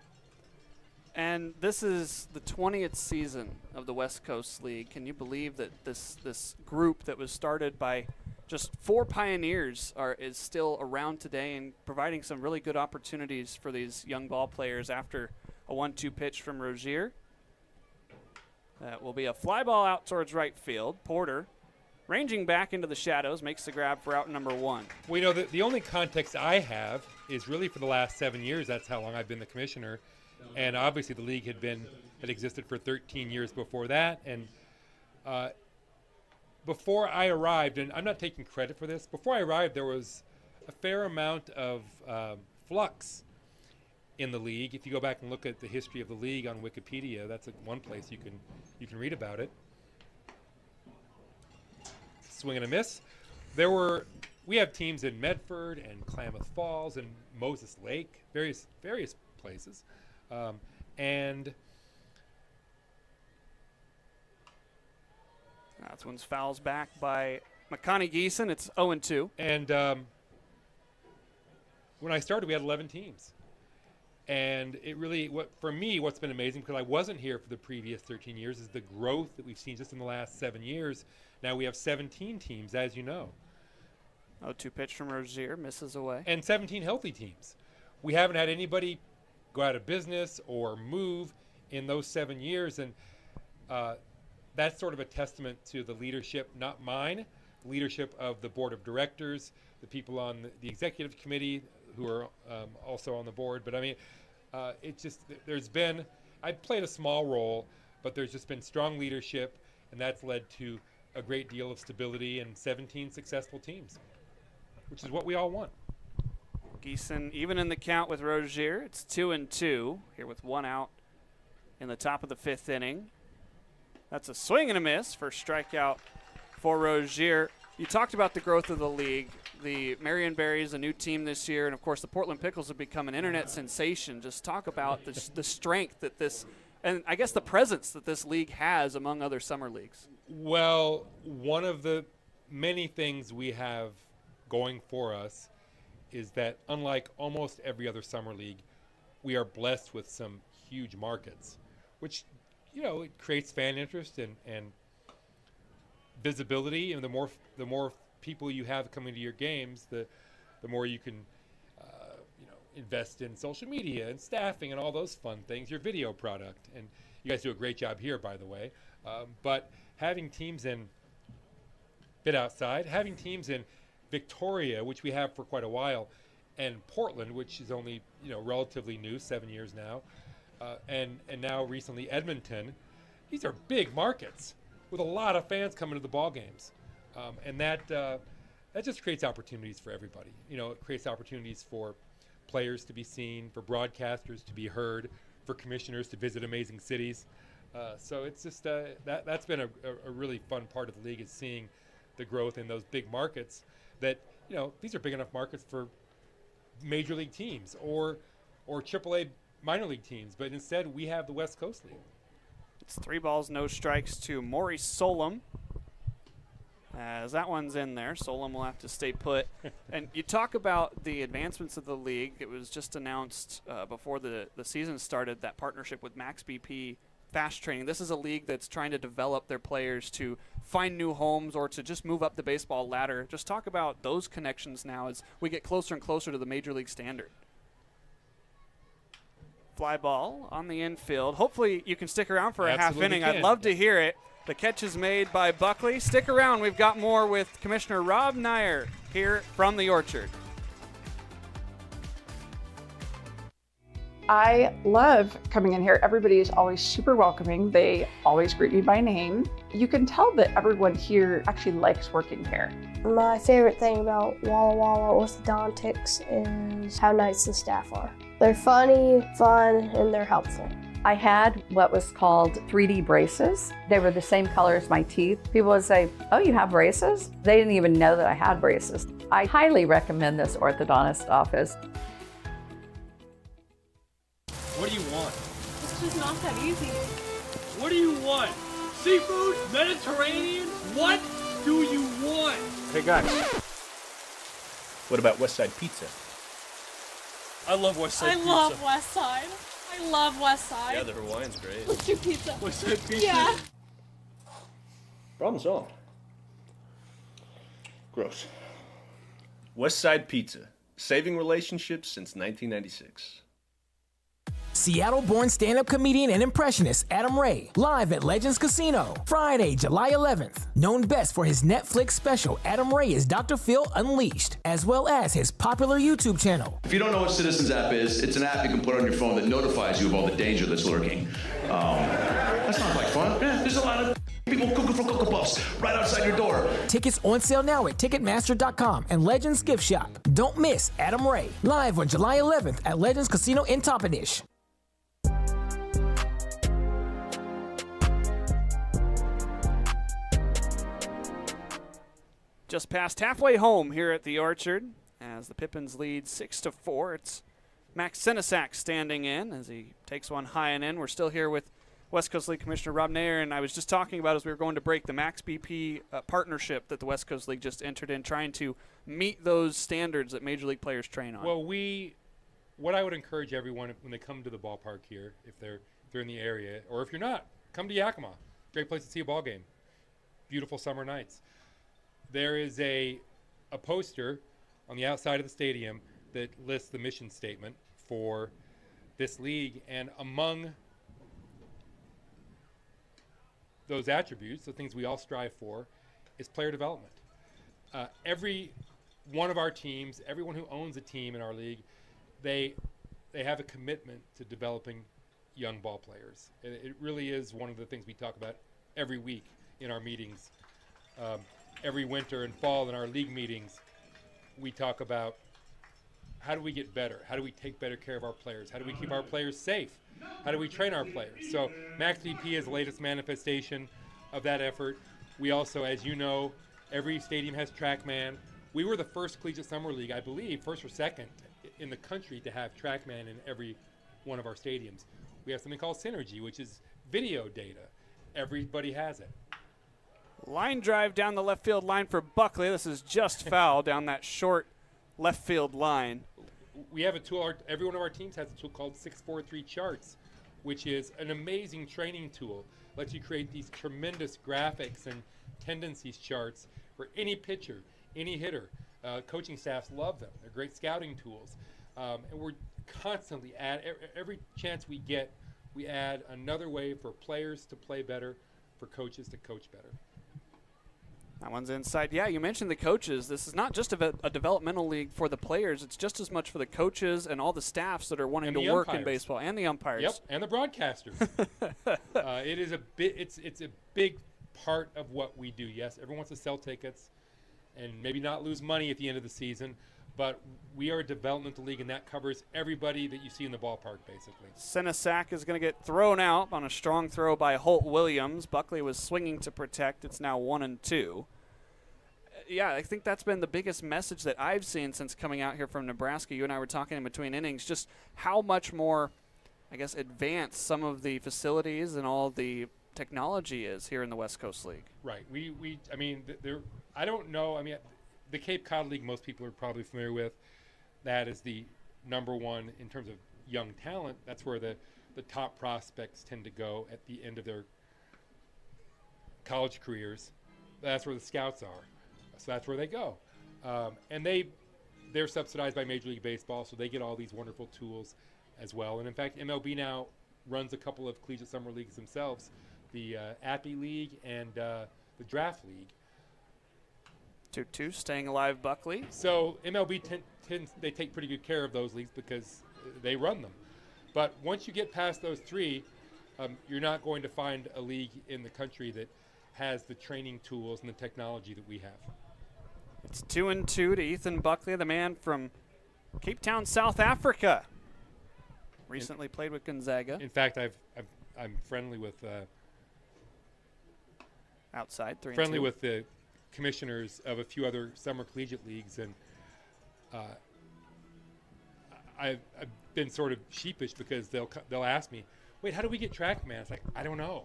B: And this is the 20th season of the West Coast League. Can you believe that this group that was started by just 4 pioneers is still around today and providing some really good opportunities for these young ball players after a 1-2 pitch from Rozier? That will be a fly ball out towards right field. Porter, ranging back into the shadows, makes the grab for out number 1.
R: Well, you know, the only context I have is really for the last 7 years. That's how long I've been the commissioner. And obviously the league had existed for 13 years before that. And before I arrived, and I'm not taking credit for this, before I arrived there was a fair amount of flux in the league. If you go back and look at the history of the league on Wikipedia, that's one place you can read about it. Swing and a miss. We have teams in Medford and Klamath Falls and Moses Lake, various places. And
B: that's one's fouls back by McConaughey Geeson. It's 0-2.
R: And when I started, we had 11 teams. And it really, what's been amazing, because I wasn't here for the previous 13 years, is the growth that we've seen just in the last 7 years. Now we have 17 teams, as you know.
B: 0-2 pitch from Rozier, misses away.
R: And 17 healthy teams. We haven't had anybody go out of business or move in those 7 years, and that's sort of a testament to the leadership, not mine, the leadership of the board of directors, the people on the executive committee who are also on the board. But I mean, it's just, I've played a small role, but there's just been strong leadership, and that's led to a great deal of stability and 17 successful teams, which is what we all want.
B: Geeson even in the count with Rozier. It's 2-2 here with 1 out in the top of the 5th inning. That's a swing and a miss for strikeout for Rozier. You talked about the growth of the league. The Marion Berries, a new team this year, and of course the Portland Pickles have become an internet sensation. Just talk about the strength that this, and I guess the presence that this league has among other summer leagues.
R: Well, one of the many things we have going for us is that unlike almost every other summer league, we are blessed with some huge markets, which, it creates fan interest and visibility. And the more people you have coming to your games, the more you can, invest in social media and staffing and all those fun things, your video product. And you guys do a great job here, by the way. But having teams in having teams in Victoria, which we have for quite a while, and Portland, which is only, relatively new, 7 years now, and now recently Edmonton, these are big markets with a lot of fans coming to the ball games. And that just creates opportunities for everybody. It creates opportunities for players to be seen, for broadcasters to be heard, for commissioners to visit amazing cities. So it's just that's been a really fun part of the league, is seeing the growth in those big markets that, these are big enough markets for major league teams or AAA minor league teams. But instead, we have the West Coast League.
B: It's 3 balls, no strikes to Maurice Solom. As that one's in there, Solom will have to stay put. And you talk about the advancements of the league. It was just announced before the season started, that partnership with Max BP Fast Training. This is a league that's trying to develop their players to find new homes or to just move up the baseball ladder. Just talk about those connections now as we get closer and closer to the major league standard. Fly ball on the infield. Hopefully you can stick around for a half inning. I'd love to hear it. The catch is made by Buckley. Stick around. We've got more with Commissioner Rob Nyer here from the Orchard.
I: I love coming in here. Everybody is always super welcoming. They always greet me by name. You can tell that everyone here actually likes working here.
J: My favorite thing about Walla Walla Orthodontics is how nice the staff are. They're funny, fun, and they're helpful.
K: I had what was called 3D braces. They were the same color as my teeth. People would say, "Oh, you have braces?" They didn't even know that I had braces. I highly recommend this orthodontist office.
L: What do you want?
E: It's just not that easy.
L: What do you want? Seafood? Mediterranean? What do you want?
M: Hey guys, what about Westside Pizza?
L: I love Westside Pizza.
E: I love West Side. I love West Side.
M: Yeah, the Hawaiian's great.
E: Let's do pizza.
L: Westside Pizza?
E: Yeah.
M: Problem solved. Gross. Westside Pizza, saving relationships since 1996.
N: Seattle-born stand-up comedian and impressionist Adam Ray, live at Legends Casino, Friday, July 11th. Known best for his Netflix special, Adam Ray is Dr. Phil Unleashed, as well as his popular YouTube channel.
O: If you don't know what Citizens app is, it's an app you can put on your phone that notifies you of all the danger that's lurking. That sounds like fun. Yeah, there's a lot of people cooking for Cocoa Puffs right outside your door.
N: Tickets on sale now at Ticketmaster.com and Legends Gift Shop. Don't miss Adam Ray, live on July 11th at Legends Casino in Toppenish.
B: Just past halfway home here at the Orchard as the Pippins lead 6-4. It's Max Senesac standing in as he takes one high and in. We're still here with West Coast League Commissioner Rob Nyer, and I was just talking about, as we were going to break, the Max BP partnership that the West Coast League just entered in, trying to meet those standards that Major League players train on.
R: Well, what I would encourage everyone when they come to the ballpark here, if they're in the area, or if you're not, come to Yakima. Great place to see a ball game. Beautiful summer nights. There is a poster on the outside of the stadium that lists the mission statement for this league, and among those attributes, the things we all strive for, is player development. Every one of our teams, everyone who owns a team in our league, they have a commitment to developing young ball players. And it really is one of the things we talk about every week in our meetings. Every winter and fall in our league meetings, we talk about how do we get better? How do we take better care of our players? How do we keep our players safe? How do we train our players? So Max BP is the latest manifestation of that effort. We also, as you know, Every stadium has TrackMan. We were the first collegiate summer league, I believe, first or second in the country to have TrackMan in every one of our stadiums. We have something called Synergy, which is video data. Everybody has it.
B: Line drive down the left field line for Buckley. This is just foul down that short left field line.
R: We have a tool, every one of our teams has a tool called 643 Charts, which is an amazing training tool. Lets you create these tremendous graphics and tendencies charts for any pitcher, any hitter. Coaching staffs love them. They're great scouting tools. And we're constantly every chance we get, we add another way for players to play better, for coaches to coach better.
B: That one's inside. Yeah, you mentioned the coaches. This is not just a developmental league for the players. It's just as much for the coaches and all the staffs that are wanting to work in baseball, and the umpires.
R: Yep, and the broadcasters. It is it's a big part of what we do. Yes, everyone wants to sell tickets and maybe not lose money at the end of the season, but we are a developmental league, and that covers everybody that you see in the ballpark, basically.
B: Senesac is going to get thrown out on a strong throw by Holt Williams. Buckley was swinging to protect. It's now 1-2. Yeah, I think that's been the biggest message that I've seen since coming out here from Nebraska. You and I were talking in between innings, just how much more, I guess, advanced some of the facilities and all the technology is here in the West Coast League.
R: Right. I mean, I don't know. I mean, the Cape Cod League, most people are probably familiar with. That is the number one in terms of young talent. That's where the top prospects tend to go at the end of their college careers. That's where the scouts are. So that's where they go. And they're subsidized by Major League Baseball, so they get all these wonderful tools as well. And in fact, MLB now runs a couple of collegiate summer leagues themselves, the Appy League and the Draft League.
B: 2-2, staying alive, Buckley.
R: So MLB they take pretty good care of those leagues because they run them. But once you get past those three, you're not going to find a league in the country that has the training tools and the technology that we have.
B: It's 2-2 to Ethan Buckley, the man from Cape Town, South Africa. Recently played with Gonzaga.
R: In fact, I'm friendly with
B: outside 3-2.
R: Friendly with the commissioners of a few other summer collegiate leagues, and I've been sort of sheepish because they'll ask me, "Wait, how do we get TrackMan?" It's like, I don't know.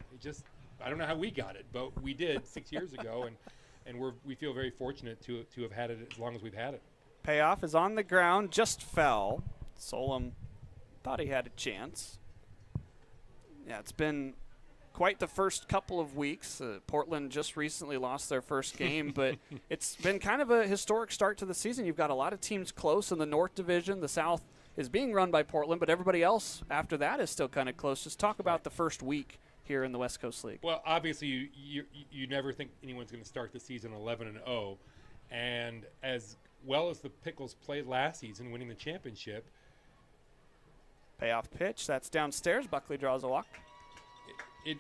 R: I don't know how we got it, but we did 6 years ago, and we feel very fortunate to have had it as long as we've had it.
B: Payoff is on the ground, just fell. Solom thought he had a chance. Yeah, it's been quite the first couple of weeks. Portland just recently lost their first game, but it's been kind of a historic start to the season. You've got a lot of teams close in the North Division. The South is being run by Portland, but everybody else after that is still kind of close. Just talk about the first week here in the West Coast League.
R: Well, obviously, you never think anyone's going to start the season 11-0, and as well as the Pickles played last season, winning the championship.
B: Payoff pitch, that's downstairs. Buckley draws a walk.
R: It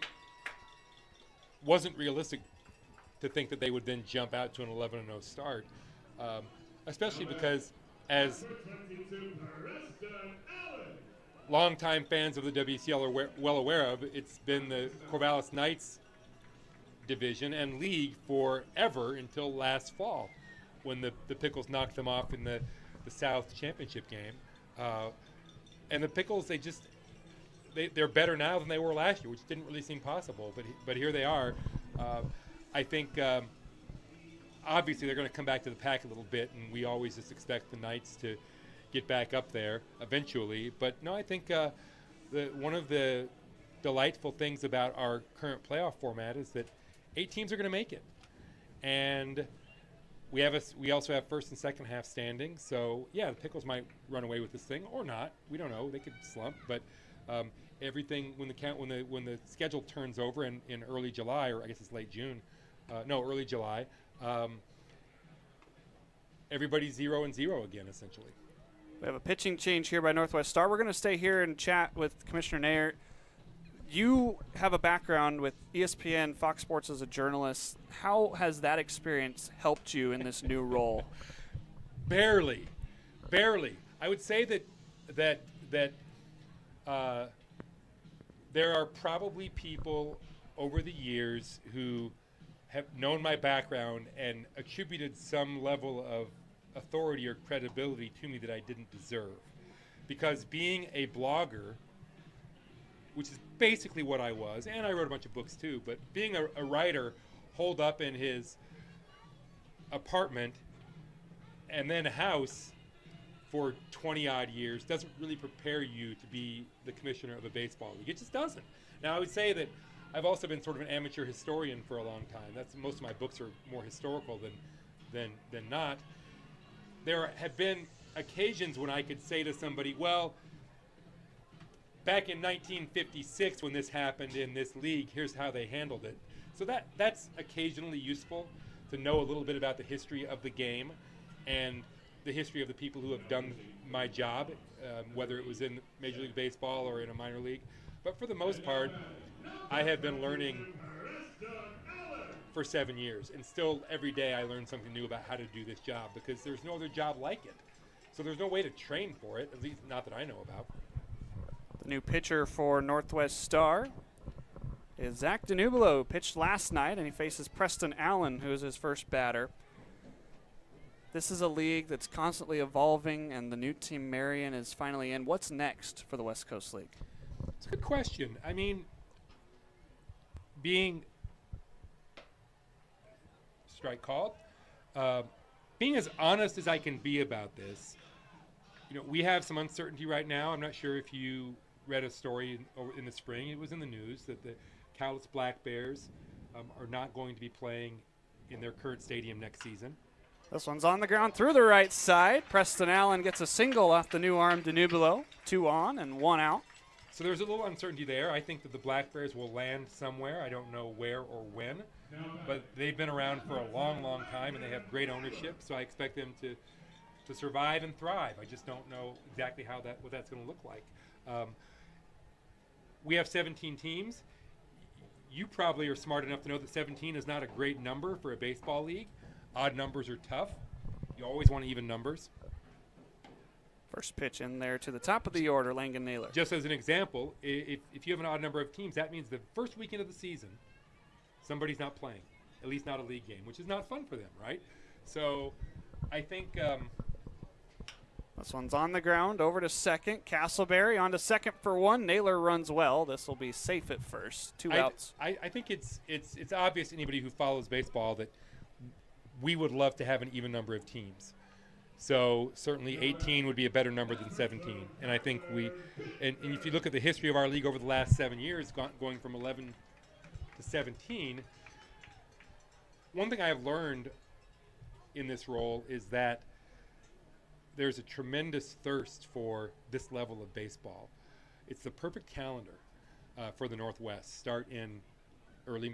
R: wasn't realistic to think that they would then jump out to an 11-0 start, especially because, as longtime fans of the WCL are well aware of, it's been the Corvallis Knights division and league forever until last fall, when the Pickles knocked them off in the South Championship game. And the Pickles, they're better now than they were last year, which didn't really seem possible, but here they are. I think obviously they're going to come back to the pack a little bit, and we always just expect the Knights to get back up there eventually. But no, I think one of the delightful things about our current playoff format is that 8 teams are going to make it, and we also have first and second half standings. So yeah, the Pickles might run away with this thing or not. We don't know. They could slump, but everything when the schedule turns over in early July, or I guess it's late June, early July, everybody's 0-0 again, essentially.
B: We have a pitching change here by Northwest Star. We're going to stay here and chat with Commissioner Nair. You have a background with ESPN, Fox Sports as a journalist. How has that experience helped you in this new role?
R: Barely. I would say that there are probably people over the years who have known my background and attributed some level of authority or credibility to me that I didn't deserve. Because being a blogger, which is basically what I was, and I wrote a bunch of books too, but being a writer holed up in his apartment and then a house for 20 odd years doesn't really prepare you to be the commissioner of a baseball league. It just doesn't. Now I would say that I've also been sort of an amateur historian for a long time. That's most of my books are more historical than not. There have been occasions when I could say to somebody, well, back in 1956 when this happened in this league, here's how they handled it. So that's occasionally useful to know a little bit about the history of the game and the history of the people who have done my job, whether it was in Major League Baseball or in a minor league. But for the most part, I have been learning for 7 years, and still every day I learn something new about how to do this job because there's no other job like it. So there's no way to train for it, at least not that I know about.
B: The new pitcher for Northwest Star is Zach DeNubilo. Pitched last night, and he faces Preston Allen, who is his first batter. This is a league that's constantly evolving, and the new team Marion is finally in. What's next for the West Coast League?
R: It's a good question. I mean, being strike called, being as honest as I can be about this, we have some uncertainty right now. I'm not sure if you read a story in the spring. It was in the news that the Cowlitz Black Bears are not going to be playing in their current stadium next season.
B: This one's on the ground through the right side. Preston Allen gets a single off the new arm DeNubilo. 2 on and 1 out.
R: So there's a little uncertainty there. I think that the Black Bears will land somewhere. I don't know where or when, but they've been around for a long, long time, and they have great ownership, so I expect them to survive and thrive. I just don't know exactly what that's going to look like. We have 17 teams. You probably are smart enough to know that 17 is not a great number for a baseball league. Odd numbers are tough. You always want even numbers.
B: First pitch in there to the top of the order, Langan Naylor.
R: Just as an example, if you have an odd number of teams, that means the first weekend of the season, somebody's not playing, at least not a league game, which is not fun for them, right? So I think
B: this one's on the ground, over to second. Castleberry on to second for 1. Naylor runs well. This will be safe at first. 2 outs.
R: I think it's obvious to anybody who follows baseball that we would love to have an even number of teams. So certainly 18 would be a better number than 17. And I think and if you look at the history of our league over the last 7 years, going from 11 to 17, one thing I have learned in this role is that there's a tremendous thirst for this level of baseball. It's the perfect calendar for the Northwest. Start in early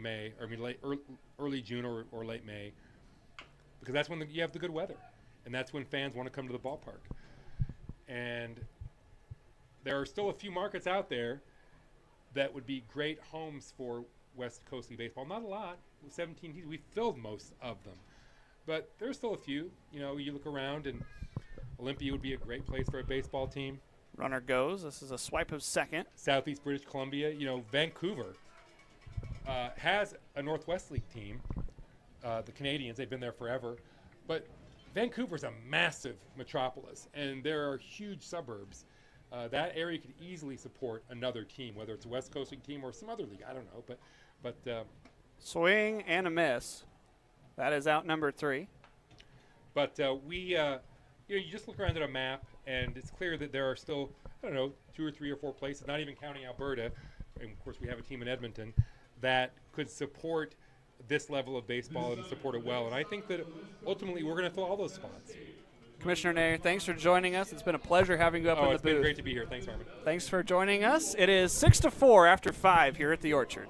R: June or late May, because that's when you have the good weather, and that's when fans want to come to the ballpark. And there are still a few markets out there that would be great homes for West Coast League baseball. Not a lot. With 17 teams, we filled most of them, but there's still a few. You look around, and Olympia would be a great place for a baseball team.
B: Runner goes. This is a swipe of second.
R: Southeast British Columbia. Vancouver has a Northwest League team. The Canadians, they've been there forever. But Vancouver's a massive metropolis, and there are huge suburbs. That area could easily support another team, whether it's a West Coast League team or some other league. I don't know. But
B: swing and a miss. That is out number 3.
R: But you just look around at a map, and it's clear that there are still, 2 or 3 or 4 places, not even counting Alberta, and of course we have a team in Edmonton, that could support this level of baseball and support it well. And I think that ultimately we're going to fill all those spots.
B: Commissioner Nair, thanks for joining us. It's been a pleasure having you up in the booth.
R: It's been great to be here. Thanks, Harmon.
B: Thanks for joining us. It is 6-4 after 5 here at the Orchard.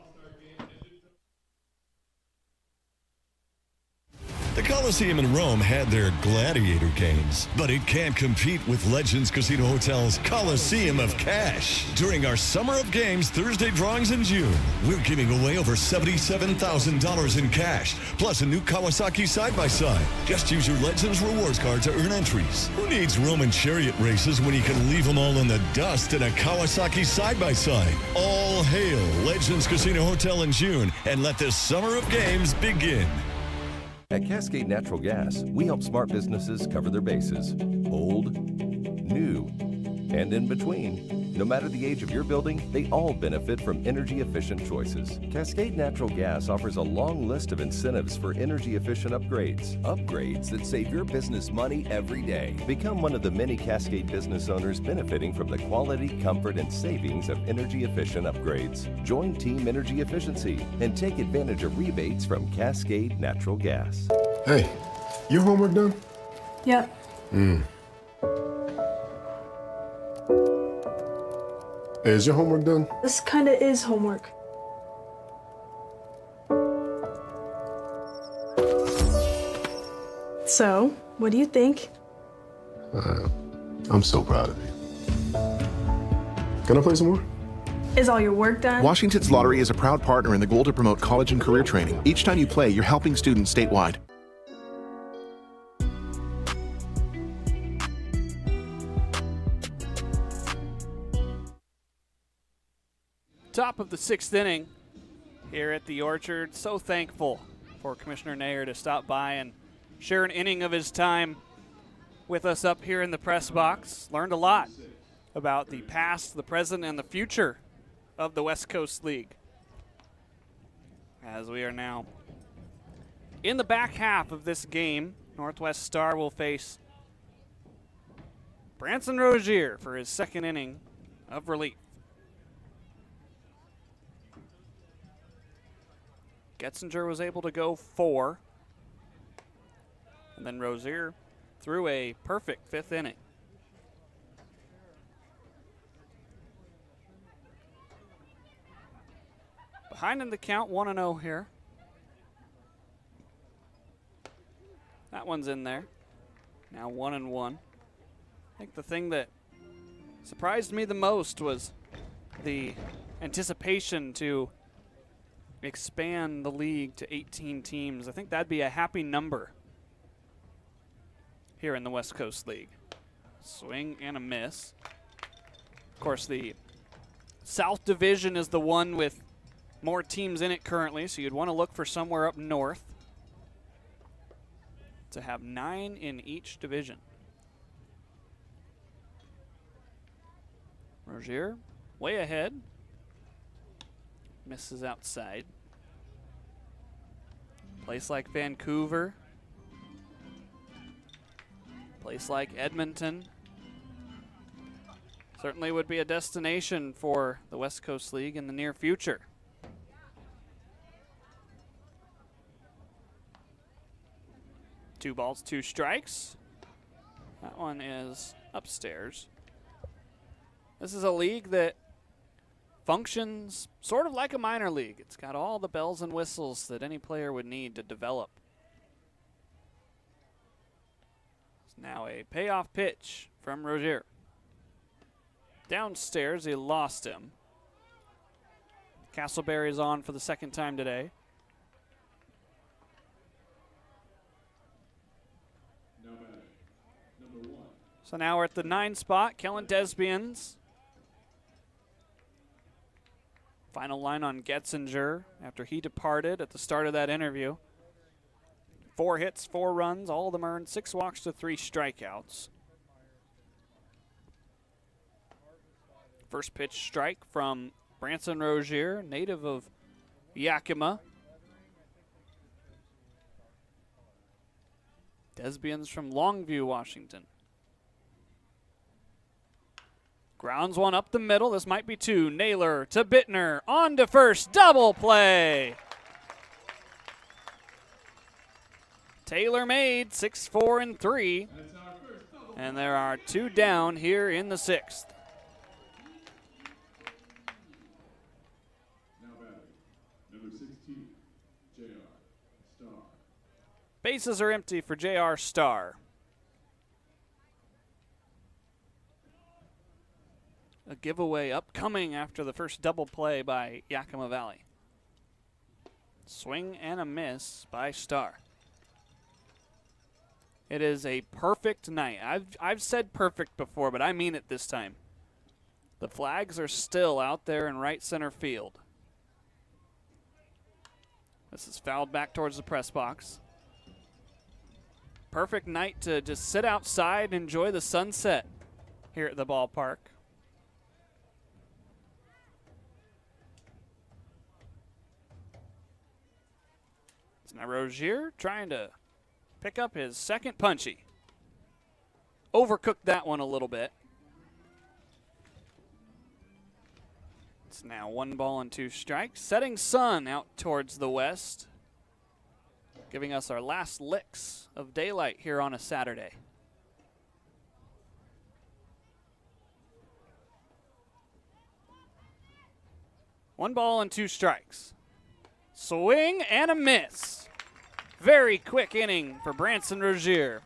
P: The Coliseum Coliseum in Rome had their gladiator games, but it can't compete with Legends Casino Hotel's Coliseum of Cash. During our Summer of Games Thursday drawings in June, we're giving away over $77,000 in cash, plus a new Kawasaki side-by-side. Just use your Legends rewards card to earn entries. Who needs Roman chariot races when you can leave them all in the dust in a Kawasaki side-by-side? All hail Legends Casino Hotel in June, and let this Summer of Games begin.
Q: At Cascade Natural Gas, we help smart businesses cover their bases. Old, new, and in between. No matter the age of your building, they all benefit from energy-efficient choices. Cascade Natural Gas offers a long list of incentives for energy-efficient upgrades. Upgrades that save your business money every day. Become one of the many Cascade business owners benefiting from the quality, comfort, and savings of energy-efficient upgrades. Join Team Energy Efficiency and take advantage of rebates from Cascade Natural Gas.
D: Hey, your homework done?
E: Yep.
D: Hey, is your homework done?
E: This kinda is homework. So, what do you think?
D: I'm so proud of you. Can I play some more?
E: Is all your work done?
F: Washington's Lottery is a proud partner in the goal to promote college and career training. Each time you play, you're helping students statewide.
B: Top of the 6th inning here at the Orchard. So thankful for Commissioner Nair to stop by and share an inning of his time with us up here in the press box. Learned a lot about the past, the present, and the future of the West Coast League. As we are now in the back half of this game, Northwest Star will face Branson Rozier for his 2nd inning of relief. Getzinger was able to go 4. And then Rozier threw a perfect 5th inning. Behind in the count, 1-0 here. That one's in there. Now 1-1. I think the thing that surprised me the most was the anticipation to expand the league to 18 teams. I think that'd be a happy number here in the West Coast League. Swing and a miss. Of course, the South Division is the one with more teams in it currently, so you'd want to look for somewhere up north to have 9 in each division. Rozier way ahead. Misses outside. Place like Vancouver. Place like Edmonton. Certainly would be a destination for the West Coast League in the near future. Two balls, 2 strikes. That one is upstairs. This is a league that functions sort of like a minor league. It's got all the bells and whistles that any player would need to develop. It's now a payoff pitch from Rozier. Downstairs, he lost him. Castleberry is on for the 2nd time today. So now we're at the 9 spot. Kellen Desbians. Final line on Getzinger after he departed at the start of that interview. 4 hits, 4 runs, all of them earned, 6 walks to 3 strikeouts. First pitch strike from Branson Rozier, native of Yakima. Desbians from Longview, Washington. Grounds one up the middle. This might be 2. Naylor to Bittner. On to first. Double play. Taylor made 6, 4, and 3. And there are 2 down here in the 6th. Bases are empty for J.R. Starr. A giveaway upcoming after the first double play by Yakima Valley. Swing and a miss by Starr. It is a perfect night. I've said perfect before, but I mean it this time. The flags are still out there in right center field. This is fouled back towards the press box. Perfect night to just sit outside and enjoy the sunset here at the ballpark. It's now Rozier trying to pick up his second punchy. Overcooked that one a little bit. It's now 1 ball and 2 strikes. Setting sun out towards the west, giving us our last licks of daylight here on a Saturday. One ball and 2 strikes. Swing and a miss. Very quick inning for Branson Rozier.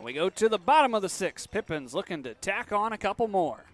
B: We go to the bottom of the 6th. Pippins looking to tack on a couple more.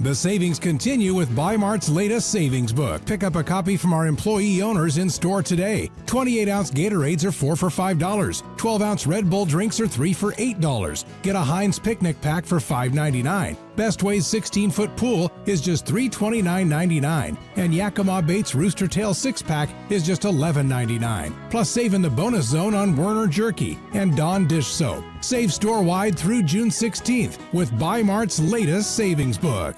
H: The savings continue with Bi-Mart's latest savings book. Pick up a copy from our employee owners in store today. 28-ounce Gatorades are 4 for $5. 12-ounce Red Bull drinks are 3 for $8. Get a Heinz picnic pack for $5.99. Best Way's 16-foot pool is just $329.99. And Yakima Bates Rooster Tail 6-pack is just $11.99. Plus save in the bonus zone on Werner Jerky and Dawn Dish Soap. Save store-wide through June 16th with Bi-Mart's latest savings book.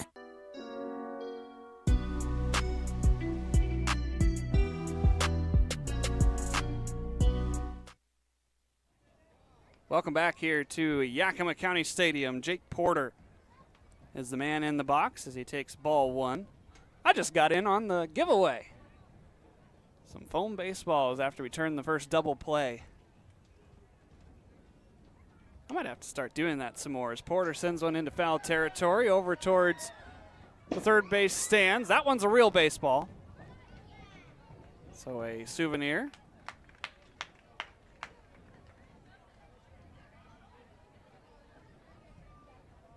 B: Welcome back here to Yakima County Stadium. Jake Porter is the man in the box as he takes ball 1. I just got in on the giveaway. Some foam baseballs after we turned the first double play. I might have to start doing that some more as Porter sends one into foul territory over towards the third base stands. That one's a real baseball. So a souvenir.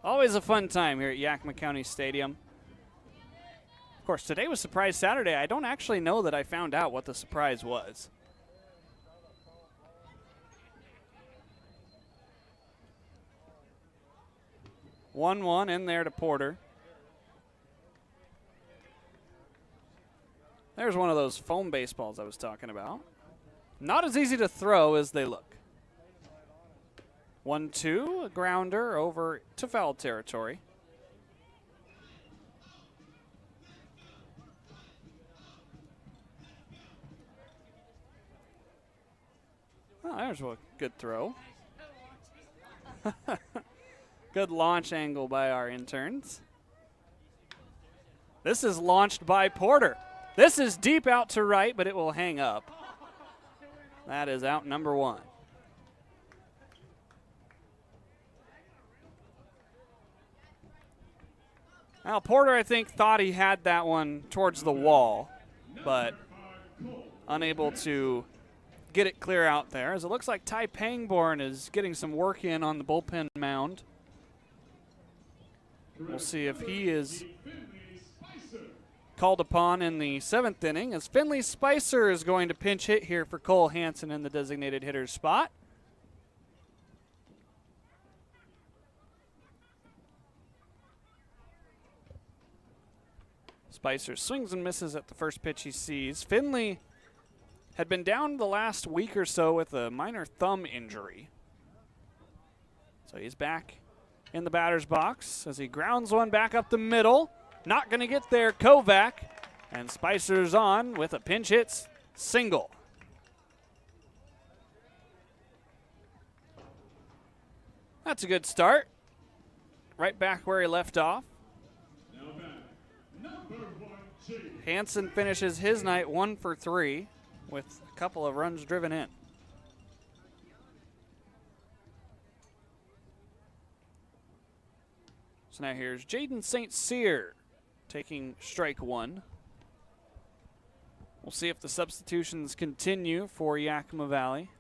B: Always a fun time here at Yakima County Stadium. Of course, today was Surprise Saturday. I don't actually know that I found out what the surprise was. One in there to Porter. There's one of those foam baseballs I was talking about. Not as easy to throw as they look. 1-2, a grounder over to foul territory. Oh, there's a good throw. Good launch angle by our interns. This is launched by Porter. This is deep out to right, but it will hang up. That is out number 1. Now, Porter, I think, thought he had that one towards the wall, but unable to get it clear out there, as it looks like Ty Pangborn is getting some work in on the bullpen mound. We'll see if he is called upon in the 7th inning, as Finley Spicer is going to pinch hit here for Cole Hansen in the designated hitter's spot. Spicer swings and misses at the first pitch he sees. Finley had been down the last week or so with a minor thumb injury. So he's back in the batter's box as he grounds one back up the middle. Not going to get there, Kovac. And Spicer's on with a pinch hit single. That's a good start. Right back where he left off. Hansen finishes his night 1 for 3 with a couple of runs driven in. So now here's Jaden St. Cyr taking strike 1. We'll see if the substitutions continue for Yakima Valley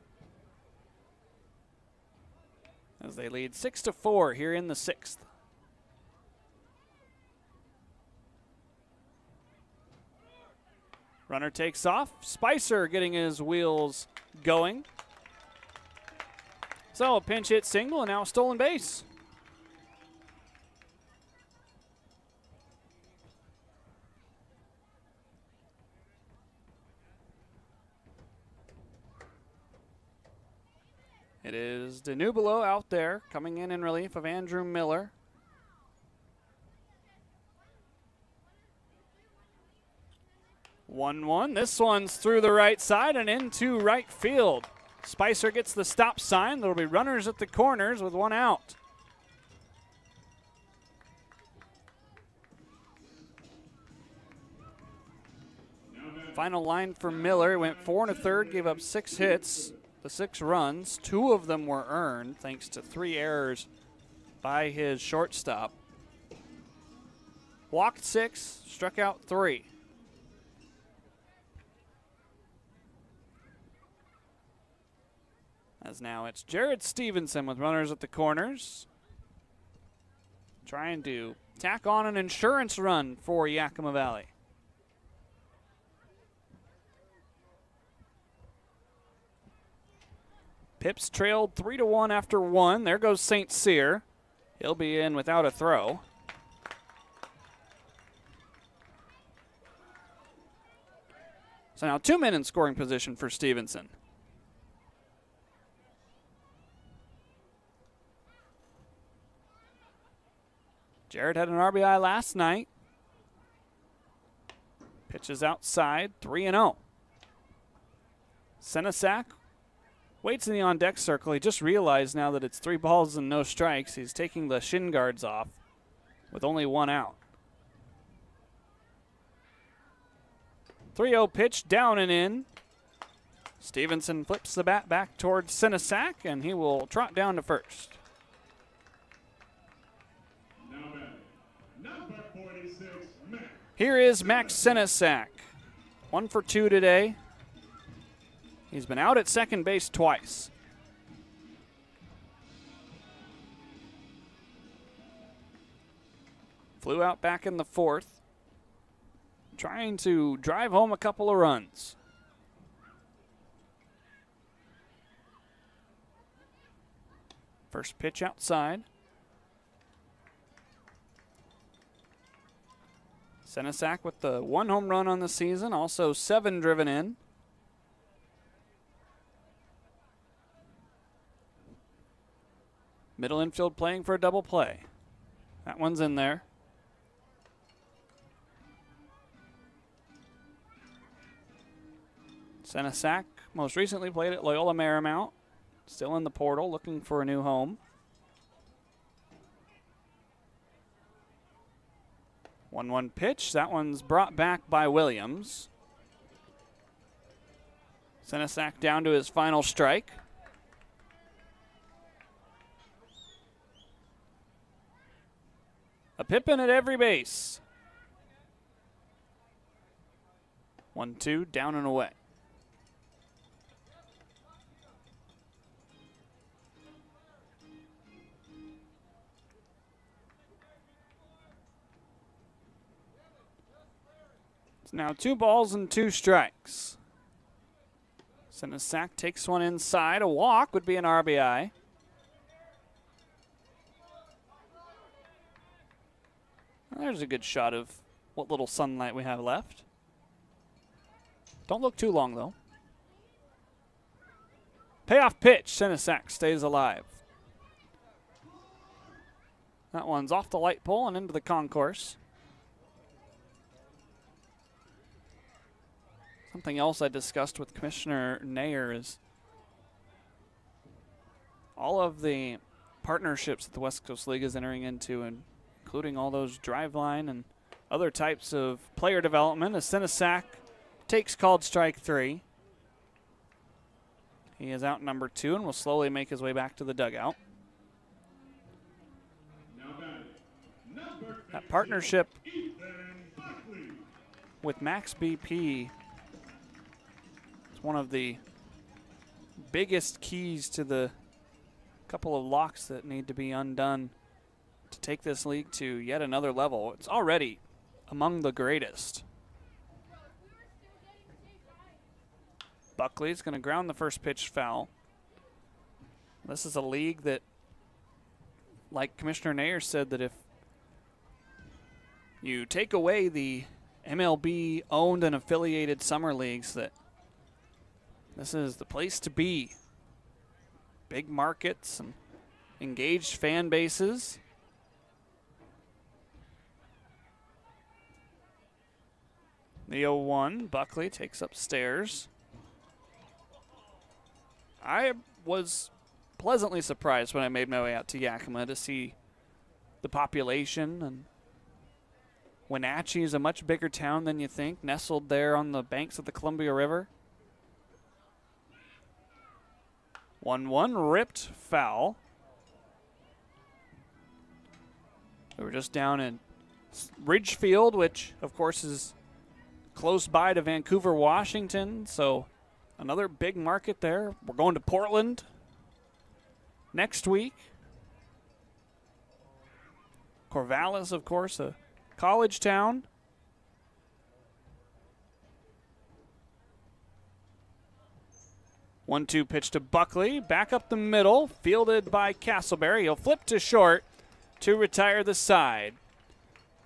B: as they lead 6-4 here in the 6th. Runner takes off. Spicer getting his wheels going. So a pinch hit single and now a stolen base. It is DeNubilo out there coming in relief of Andrew Miller. One. This one's through the right side and into right field. Spicer gets the stop sign. There'll be runners at the corners with one out. Final line for Miller. Went 4 1/3, gave up 6 hits, the 6 runs. 2 of them were earned thanks to 3 errors by his shortstop. Walked 6, struck out 3. As now it's Jared Stevenson with runners at the corners, trying to tack on an insurance run for Yakima Valley. Pips trailed 3-1 after 1. There goes St. Cyr. He'll be in without a throw. So now 2 men in scoring position for Stevenson. Jared had an RBI last night. Pitches outside, 3-0. Senesac waits in the on-deck circle. He just realized now that it's 3 balls and no strikes. He's taking the shin guards off with only 1 out. 3-0 pitch, down and in. Stevenson flips the bat back towards Senesac, and he will trot down to first. Here is Max Senesac. 1 for 2 today. He's been out at second base twice. Flew out back in the 4th, trying to drive home a couple of runs. First pitch outside. Senesac with the 1 home run on the season, also 7 driven in. Middle infield playing for a double play. That one's in there. Senesac most recently played at Loyola Marymount. Still in the portal, looking for a new home. 1-1 pitch. That one's brought back by Williams. Senesac down to his final strike. A Pippin at every base. 1-2, down and away. It's now 2 balls and 2 strikes. Senesac takes one inside. A walk would be an RBI. There's a good shot of what little sunlight we have left. Don't look too long, though. Payoff pitch. Senesac stays alive. That one's off the light pole and into the concourse. Something else I discussed with Commissioner Nair is all of the partnerships that the West Coast League is entering into, and including all those driveline and other types of player development, as Senesac takes called strike 3. He is out number 2 and will slowly make his way back to the dugout. That partnership with Max BP is one of the biggest keys to the couple of locks that need to be undone to take this league to yet another level. It's already among the greatest. Buckley's going to ground the first pitch foul. This is a league that, like Commissioner Nair said, that if you take away the MLB owned and affiliated summer leagues, that this is the place to be. Big markets and engaged fan bases. The 0-1, Buckley takes upstairs. I was pleasantly surprised when I made my way out to Yakima to see the population, and Wenatchee is a much bigger town than you think, nestled there on the banks of the Columbia River. 1-1, ripped foul. We were just down in Ridgefield, which, of course, is close by to Vancouver, Washington, so another big market there. We're going to Portland next week. Corvallis, of course, a college town. One-two pitch to Buckley, back up the middle, fielded by Castleberry. He'll flip to short to retire the side.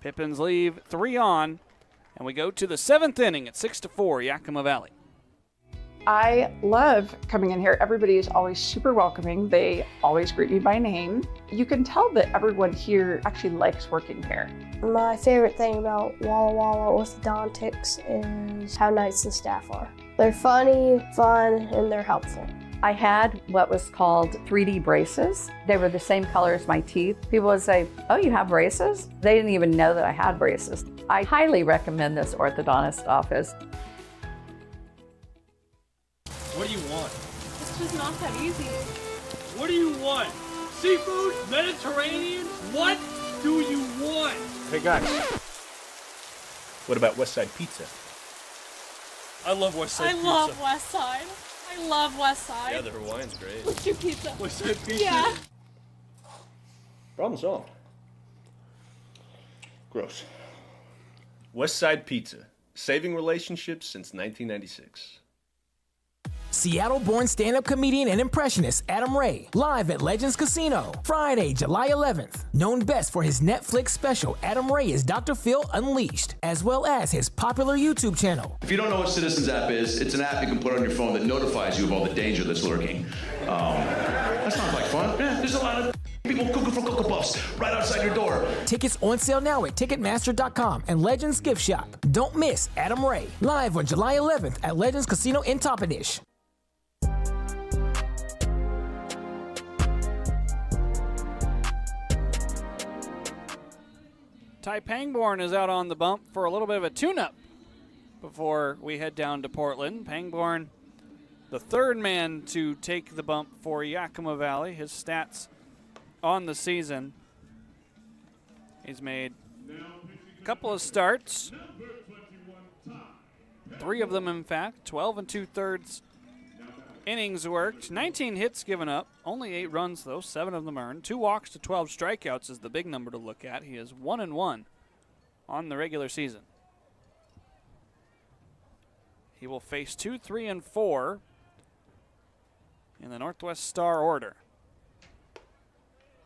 B: Pippins leave 3 on, and we go to the 7th inning at 6-4, Yakima Valley.
I: I love coming in here. Everybody is always super welcoming. They always greet me by name. You can tell that everyone here actually likes working here.
J: My favorite thing about Walla Walla Orthodontics is how nice the staff are. They're funny, fun, and they're helpful.
K: I had what was called 3D braces. They were the same color as my teeth. People would say, "Oh, you have braces?" They didn't even know that I had braces. I highly recommend this orthodontist office.
L: What do you want?
E: It's just not that easy.
L: What do you want? Seafood? Mediterranean? What do you want?
M: Hey guys, what about Westside Pizza?
L: I love Westside Pizza.
E: I love West Side. I love West Side.
M: Yeah, the Hawaiian's great.
E: Let's do pizza.
L: Westside Pizza?
E: Yeah.
M: Problem solved. Gross. Westside Pizza, saving relationships since 1996.
N: Seattle-born stand-up comedian and impressionist Adam Ray, live at Legends Casino, Friday, July 11th. Known best for his Netflix special, Adam Ray is Dr. Phil Unleashed, as well as his popular YouTube channel.
O: If you don't know what Citizens app is, it's an app you can put on your phone that notifies you of all the danger that's lurking. That sounds like fun. Yeah, there's a lot of people cooking for Cocoa Puffs right outside your door.
N: Tickets on sale now at Ticketmaster.com and Legends Gift Shop. Don't miss Adam Ray, live on July 11th at Legends Casino in Toppenish.
B: Ty Pangborn is out on the bump for a little bit of a tune-up before we head down to Portland. Pangborn, the third man to take the bump for Yakima Valley. His stats on the season: he's made a couple of starts, 3 of them in fact, 12 2/3 innings worked, 19 hits given up, only 8 runs though, 7 of them earned. 2 walks to 12 strikeouts is the big number to look at. He is 1-1 on the regular season. He will face 2, 3, and 4 in the Northwest Star order.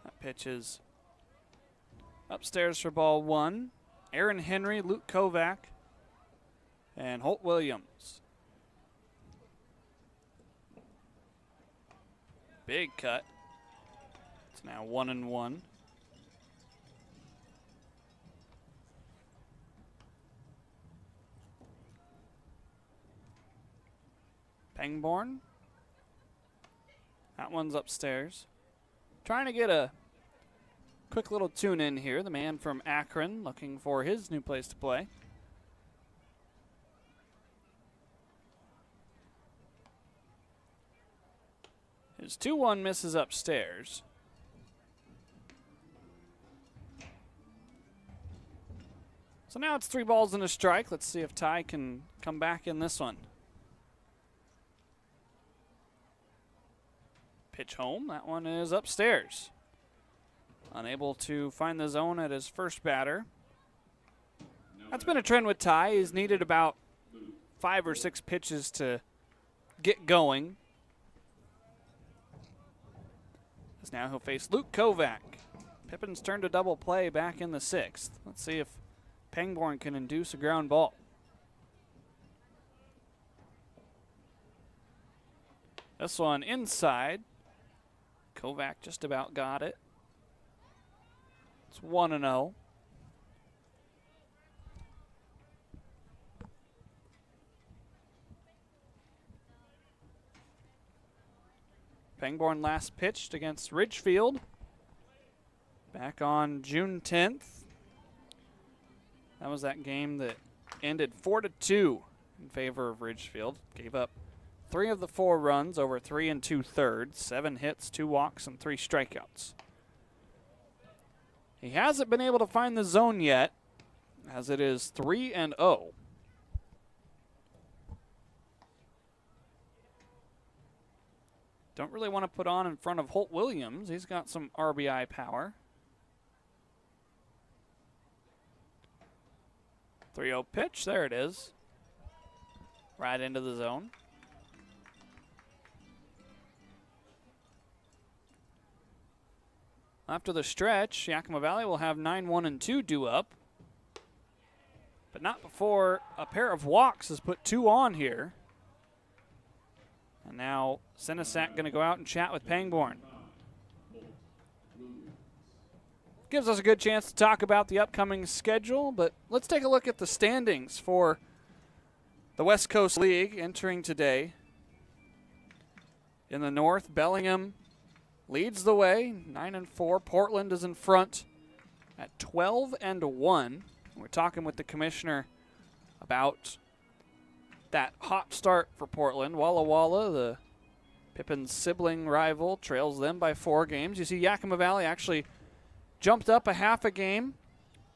B: That pitch is upstairs for ball 1. Aaron Henry, Luke Kovac, and Holt Williams. Big cut. It's now 1-1. Pangborn. That one's upstairs. Trying to get a quick little tune in here. The man from Akron looking for his new place to play. His 2-1 misses upstairs. So now it's 3 balls and a strike. Let's see if Ty can come back in this one. Pitch home. That one is upstairs. Unable to find the zone at his first batter. That's been a trend with Ty. He's needed about 5 or 6 pitches to get going. As now he'll face Luke Kovac. Pippins turned a double play back in the 6th. Let's see if Pangborn can induce a ground ball. This one inside. Kovac just about got it. It's 1-0. Pangborn last pitched against Ridgefield back on June 10th. That was that game that ended 4-2 in favor of Ridgefield. Gave up 3 of the 4 runs over 3 2/3, 7 hits, 2 walks, and 3 strikeouts. He hasn't been able to find the zone yet, as it is 3-0. Don't really want to put on in front of Holt Williams. He's got some RBI power. 3-0 pitch. There it is. Right into the zone. After the stretch, Yakima Valley will have 9-1-2 due up. But not before a pair of walks has put 2 on here. And now Senesac going to go out and chat with Pangborn. Gives us a good chance to talk about the upcoming schedule, but let's take a look at the standings for the West Coast League entering today. In the north, Bellingham leads the way, 9-4. Portland is in front at 12-1. We're talking with the commissioner about that hot start for Portland. Walla Walla, the Pippins' sibling rival, trails them by 4 games. You see Yakima Valley actually jumped up a half a game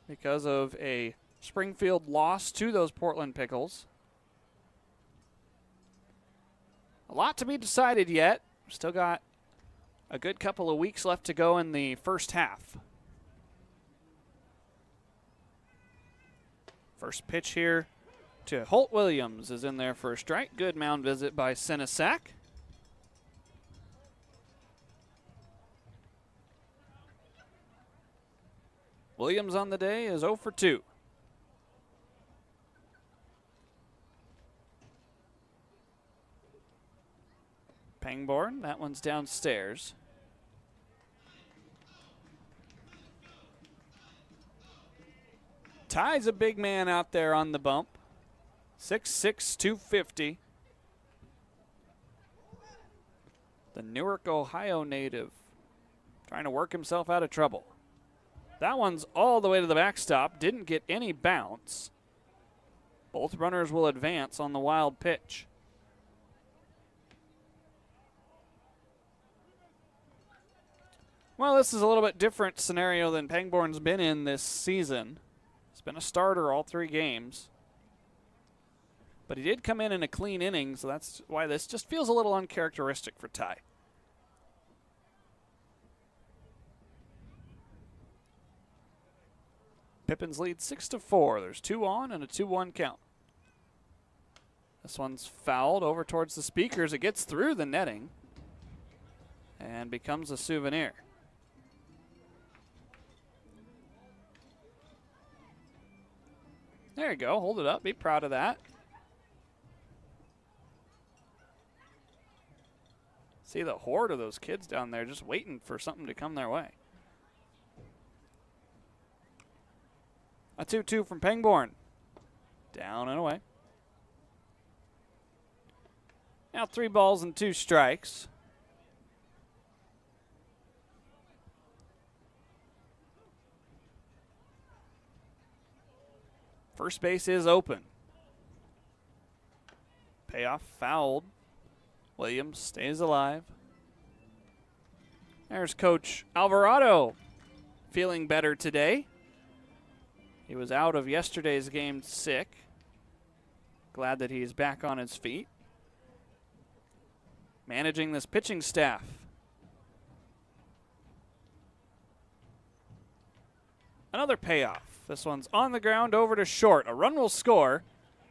B: because of a Springfield loss to those Portland Pickles. A lot to be decided yet. Still got a good couple of weeks left to go in the first half. First pitch here to Holt Williams is in there for a strike. Good mound visit by Senesac. Williams on the day is 0 for 2. Pangborn, that one's downstairs. Ty's a big man out there on the bump. 6'6", 250. The Newark, Ohio native trying to work himself out of trouble. That one's all the way to the backstop. Didn't get any bounce. Both runners will advance on the wild pitch. Well, this is a little bit different scenario than Pangborn's been in this season. He's been a starter all 3 games. But he did come in a clean inning, so that's why this just feels a little uncharacteristic for Ty. Pippins lead 6-4. There's 2 on and a 2-1 count. This one's fouled over towards the speakers. It gets through the netting and becomes a souvenir.
C: There you go. Hold it up. Be proud of that. See the horde of those kids down there just waiting for something to come their way. A 2-2 from Pangborn. Down and away. Now 3 balls and 2 strikes. First base is open. Payoff fouled. Williams stays alive. There's Coach Alvarado feeling better today. He was out of yesterday's game sick. Glad that he's back on his feet. Managing this pitching staff. Another payoff. This one's on the ground over to short. A run will score,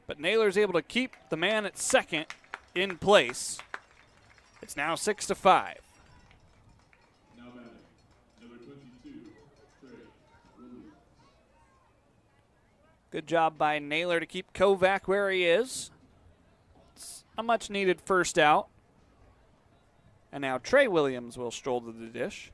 C: but Naylor's able to keep the man at second in place. It's now 6-5.
G: Now batting, number 22, Trey Williams.
C: Good job by Naylor to keep Kovac where he is. It's a much needed first out. And now Trey Williams will stroll to the dish.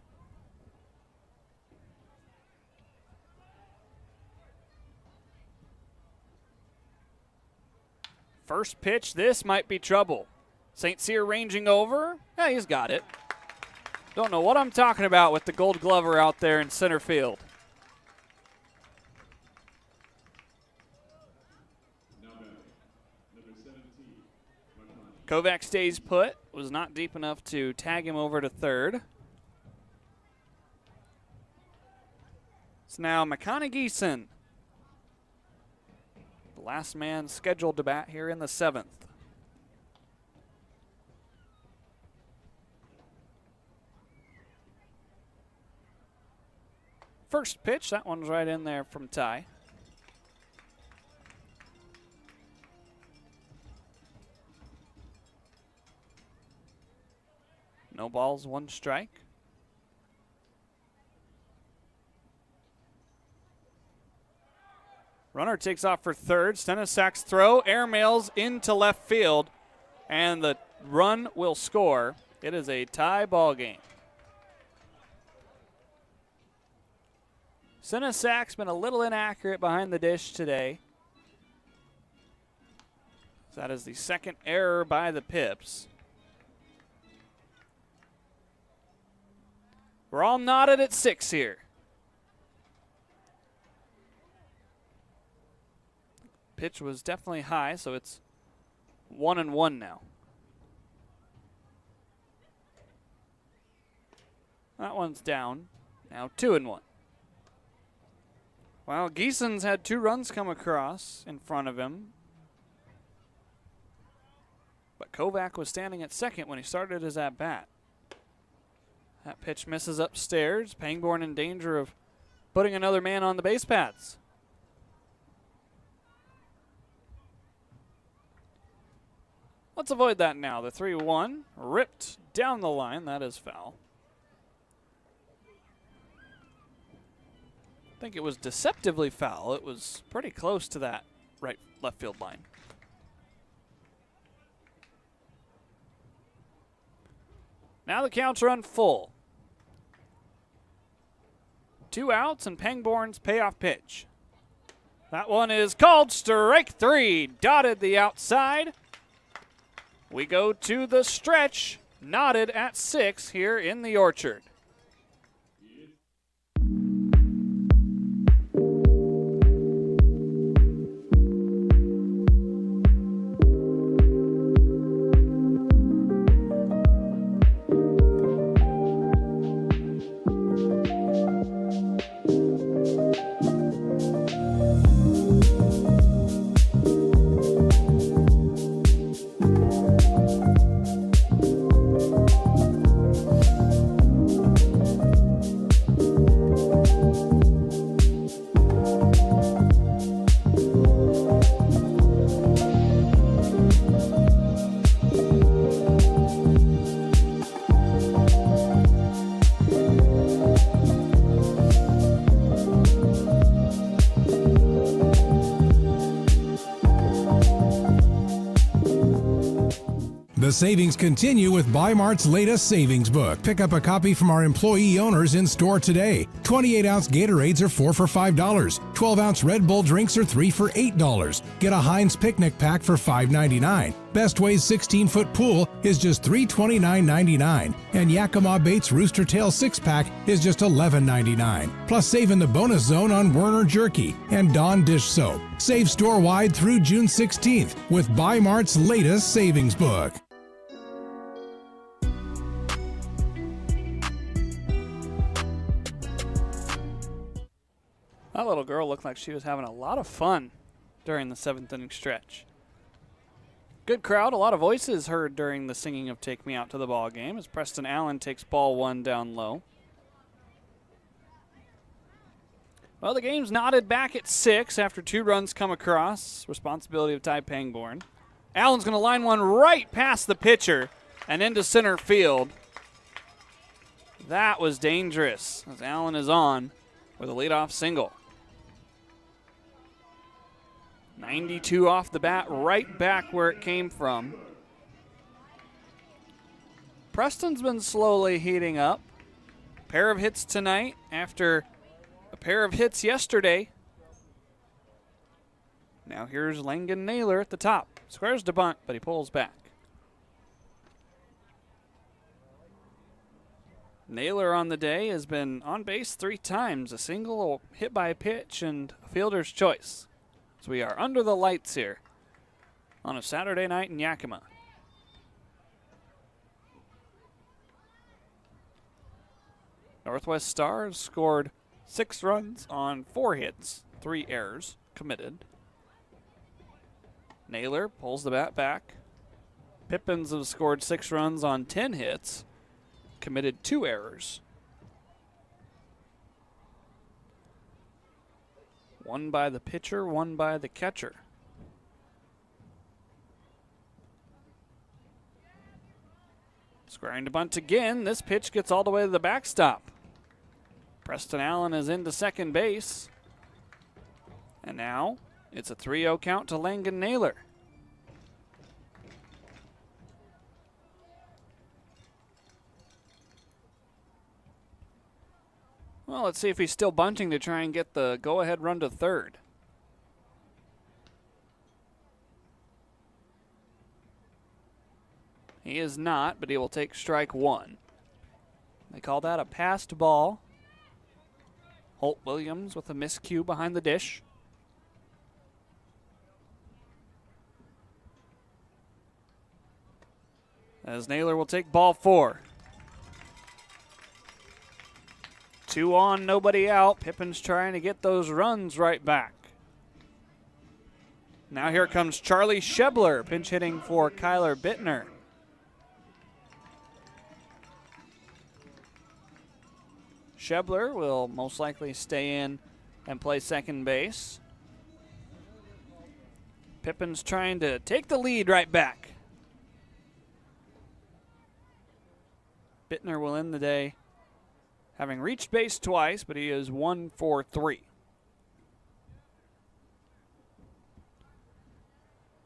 C: First pitch, this might be trouble. St. Cyr ranging over. Yeah, he's got it. Don't know what I'm talking about with the Gold Glover out there in center field.
G: Now batting, number 17,
C: Kovac stays put. Was not deep enough to tag him over to third. It's now McConaughey-Geeson. The last man scheduled to bat here in the 7th. First pitch, that one's right in there from Ty. No balls, 1 strike. Runner takes off for third. Stenisak's throw airmails into left field, and the run will score. It is a tie ball game. Stenisak's been a little inaccurate behind the dish today. That is the second error by the Pips. We're all knotted at 6 here. Pitch was definitely high, so it's 1-1 now. That one's down. Now 2-1. Well, Geeson's had 2 runs come across in front of him. But Kovac was standing at second when he started his at-bat. That pitch misses upstairs. Pangborn in danger of putting another man on the base paths. Let's avoid that now. The 3-1 ripped down the line. That is foul. I think it was deceptively foul. It was pretty close to that left field line. Now the count's run full. 2 outs and Pangborn's payoff pitch. That one is called strike 3. Dotted the outside. We go to the stretch. Knotted at 6 here in the Orchard.
H: The savings continue with Bi-Mart's latest savings book. Pick up a copy from our employee owners in store today. 28-ounce Gatorades are 4 for $5. 12-ounce Red Bull drinks are 3 for $8. Get a Heinz picnic pack for $5.99. Best Way's 16-foot pool is just $329.99. And Yakima Bates Rooster Tail 6-pack is just $11.99. Plus save in the bonus zone on Werner Jerky and Dawn Dish Soap. Save store-wide through June 16th with Bi-Mart's latest savings book.
B: That little girl looked like she was having a lot of fun during the 7th inning stretch. Good crowd, a lot of voices heard during the singing of Take Me Out to the Ball Game as Preston Allen takes ball 1 down low. Well, the game's knotted back at 6 after 2 runs come across. Responsibility of Ty Pangborn. Allen's going to line one right past the pitcher and into center field. That was dangerous as Allen is on with a leadoff single. 92 off the bat, right back where it came from. Preston's been slowly heating up. Pair of hits tonight after a pair of hits yesterday. Now here's Langan Naylor at the top. Squares to bunt, but he pulls back. Naylor on the day has been on base 3 times, a single, a hit by a pitch, and a fielder's choice. So we are under the lights here on a Saturday night in Yakima. Northwest Star scored 6 runs on 4 hits, 3 errors committed. Naylor pulls the bat back. Pippins have scored 6 runs on 10 hits, committed 2 errors. 1 by the pitcher, 1 by the catcher. Squaring to bunt again. This pitch gets all the way to the backstop. Preston Allen is into second base. And now it's a 3-0 count to Langan Naylor. Well, let's see if he's still bunting to try and get the go-ahead run to third. He is not, but he will take strike 1. They call that a passed ball. Holt Williams with a miscue behind the dish. As Naylor will take ball 4. 2 on, nobody out. Pippins trying to get those runs right back. Now here comes Charlie Shebler, pinch hitting for Kyler Bittner. Shebler will most likely stay in and play second base. Pippins trying to take the lead right back. Bittner will end the day having reached base twice, but he is 1 for 3.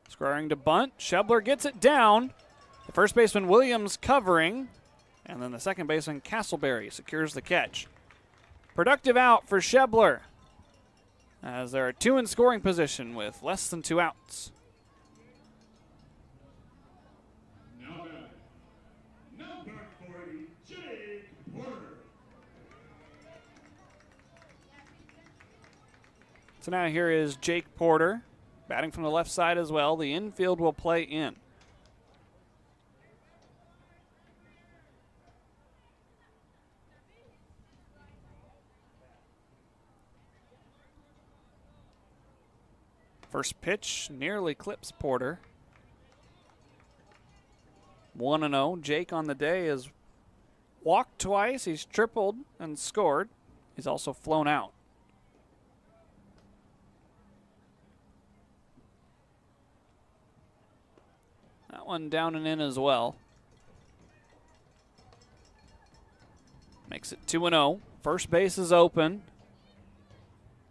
B: Squaring to bunt. Shebler gets it down. The first baseman Williams covering. And then the second baseman Castleberry secures the catch. Productive out for Shebler, as there are 2 in scoring position with less than 2 outs.
G: Number 40, Jake Porter.
B: So now here is Jake Porter, batting from the left side as well. The infield will play in. First pitch nearly clips Porter. 1-0. Jake on the day has walked twice. He's tripled and scored. He's also flown out. That one down and in as well. Makes it 2-0. First base is open.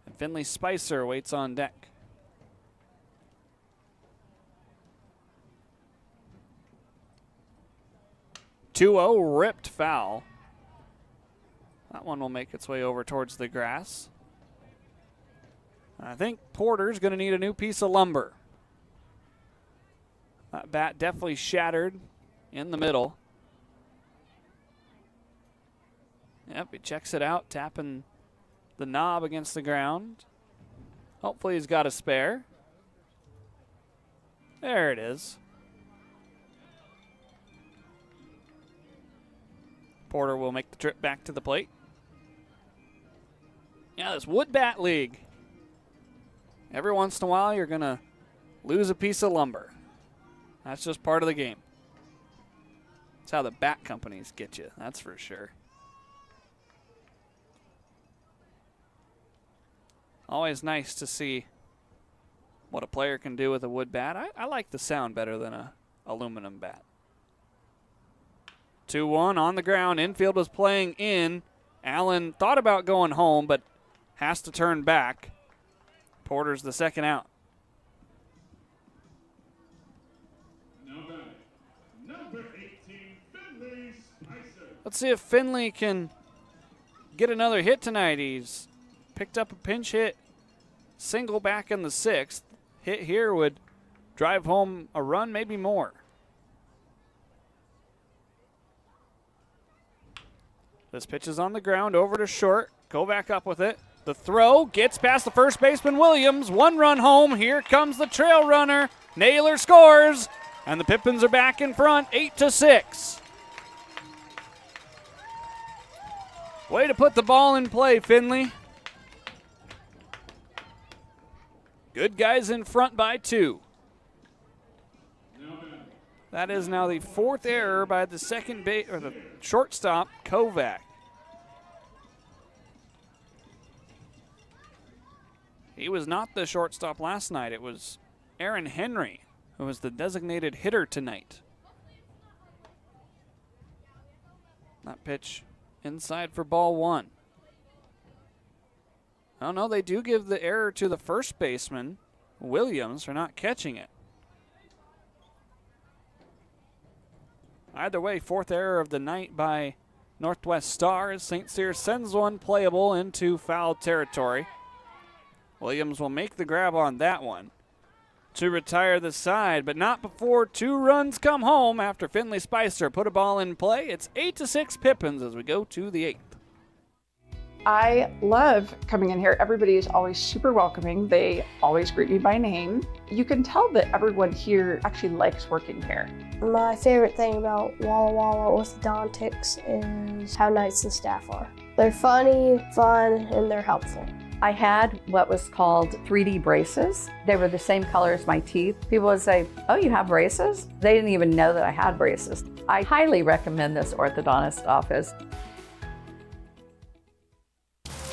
B: And Finley Spicer waits on deck.
C: 2-0 ripped foul. That one will make its way over towards the grass. I think Porter's going to need a new piece of lumber. That bat definitely shattered in the middle. Yep, he checks it out, tapping the knob against the ground. Hopefully he's got a spare. There it is. Porter will make the trip back to the plate. Yeah, this wood bat league. Every once in a while, you're going to lose a piece of lumber. That's just part of the game. That's how the bat companies get you, that's for sure. Always nice to see what a player can do with a wood bat. I like the sound better than a aluminum bat. 2-1 on the ground. Infield was playing in. Allen thought about going home, but has to turn back. Porter's the second out.
G: Number 18, Finley Spicer.
C: Let's see if Finley can get another hit tonight. He's picked up a pinch hit, single back in the sixth. Hit here would drive home a run, maybe more. This pitch is on the ground, over to short. Go back up with it. The throw gets past the first baseman, Williams. One run home. Here comes the trail runner. Naylor scores, and the Pippins are back in front, 8-6. Way to put the ball in play, Finley. Good guys in front by 2. That is now the fourth error by the the shortstop, Kovac. He was not the shortstop last night. It was Aaron Henry who was the designated hitter tonight. That pitch inside for ball 1. Oh no, they do give the error to the first baseman, Williams, for not catching it. Either way, fourth error of the night by Northwest Star as St. Cyr sends one playable into foul territory. Williams will make the grab on that one to retire the side, but not before 2 runs come home after Finley Spicer put a ball in play. It's 8-6 Pippins as we go to the 8th.
I: I love coming in here. Everybody is always super welcoming. They always greet me by name. You can tell that everyone here actually likes working here.
J: My favorite thing about Walla Walla Orthodontics is how nice the staff are. They're funny, fun, and they're helpful.
K: I had what was called 3D braces. They were the same color as my teeth. People would say, oh, you have braces? They didn't even know that I had braces. I highly recommend this orthodontist office.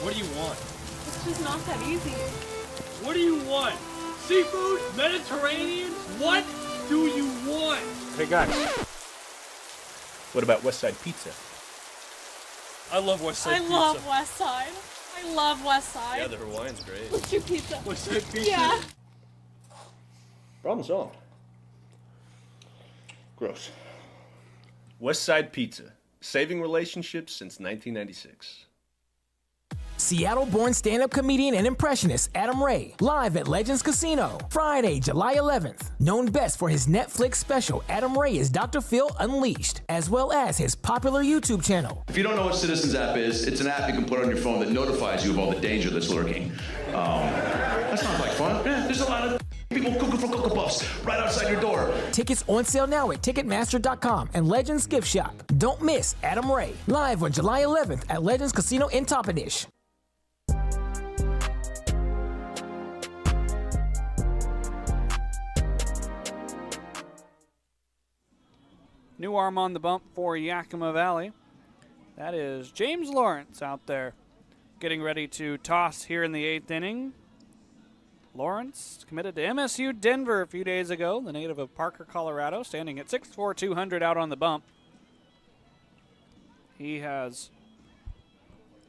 L: What do you want?
E: It's just not that easy.
L: What do you want? Seafood? Mediterranean? What do you want?
M: Hey guys, what about West Side Pizza?
L: I love West Side Pizza.
E: I love West Side. I love West Side.
M: Yeah, the Hawaiian's great.
E: What's your pizza?
L: West Side Pizza?
E: Yeah.
M: Problem solved. Gross. West Side Pizza, saving relationships since 1996.
N: Seattle-born stand-up comedian and impressionist Adam Ray, live at Legends Casino, Friday, July 11th. Known best for his Netflix special, Adam Ray is Dr. Phil Unleashed, as well as his popular YouTube channel.
O: If you don't know what Citizens app is, it's an app you can put on your phone that notifies you of all the danger that's lurking. That sounds like fun. Yeah, there's a lot of people cooking for Cocoa Puffs right outside your door.
N: Tickets on sale now at Ticketmaster.com and Legends Gift Shop. Don't miss Adam Ray, live on July 11th at Legends Casino in Toppenish.
C: New arm on the bump for Yakima Valley. That is James Lawrence out there getting ready to toss here in the 8th inning. Lawrence committed to MSU Denver a few days ago, the native of Parker, Colorado, standing at 6'4", 200 out on the bump. He has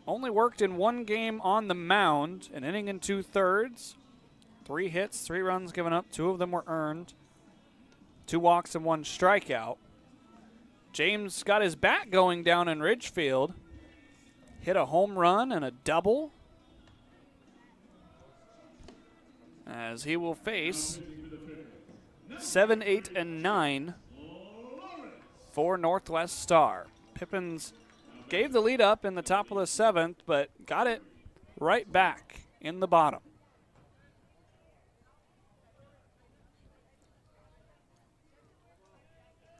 C: only worked in 1 game on the mound, an inning and 2/3. 3 hits, 3 runs given up, 2 of them were earned. 2 walks and 1 strikeout. James got his bat going down in Ridgefield. Hit a home run and a double. As he will face 7, 8, and 9 for Northwest Star. Pippins gave the lead up in the top of the 7th, but got it right back in the bottom.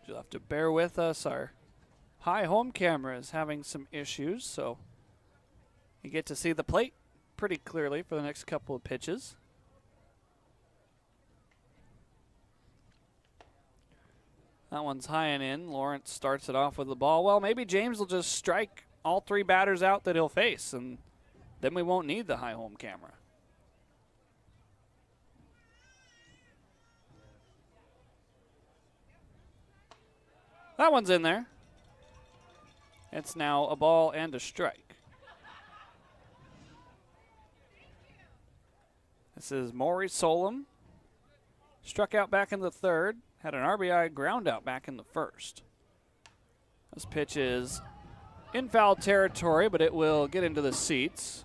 C: You'll have to bear with us. Our high home camera is having some issues, so you get to see the plate pretty clearly for the next couple of pitches. That one's high and in. Lawrence starts it off with the ball. Well, maybe James will just strike all 3 batters out that he'll face, and then we won't need the high home camera. That one's in there. It's now a ball and a strike. This is Maury Solom. Struck out back in the 3rd. Had an RBI ground out back in the 1st. This pitch is in foul territory, but it will get into the seats.